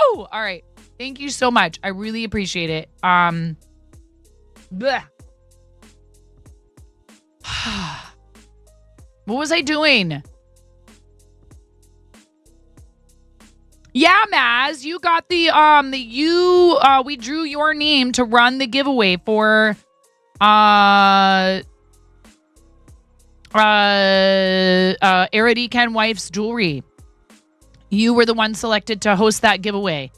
All right. Thank you so much. I really appreciate it. Bleh. What was I doing? Yeah, Maz, you got we drew your name to run the giveaway for Eridican Wife's jewelry. You were the one selected to host that giveaway.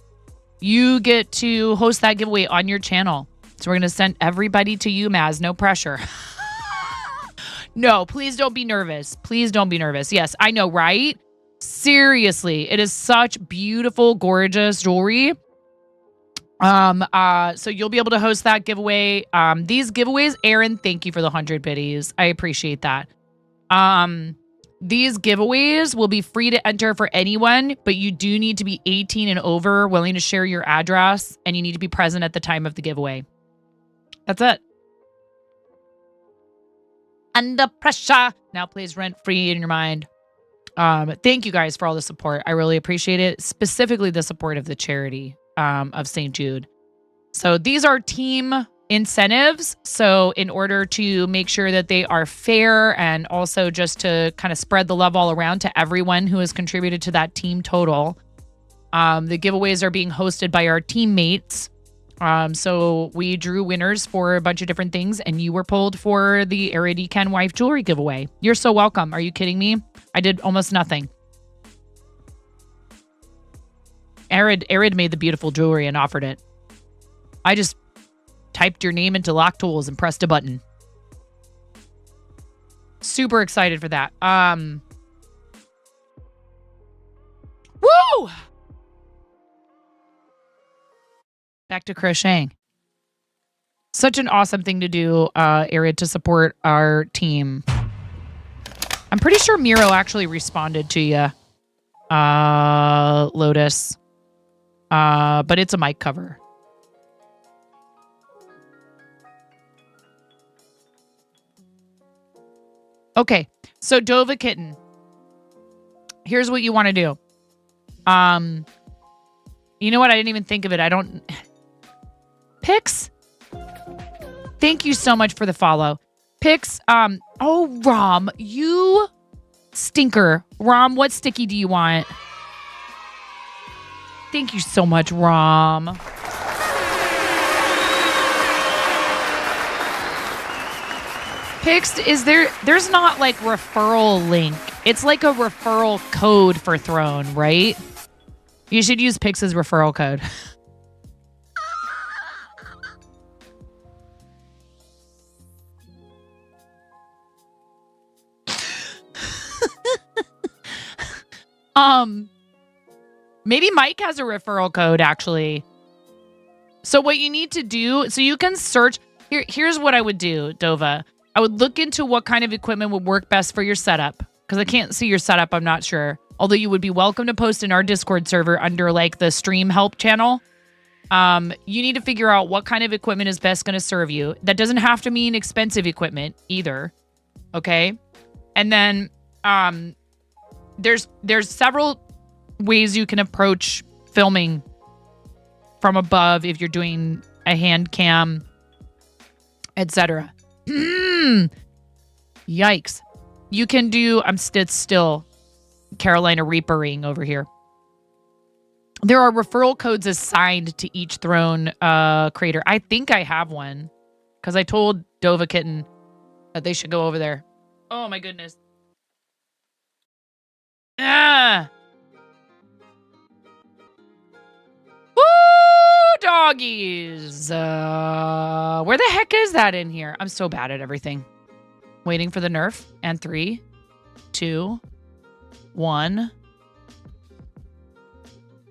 You get to host that giveaway on your channel. So we're going to send everybody to you, Maz. No pressure. No, please don't be nervous. Please don't be nervous. Yes, I know, right? Seriously, it is such beautiful, gorgeous jewelry. So you'll be able to host that giveaway. These giveaways, Aaron, thank you for the 100 biddies. I appreciate that. These giveaways will be free to enter for anyone, but you do need to be 18 and over, willing to share your address, and you need to be present at the time of the giveaway. That's it. Under pressure. Now plays rent-free in your mind. Thank you guys for all the support. I really appreciate it. Specifically the support of the charity of St. Jude. So these are team incentives. So in order to make sure that they are fair and also just to kind of spread the love all around to everyone who has contributed to that team total, the giveaways are being hosted by our teammates. So we drew winners for a bunch of different things, and you were pulled for the Eridican Wife jewelry giveaway. You're so welcome. Are you kidding me? I did almost nothing. Arid made the beautiful jewelry and offered it. I just typed your name into Lock Tools and pressed a button. Super excited for that. Woo! Back to crocheting. Such an awesome thing to do, Arid, to support our team. I'm pretty sure Miro actually responded to you, Lotus. But it's a mic cover. Okay, so Dova Kitten. here's what you want to do. You know what? I didn't even think of it. Pix. Thank you so much for the follow. Pix, oh, Rom, you stinker. Rom, what sticky do you want? Thank you so much, Rom. Pix, there's not like referral link. It's like a referral code for Throne, right? You should use Pix's referral code. Maybe Mike has a referral code actually. So what you need to do, so you can search, here's what I would do, Dova. I would look into what kind of equipment would work best for your setup. Because I can't see your setup, I'm not sure. Although you would be welcome to post in our Discord server under like the stream help channel. You need to figure out what kind of equipment is best going to serve you. That doesn't have to mean expensive equipment either. Okay? And then there's several ways you can approach filming from above if you're doing a hand cam, etc. Yikes. You can do, I'm still Carolina Reapering over here. There are referral codes assigned to each Throne creator. I think I have one because I told Dova Kitten that they should go over there. Oh my goodness. Ah. Woo, doggies. Where the heck is that in here? I'm so bad at everything. Waiting for the nerf. And 3, 2, 1.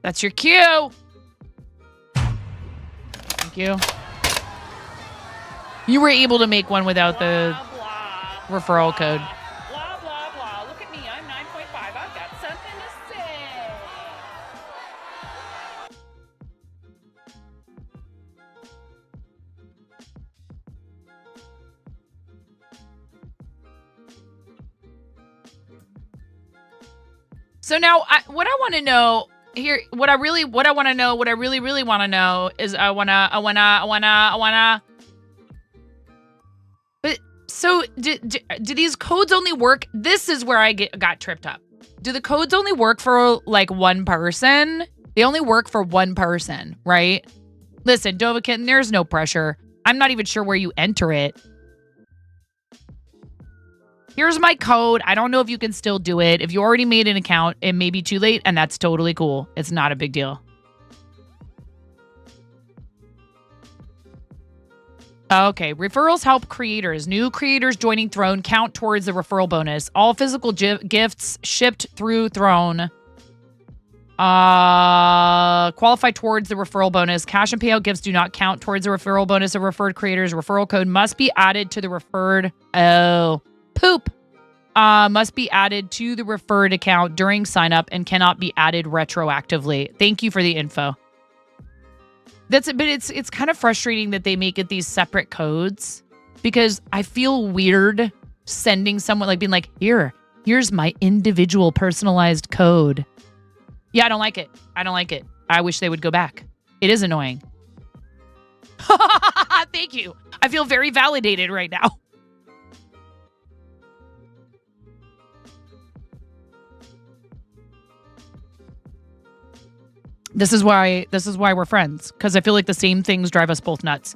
That's your cue. Thank you. You were able to make one without the referral code. Blah, blah, blah. Look at me. I'm 9.5. I've got something to say. So now, what I want to know here, what I really want to know is I wanna. But so, do these codes only work? This is where I got tripped up. Do the codes only work for like one person? They only work for one person, right? Listen, Dova Kitten, there's no pressure. I'm not even sure where you enter it. Here's my code. I don't know if you can still do it. If you already made an account, it may be too late, and that's totally cool. It's not a big deal. Okay, referrals help creators. New creators joining Throne count towards the referral bonus. All physical gifts shipped through Throne qualify towards the referral bonus. Cash and payout gifts do not count towards the referral bonus of referred creators. Referral code must be added to the referred... must be added to the referred account during sign up and cannot be added retroactively. Thank you for the info. But it's kind of frustrating that they make it these separate codes because I feel weird sending someone like being like, here's my individual personalized code. Yeah, I don't like it. I wish they would go back. It is annoying. Thank you. I feel very validated right now. This is why we're friends, because I feel like the same things drive us both nuts.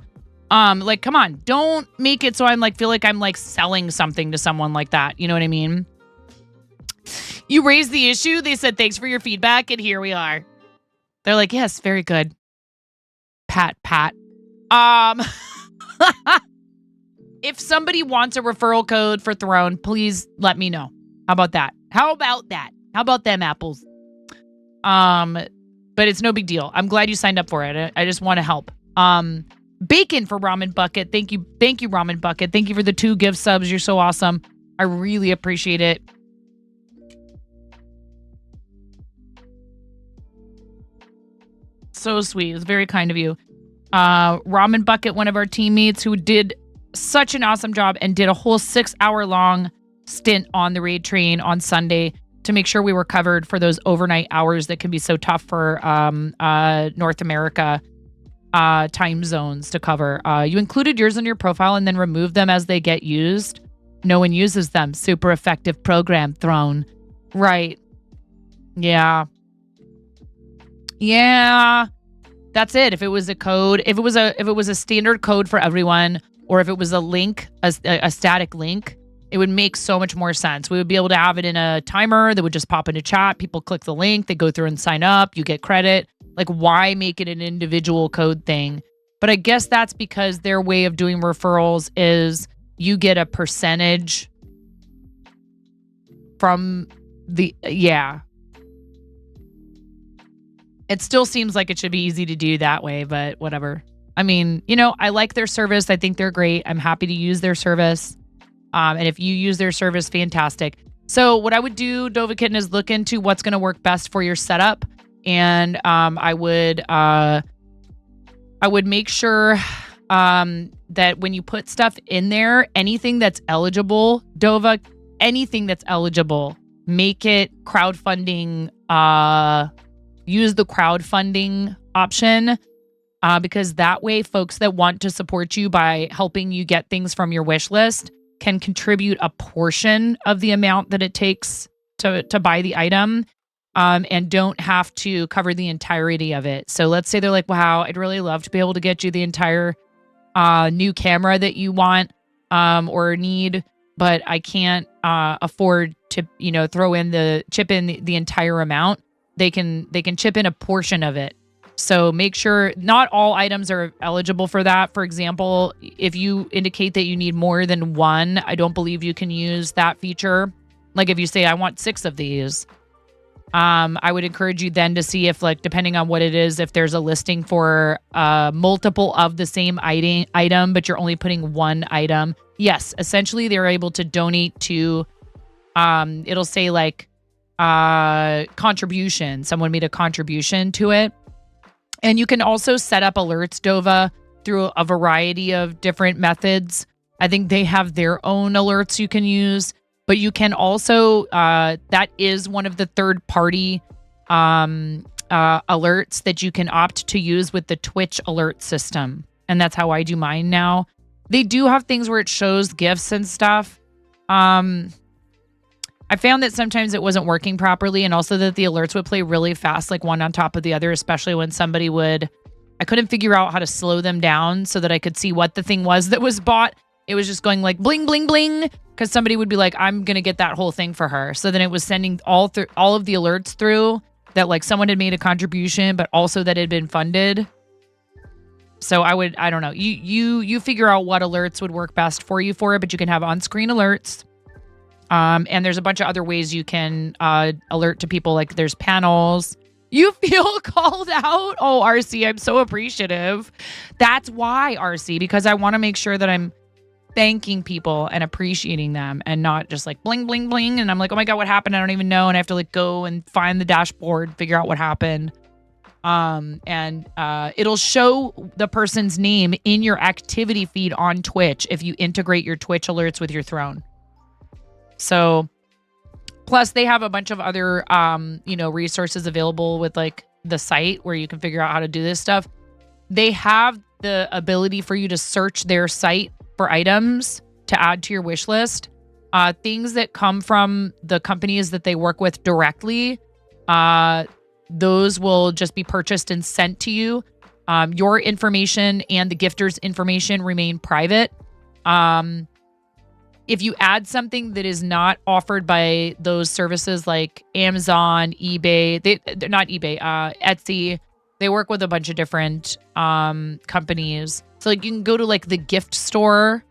Like, come on, don't make it so I'm like feel like I'm like selling something to someone like that. You know what I mean? You raised the issue. They said thanks for your feedback, and here we are. They're like, yes, very good. Pat. If somebody wants a referral code for Throne, please let me know. How about that? How about them apples? But it's no big deal. I'm glad you signed up for it. I just want to help. Bacon for Ramen Bucket. Thank you, Ramen Bucket. Thank you for the 2 gift subs. You're so awesome. I really appreciate it. So sweet. It's very kind of you. Ramen Bucket, one of our teammates who did such an awesome job and did a whole 6-hour long stint on the raid train on Sunday. to make sure we were covered for those overnight hours that can be so tough for North America time zones to cover. You included yours in your profile and then removed them as they get used. No one uses them. Super effective program, Throne. Right. Yeah. Yeah. That's it. If it was a code, if it was a standard code for everyone, or if it was a link, a static link, it would make so much more sense. We would be able to have it in a timer that would just pop into chat. People click the link, they go through and sign up, you get credit. Like, why make it an individual code thing? But I guess that's because their way of doing referrals is you get a percentage from the, yeah. It still seems like it should be easy to do that way, but whatever. I mean, you know, I like their service. I think they're great. I'm happy to use their service. And if you use their service, fantastic. So what I would do, Dova Kitten, is look into what's going to work best for your setup. And I would make sure that when you put stuff in there, anything that's eligible, Dova, anything that's eligible, make it crowdfunding, use the crowdfunding option. Because that way, folks that want to support you by helping you get things from your wish list can contribute a portion of the amount that it takes to buy the item, and don't have to cover the entirety of it. So let's say they're like, wow, I'd really love to be able to get you the entire new camera that you want or need, but I can't afford to, chip in the entire amount. They can chip in a portion of it. So make sure not all items are eligible for that. For example, if you indicate that you need more than one, I don't believe you can use that feature. Like if you say, I want 6 of these, I would encourage you then to see if, like, depending on what it is, if there's a listing for multiple of the same item, but you're only putting one item. Yes, essentially they're able to donate to, it'll say like contribution. Someone made a contribution to it. And you can also set up alerts, Dova, through a variety of different methods. I think they have their own alerts you can use, but you can also, that is one of the third-party alerts that you can opt to use with the Twitch alert system. And that's how I do mine now. They do have things where it shows GIFs and stuff. I found that sometimes it wasn't working properly, and also that the alerts would play really fast, like one on top of the other, especially when somebody would... I couldn't figure out how to slow them down so that I could see what the thing was that was bought. It was just going like bling, bling, bling, because somebody would be like, I'm going to get that whole thing for her. So then it was sending all of the alerts through that, like, someone had made a contribution, but also that it had been funded. So I don't know. You figure out what alerts would work best for you for it, but you can have on-screen alerts. And there's a bunch of other ways you can alert to people. Like there's panels. You feel called out? Oh, RC, I'm so appreciative. That's why, RC, because I want to make sure that I'm thanking people and appreciating them and not just like bling, bling, bling. And I'm like, oh my God, what happened? I don't even know. And I have to like go and find the dashboard, figure out what happened. And it'll show the person's name in your activity feed on Twitch if you integrate your Twitch alerts with your Throne. So, plus they have a bunch of other, resources available with like the site where you can figure out how to do this stuff. They have the ability for you to search their site for items to add to your wish list. Things that come from the companies that they work with directly, those will just be purchased and sent to you. Your information and the gifter's information remain private. If you add something that is not offered by those services like Amazon, eBay, they're not eBay, Etsy, they work with a bunch of different companies. So like you can go to like the gift store.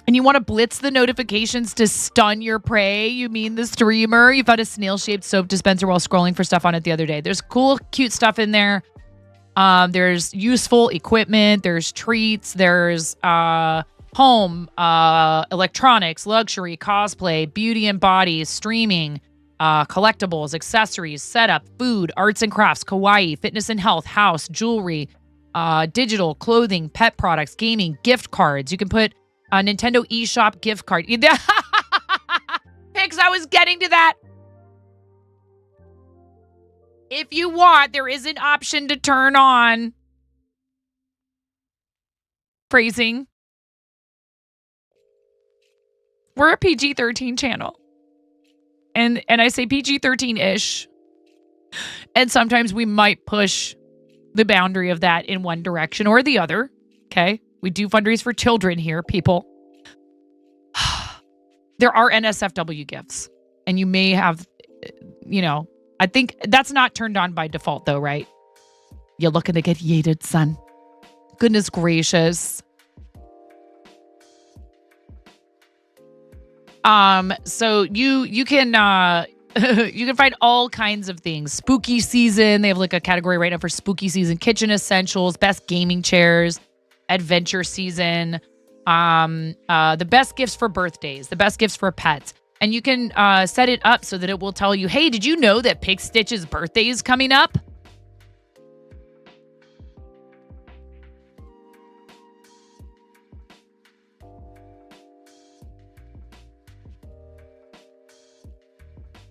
And you want to blitz the notifications to stun your prey? You mean the streamer? You found a snail-shaped soap dispenser while scrolling for stuff on it the other day. There's cool, cute stuff in there. There's useful equipment, there's treats, there's home, electronics, luxury, cosplay, beauty and body, streaming, collectibles, accessories, setup, food, arts and crafts, kawaii, fitness and health, house, jewelry, digital, clothing, pet products, gaming, gift cards. You can put A Nintendo eShop gift card. Pix, I was getting to that. If you want, there is an option to turn on phrasing. We're a PG-13 channel. And I say PG-13-ish. And sometimes we might push the boundary of that in one direction or the other. Okay? We do fundraise for children here, people. There are NSFW gifts. And you may have, I think that's not turned on by default though, right? You're looking to get yeeted, son. Goodness gracious. So you can you can find all kinds of things. Spooky season. They have like a category right now for spooky season. Kitchen essentials, best gaming chairs, adventure season, the best gifts for birthdays, the best gifts for pets. And you can set it up so that it will tell you, hey, did you know that Pig Stitch's birthday is coming up?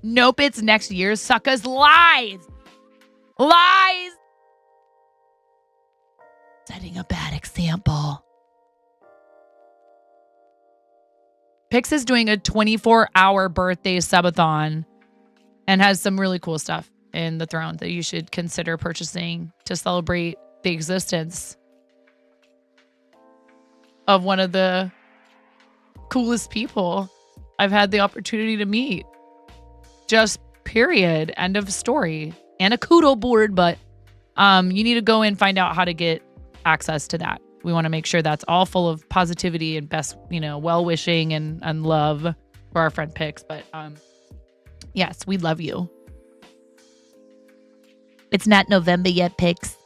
Nope, it's next year. Suckers. Lies. Lies. Setting a bad example. Pix is doing a 24-hour birthday subathon and has some really cool stuff in the throne that you should consider purchasing to celebrate the existence of one of the coolest people I've had the opportunity to meet. Just period. End of story. And a kudo board, but you need to go and find out how to get access to that. We want to make sure that's all full of positivity and best, well-wishing and love for our friend Pix. But yes, we love you. It's not November yet, Pix.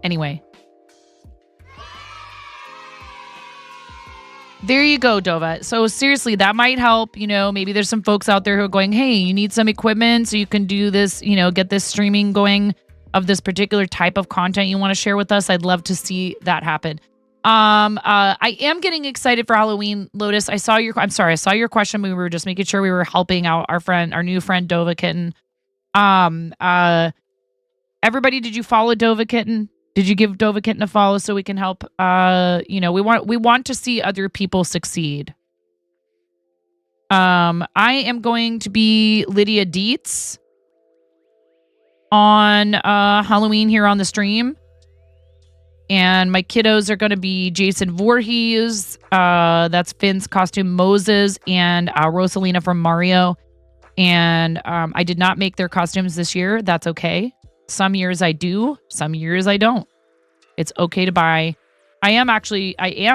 Anyway. There you go, Dova. So seriously, that might help. Maybe there's some folks out there who are going, hey, you need some equipment so you can do this, get this streaming going of this particular type of content you want to share with us. I'd love to see that happen. I am getting excited for Halloween, Lotus. I saw your question. We were just making sure we were helping out our new friend, Dova Kitten. Everybody, did you follow Dova Kitten? Did you give Dova Kitten a follow so we can help? We want to see other people succeed. I am going to be Lydia Dietz on Halloween here on the stream. And my kiddos are going to be Jason Voorhees. That's Finn's costume, Moses, and Rosalina from Mario. And I did not make their costumes this year. That's okay. Some years I do, some years I don't. It's okay to buy. I am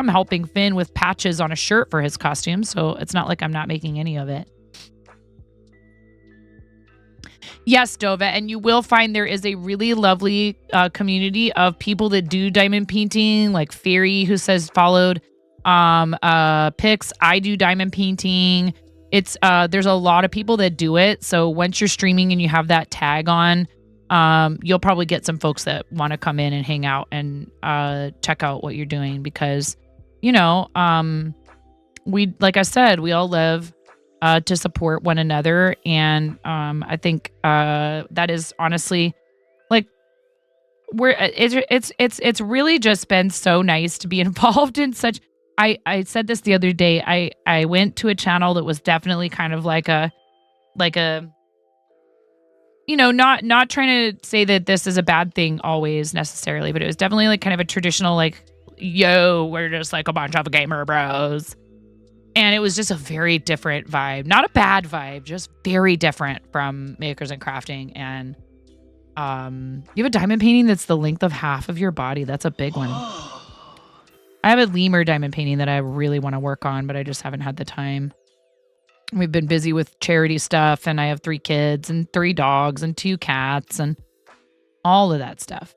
helping Finn with patches on a shirt for his costume, so it's not like I'm not making any of it. Yes, Dova, and you will find there is a really lovely community of people that do diamond painting, like Fairy, who says followed. Pix, I do diamond painting. It's there's a lot of people that do it. So once you're streaming and you have that tag on, you'll probably get some folks that want to come in and hang out and check out what you're doing because, we, like I said, we all live to support one another. And I think that is honestly like it's really just been so nice to be involved in such. I said this the other day. I went to a channel that was definitely kind of like a not trying to say that this is a bad thing always necessarily, but it was definitely like kind of a traditional, like, yo, we're just like a bunch of gamer bros. And it was just a very different vibe. Not a bad vibe, just very different from Makers and Crafting. And you have a diamond painting that's the length of half of your body. That's a big one. I have a lemur diamond painting that I really want to work on, but I just haven't had the time. We've been busy with charity stuff, and I have 3 kids and 3 dogs and 2 cats and all of that stuff.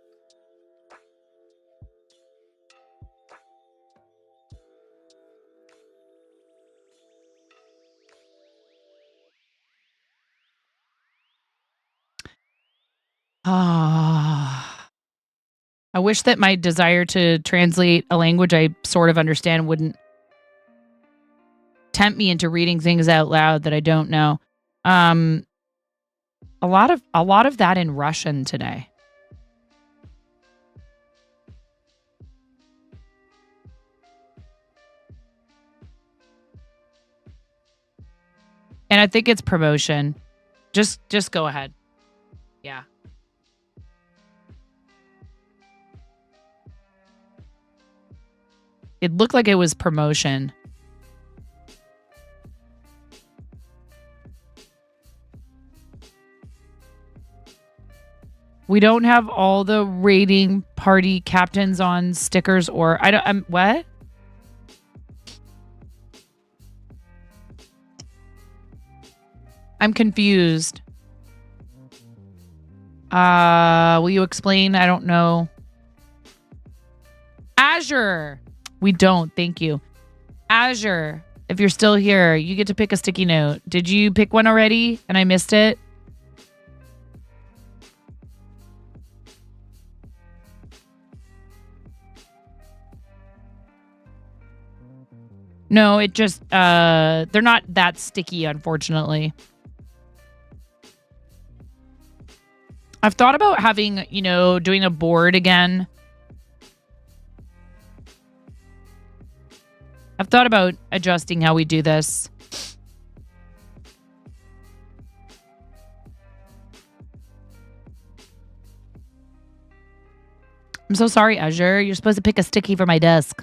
Ah. I wish that my desire to translate a language I sort of understand wouldn't tempt me into reading things out loud that I don't know. A lot of that in Russian today. And I think it's promotion. Just go ahead. Yeah. It looked like it was promotion. We don't have all the raiding party captains on stickers or what? I'm confused. Will you explain? I don't know. Azure. We don't. Thank you. Azure. If you're still here, you get to pick a sticky note. Did you pick one already and I missed it? No, it just, they're not that sticky, unfortunately. I've thought about having, doing a board again. I've thought about adjusting how we do this. I'm so sorry, Azure. You're supposed to pick a sticky for my desk.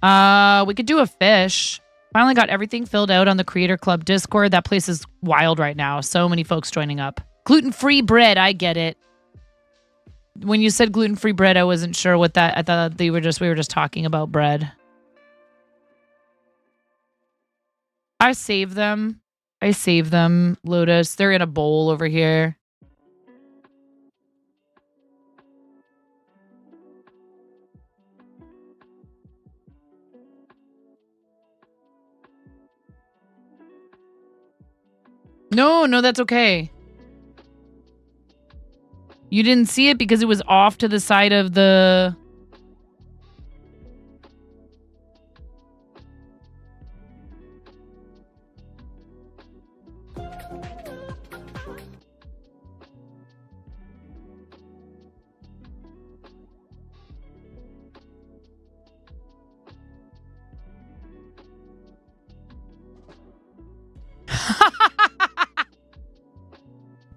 We could do a fish. Finally got everything filled out on the Creator Club Discord. That place is wild right now. So many folks joining up. Gluten-free bread. I get it. When you said gluten-free bread, I wasn't sure what that. I thought we were just talking about bread. I save them. Lotus. They're in a bowl over here. No, that's okay. You didn't see it because it was off to the side of the...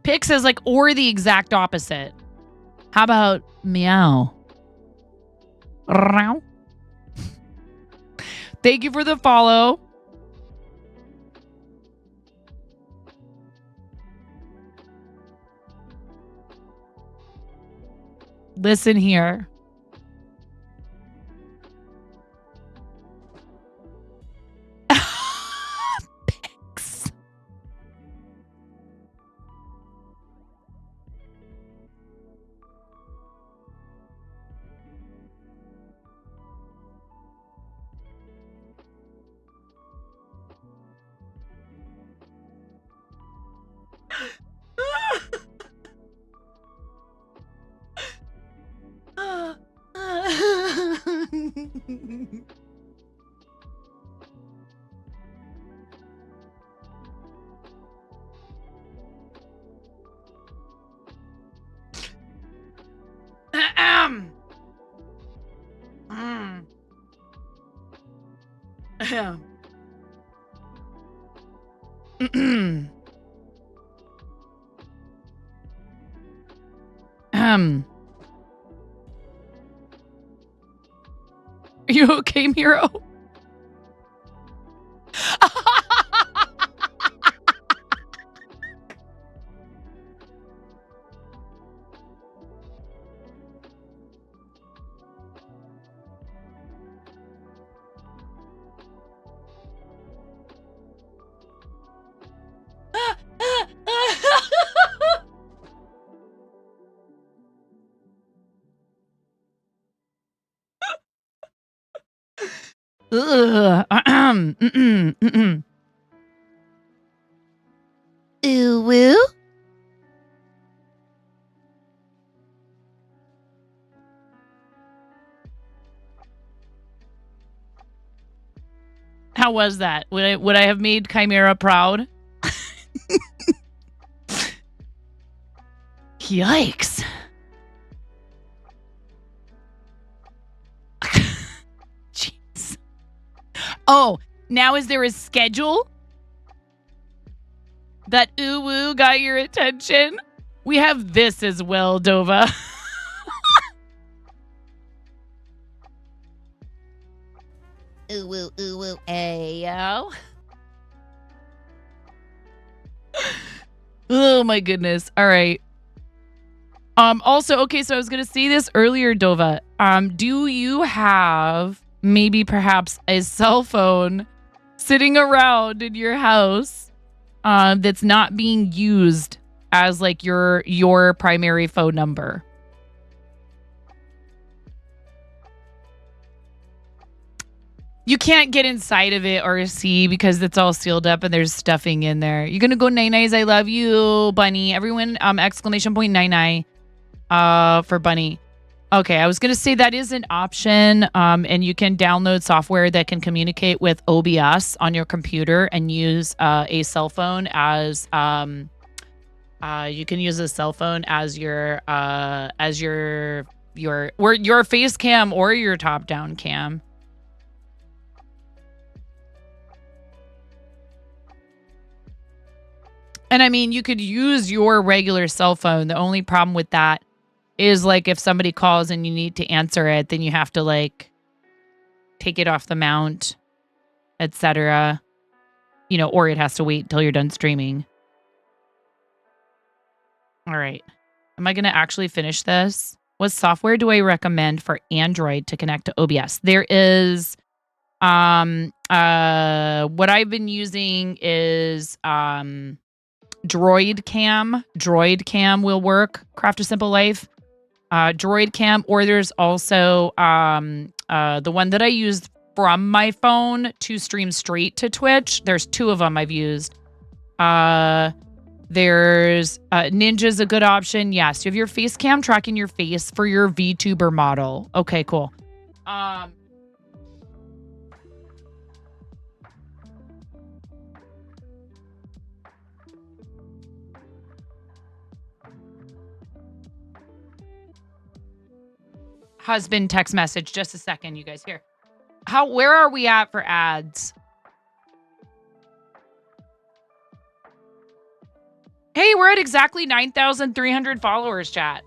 Pick says or the exact opposite. How about meow? Thank you for the follow. Listen here. Pics. Are you okay, Miro? Ooh woo. How was that? Would I have made Chimera proud? Yikes. Jeez. Oh, now is there a schedule? That ooh woo got your attention? We have this as well, Dova. Ooh woo, ayo. Oh my goodness. All right. Also, okay, so I was gonna say this earlier, Dova. Do you have maybe perhaps a cell phone sitting around in your house that's not being used as like your primary phone number? You can't get inside of it or see because it's all sealed up and there's stuffing in there. You're gonna go nice. I love you, Bunny. Everyone, exclamation point nine for Bunny. Okay, I was gonna say that is an option, and you can download software that can communicate with OBS on your computer and use a cell phone as you can use a cell phone as your face cam or your top down cam. And I mean, you could use your regular cell phone. The only problem with that is like if somebody calls and you need to answer it, then you have to like take it off the mount, etc. You know, or it has to wait until you're done streaming. All right. Am I going to actually finish this? What software do I recommend for Android to connect to OBS? There is what I've been using is Droid Cam. Droid Cam will work. Craft a Simple Life. Droid Cam, or there's also the one that I used from my phone to stream straight to Twitch. There's two of them I've used. There's Ninja's a good option. Yes, you have your face cam tracking your face for your VTuber model. Okay, cool. Husband text message. Just a second, you guys. Here. Where are we at for ads? Hey, we're at exactly 9,300 followers, chat.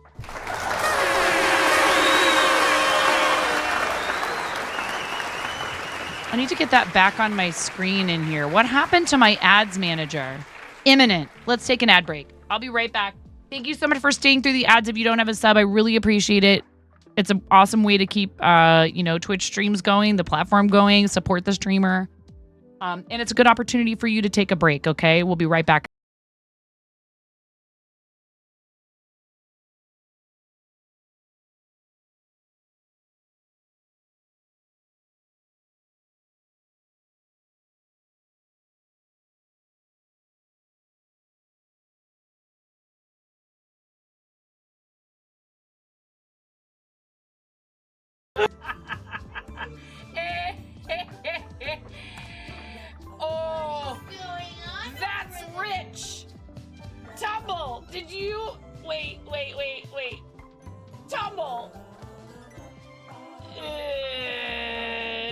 I need to get that back on my screen in here. What happened to my ads manager? Imminent. Let's take an ad break. I'll be right back. Thank you so much for staying through the ads. If you don't have a sub, I really appreciate it. It's an awesome way to keep, Twitch streams going, the platform going, support the streamer. And it's a good opportunity for you to take a break, okay? We'll be right back. Oh, that's rich. Tumble, did you wait? Tumble.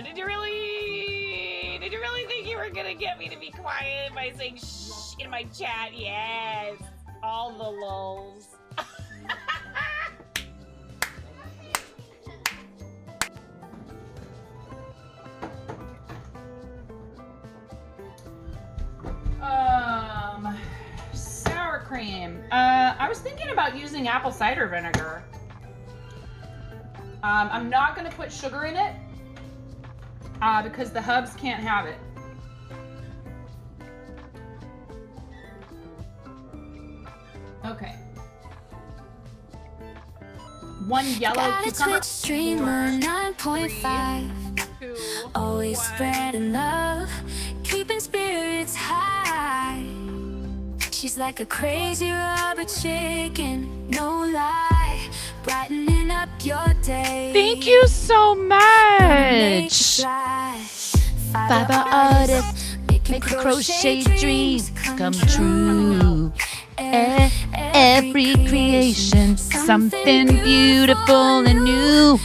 Did you really think you were gonna get me to be quiet by saying shh in my chat? Yes, all the lulz. Sour cream. I was thinking about using apple cider vinegar. I'm not going to put sugar in it because the hubs can't have it. Okay. One yellow cucumber. Streamer 9.5. Always spreading love, keeping spirits high. She's like a crazy rubber chicken, no lie, brightening up your day. Thank you so much. Fiber artist, make crochet dreams come true. Every creation, something beautiful and new.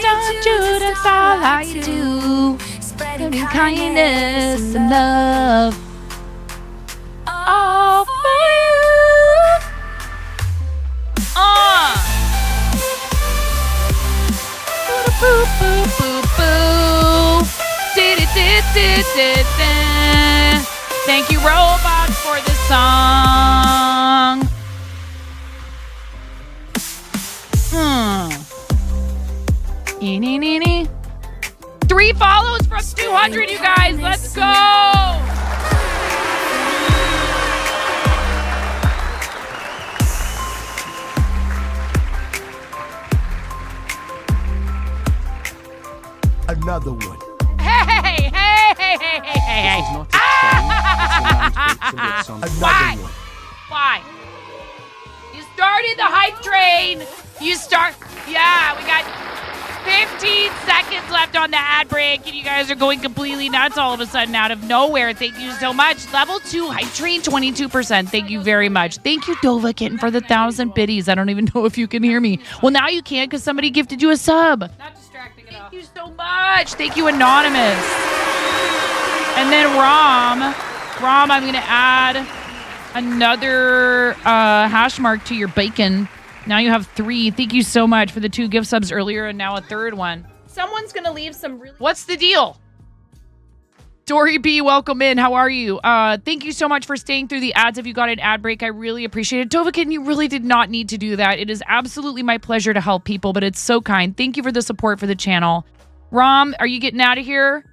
Don't you, that's all I do. Spreading kindness and love. All for you. Boo, boo, boo, boo. Thank you, robots, for the song. Eeny. 3 follows from 200, you guys. Let's go. Another one. Hey. This is not a train. It's a land bridge, Why? Why? You started the hype train. Yeah, we got 15 seconds left on the ad break, and you guys are going completely nuts all of a sudden out of nowhere. Thank you so much. Level 2 hype train, 22%. Thank you very much. Thank you, Dova Kitten, for the 1,000 biddies. I don't even know if you can hear me. Well, now you can because somebody gifted you a sub. Not distracting at all. Thank you so much. Thank you, Anonymous. And then Rom, I'm going to add another hash mark to your bacon. Now you have 3. Thank you so much for the 2 gift subs earlier and now a 3rd one. Someone's going to leave some really... What's the deal? Dory B, welcome in. How are you? Thank you so much for staying through the ads. If you got an ad break, I really appreciate it. Tovakin, you really did not need to do that. It is absolutely my pleasure to help people, but it's so kind. Thank you for the support for the channel. Rom, are you getting out of here?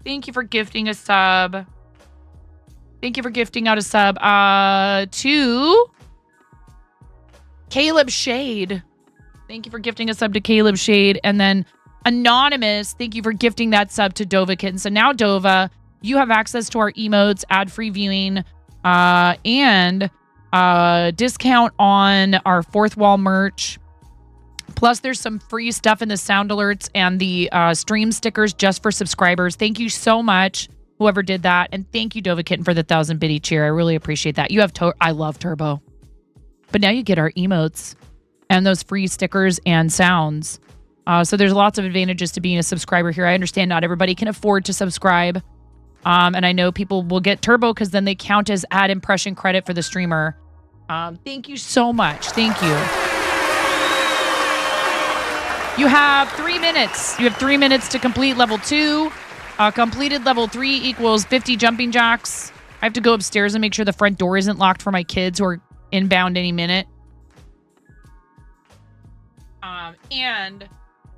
Thank you for gifting a sub. Thank you for gifting out a sub. To Caleb Shade. Thank you for gifting a sub to Caleb Shade. And then Anonymous, thank you for gifting that sub to Dova Kitten. So now, Dova, you have access to our emotes, ad-free viewing, and discount on our Fourth Wall merch. Plus, there's some free stuff in the sound alerts and the stream stickers just for subscribers. Thank you so much, whoever did that. And thank you, Dova Kitten, for the 1,000 biddy cheer. I really appreciate that. You have I love Turbo. But now you get our emotes and those free stickers and sounds. So there's lots of advantages to being a subscriber here. I understand not everybody can afford to subscribe. And I know people will get Turbo because then they count as ad impression credit for the streamer. Thank you so much. Thank you. You have 3 minutes. You have 3 minutes to complete level 2. Completed level 3 equals 50 jumping jacks. I have to go upstairs and make sure the front door isn't locked for my kids who are inbound any minute.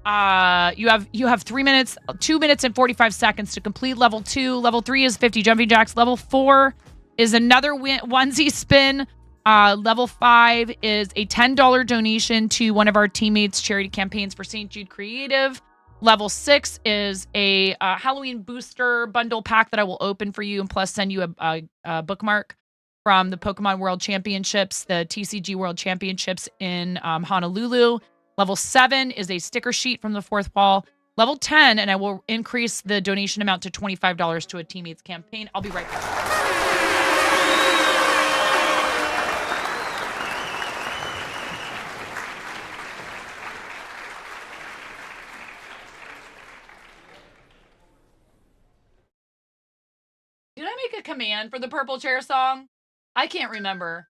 You have 3 minutes, 2 minutes and 45 seconds to complete level 2. Level 3 is 50 jumping jacks. Level 4 is another onesie spin. Level 5 is a $10 donation to one of our teammates' charity campaigns for St. Jude Creative. Level 6 is a Halloween booster bundle pack that I will open for you and plus send you a bookmark from the Pokemon World Championships, the TCG World Championships in Honolulu. Level 7 is a sticker sheet from the Fourth Wall. Level 10, and I will increase the donation amount to $25 to a teammate's campaign. I'll be right back. Did I make a command for the Purple Chair song? I can't remember.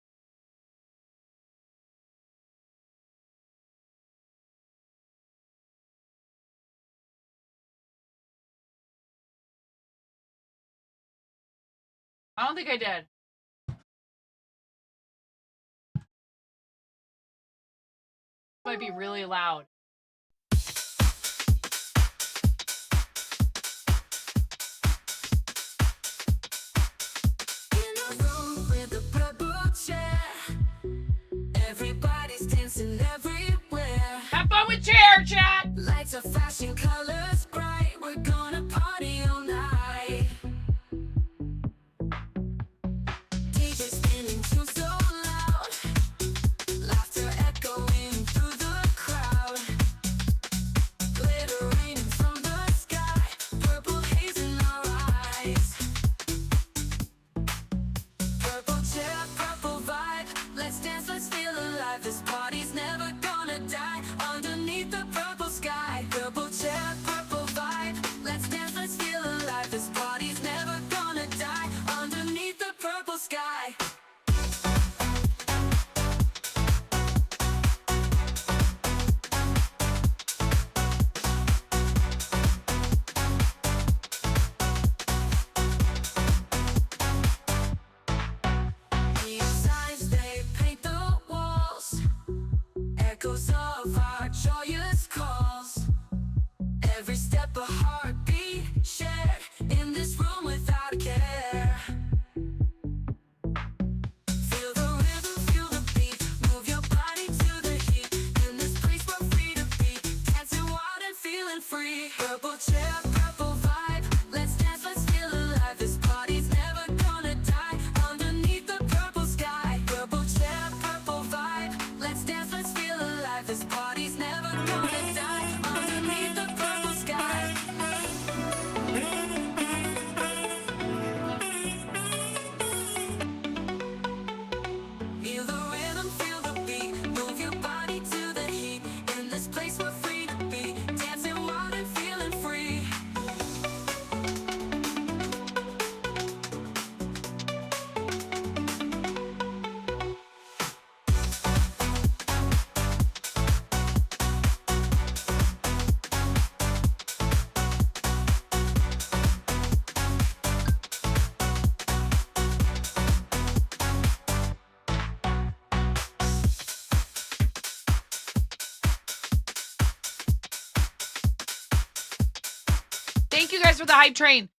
I don't think I did. Might be really loud. Everybody's dancing everywhere. Have fun with chair, chat. Lights are flashing, colors bright. We're gonna party all night. DJ spinning tune so loud. Laughter echoing through the crowd. Glitter raining from the alive. This party's never gonna die. Underneath the purple sky, purple chair, purple vibe. Let's dance, let's feel alive. This party's never gonna die. Underneath the purple sky. Signs, they paint the walls, echoes of our joyous calls. Every step a heartbeat shared in this room without a care. Feel the rhythm, feel the beat, move your body to the heat. In this place we're free to be, dancing wild and feeling free. Purple chair, purple vibe, let's dance, let's feel alive. This party's never gonna die. Underneath the purple sky, purple chair, purple vibe, let's dance, let's feel alive. This party's never gonna die. Underneath the purple sky. Feel the rhythm, feel the beat, move your body to the heat. In this place we're free to be, dancing wild and feeling free. Thank you guys for the hype train.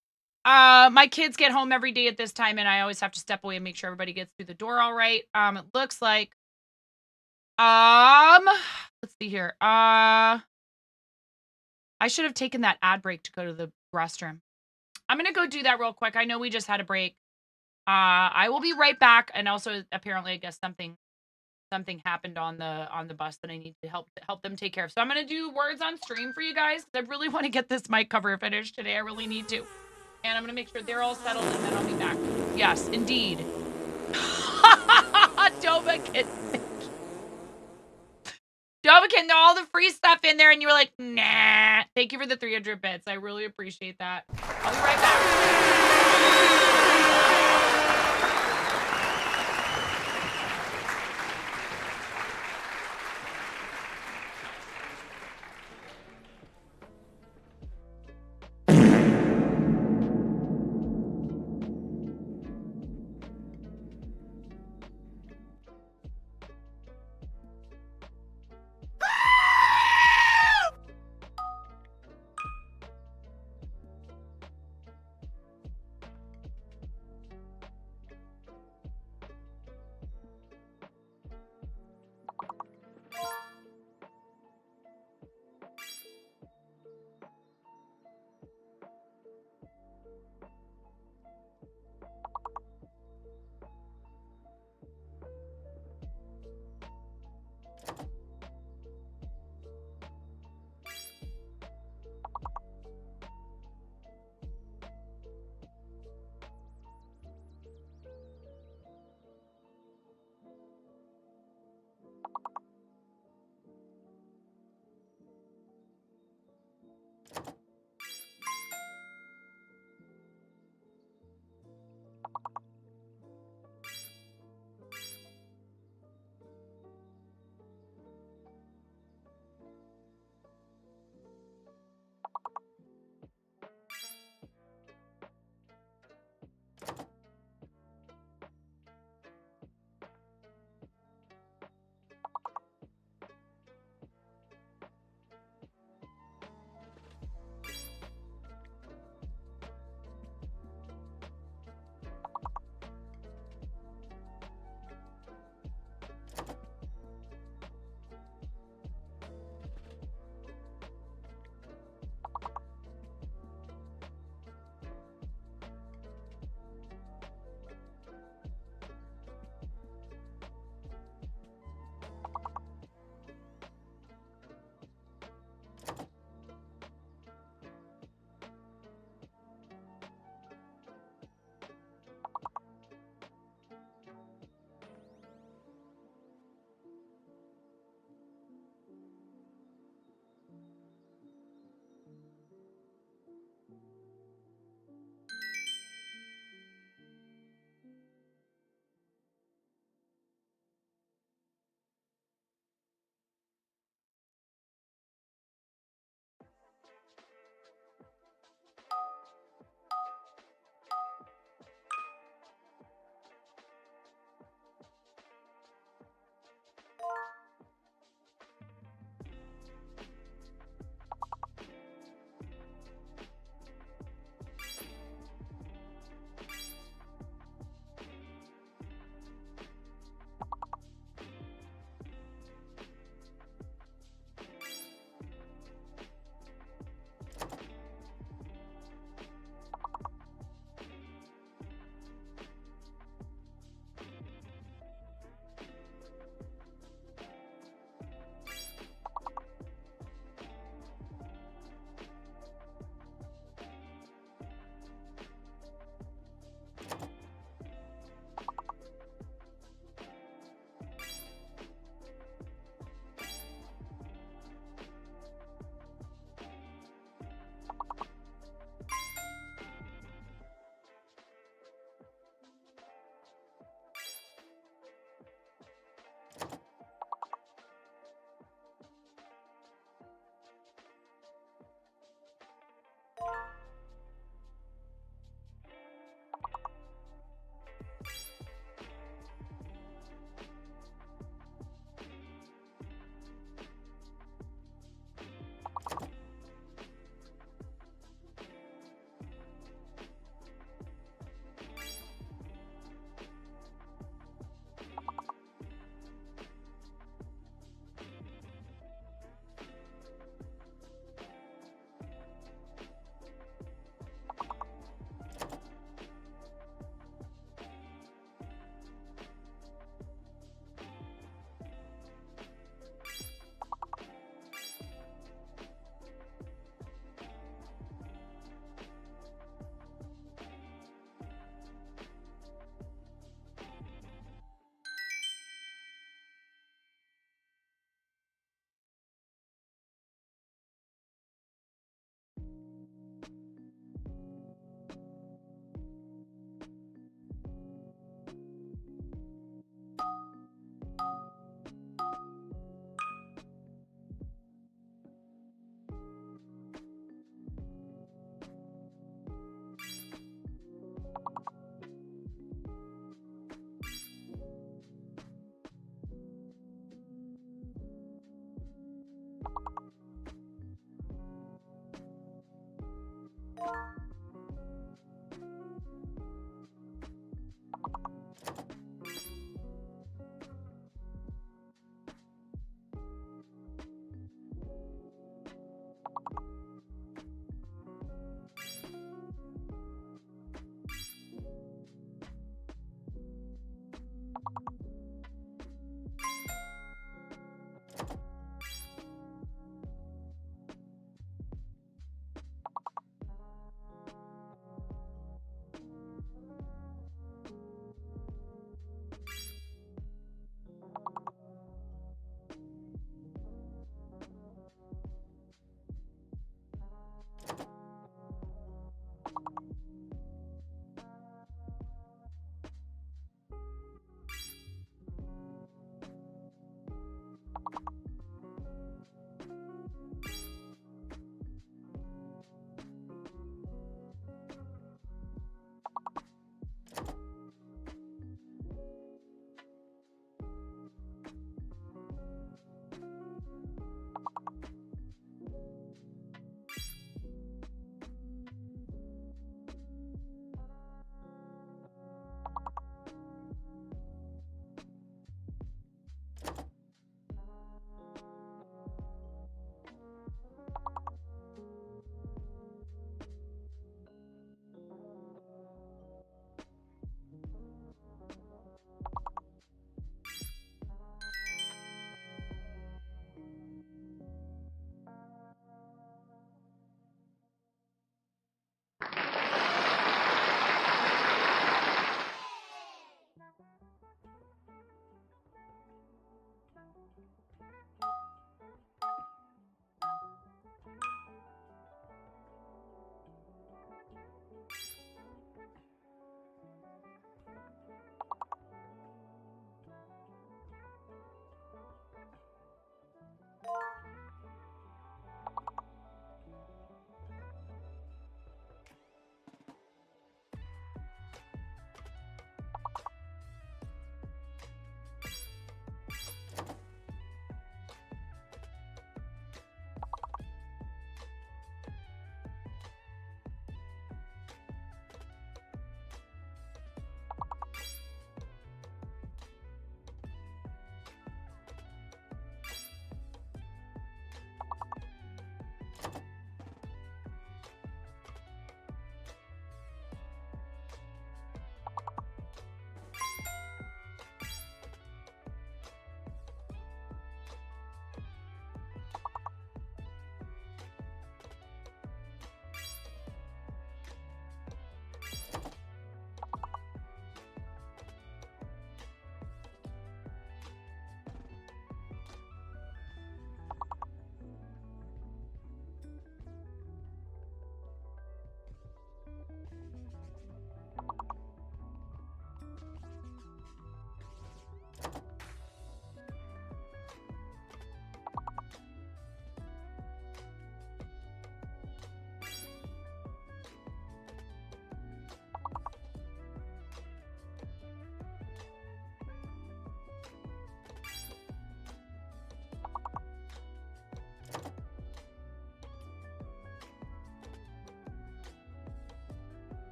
My kids get home every day at this time, and I always have to step away and make sure everybody gets through the door all right. It looks like, let's see here. I should have taken that ad break to go to the restroom. I'm gonna go do that real quick. I know we just had a break. I will be right back. And also, apparently, I guess something happened on the bus that I need to help them take care of. So I'm gonna do words on stream for you guys because I really want to get this mic cover finished today. I really need to, and I'm gonna make sure they're all settled, and then I'll be back. Yes, indeed. Dovakin, all the free stuff in there, and you were like, nah. Thank you for the 300 bits. I really appreciate that. I'll be right back.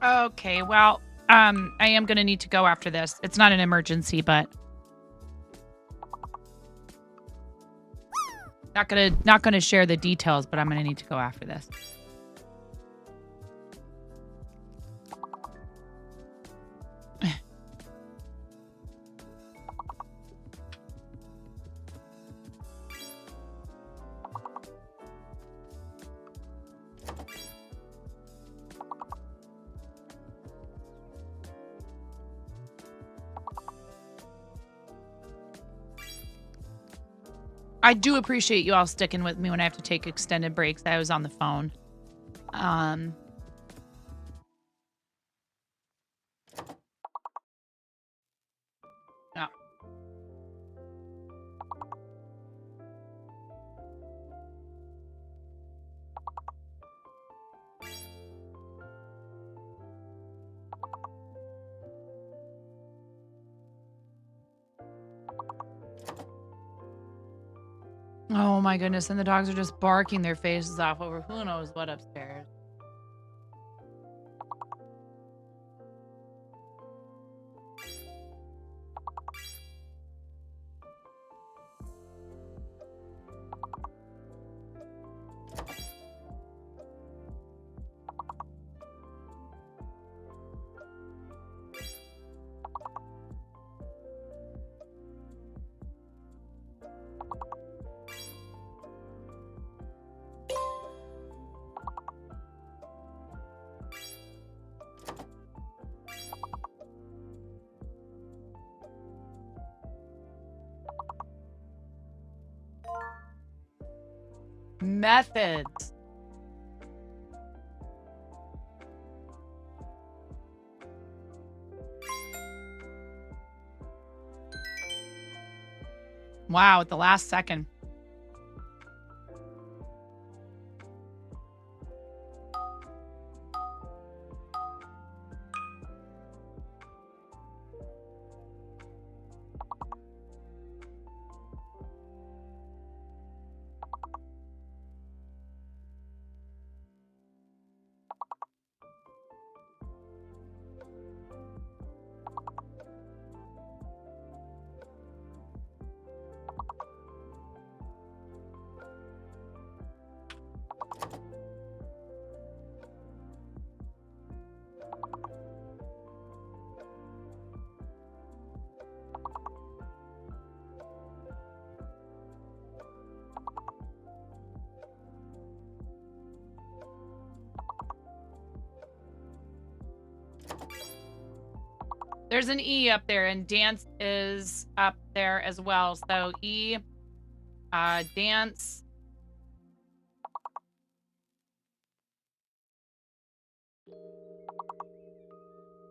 Okay, well, I am gonna need to go after this. It's not an emergency, but not gonna share the details, but I'm gonna need to go after this. I do appreciate you all sticking with me when I have to take extended breaks. I was on the phone. Yeah. Oh my goodness, and the dogs are just barking their faces off over who knows what upstairs. Methods. Wow, at the last second. There's an E up there, and dance is up there as well. So E, dance.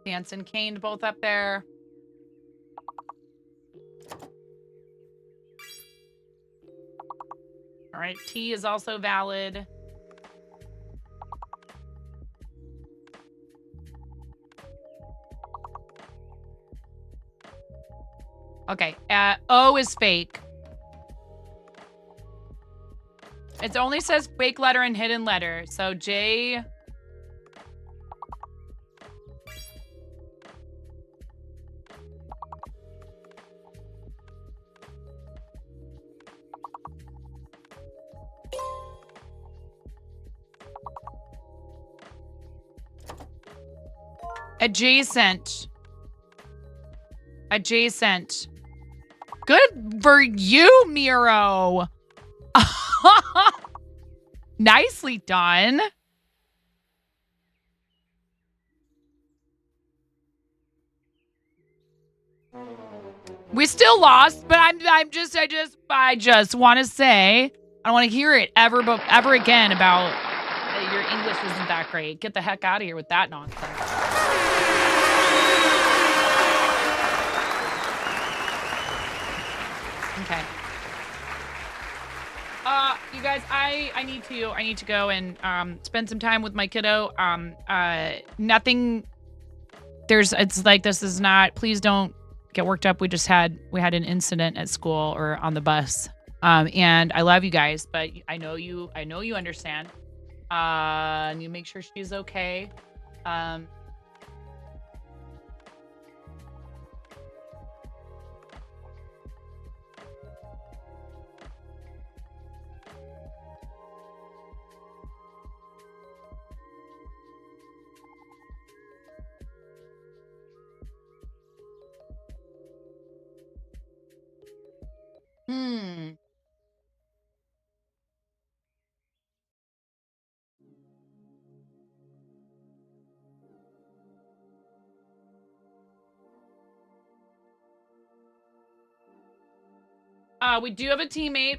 Dance and caned both up there. All right, T is also valid. Okay, O is fake. It only says fake letter and hidden letter. So J. Adjacent. Adjacent. Good for you, Miro. Nicely done. We still lost, but I just want to say, I don't want to hear it ever again about that your English isn't that great. Get the heck out of here with that nonsense. Okay. You guys, I need to go and spend some time with my kiddo. Nothing. It's like this is not. Please don't get worked up. We had an incident at school or on the bus. And I love you guys, but I know you understand. And you make sure she's okay. We do have a teammate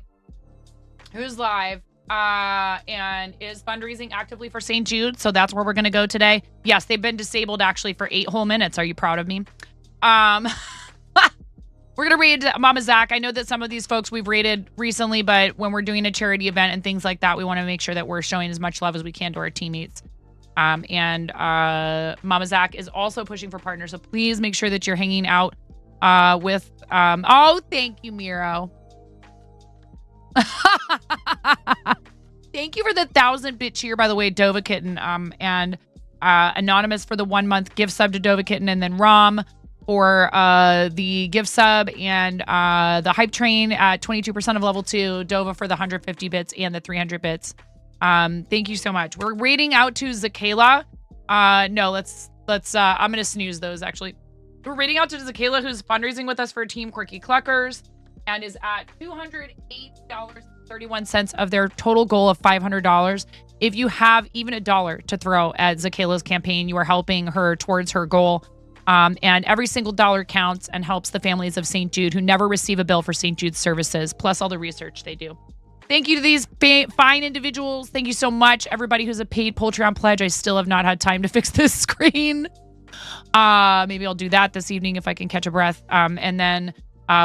who's live and is fundraising actively for St. Jude. So that's where we're going to go today. Yes, they've been disabled actually for 8 whole minutes. Are you proud of me? We're going to raid Mama Zach. I know that some of these folks we've raided recently, but when we're doing a charity event and things like that, we want to make sure that we're showing as much love as we can to our teammates. And Mama Zach is also pushing for partners. So please make sure that you're hanging out with, oh, thank you, Miro. Thank you for the 1,000-bit cheer, by the way, Dova Kitten, and Anonymous for the 1-month gift sub to Dova Kitten, and then Rom for the gift sub, and the Hype Train at 22% of level 2, Dova for the 150 bits and the 300 bits. Thank you so much. We're raiding out to Zakayla. No, let's I'm gonna snooze those actually. We're raiding out to Zakayla, who's fundraising with us for Team Quirky Cluckers and is at $208.31 of their total goal of $500. If you have even $1 to throw at Zakayla's campaign, you are helping her towards her goal. And every single dollar counts and helps the families of St. Jude who never receive a bill for St. Jude's services, plus all the research they do. Thank you to these fine individuals. Thank you so much, everybody who's a paid Patreon pledge. I still have not had time to fix this screen. Maybe I'll do that this evening if I can catch a breath. And then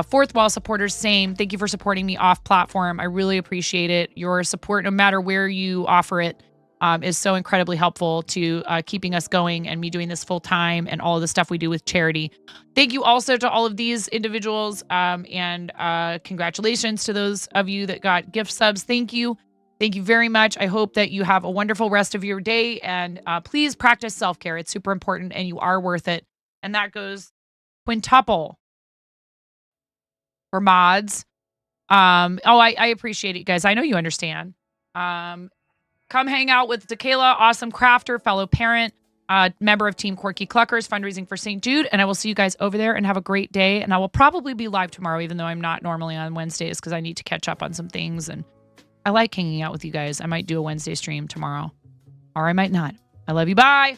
Fourth Wall supporters, same. Thank you for supporting me off platform. I really appreciate it. Your support, no matter where you offer it, is so incredibly helpful to keeping us going and me doing this full time and all of the stuff we do with charity. Thank you also to all of these individuals, and congratulations to those of you that got gift subs. Thank you. Thank you very much. I hope that you have a wonderful rest of your day, and please practice self-care. It's super important and you are worth it. And that goes quintuple for mods. I appreciate it, guys. I know you understand. Come hang out with Zakayla, awesome crafter, fellow parent, member of Team Quirky Cluckers, fundraising for St. Jude. And I will see you guys over there and have a great day. And I will probably be live tomorrow, even though I'm not normally on Wednesdays because I need to catch up on some things. And I like hanging out with you guys. I might do a Wednesday stream tomorrow, or I might not. I love you. Bye.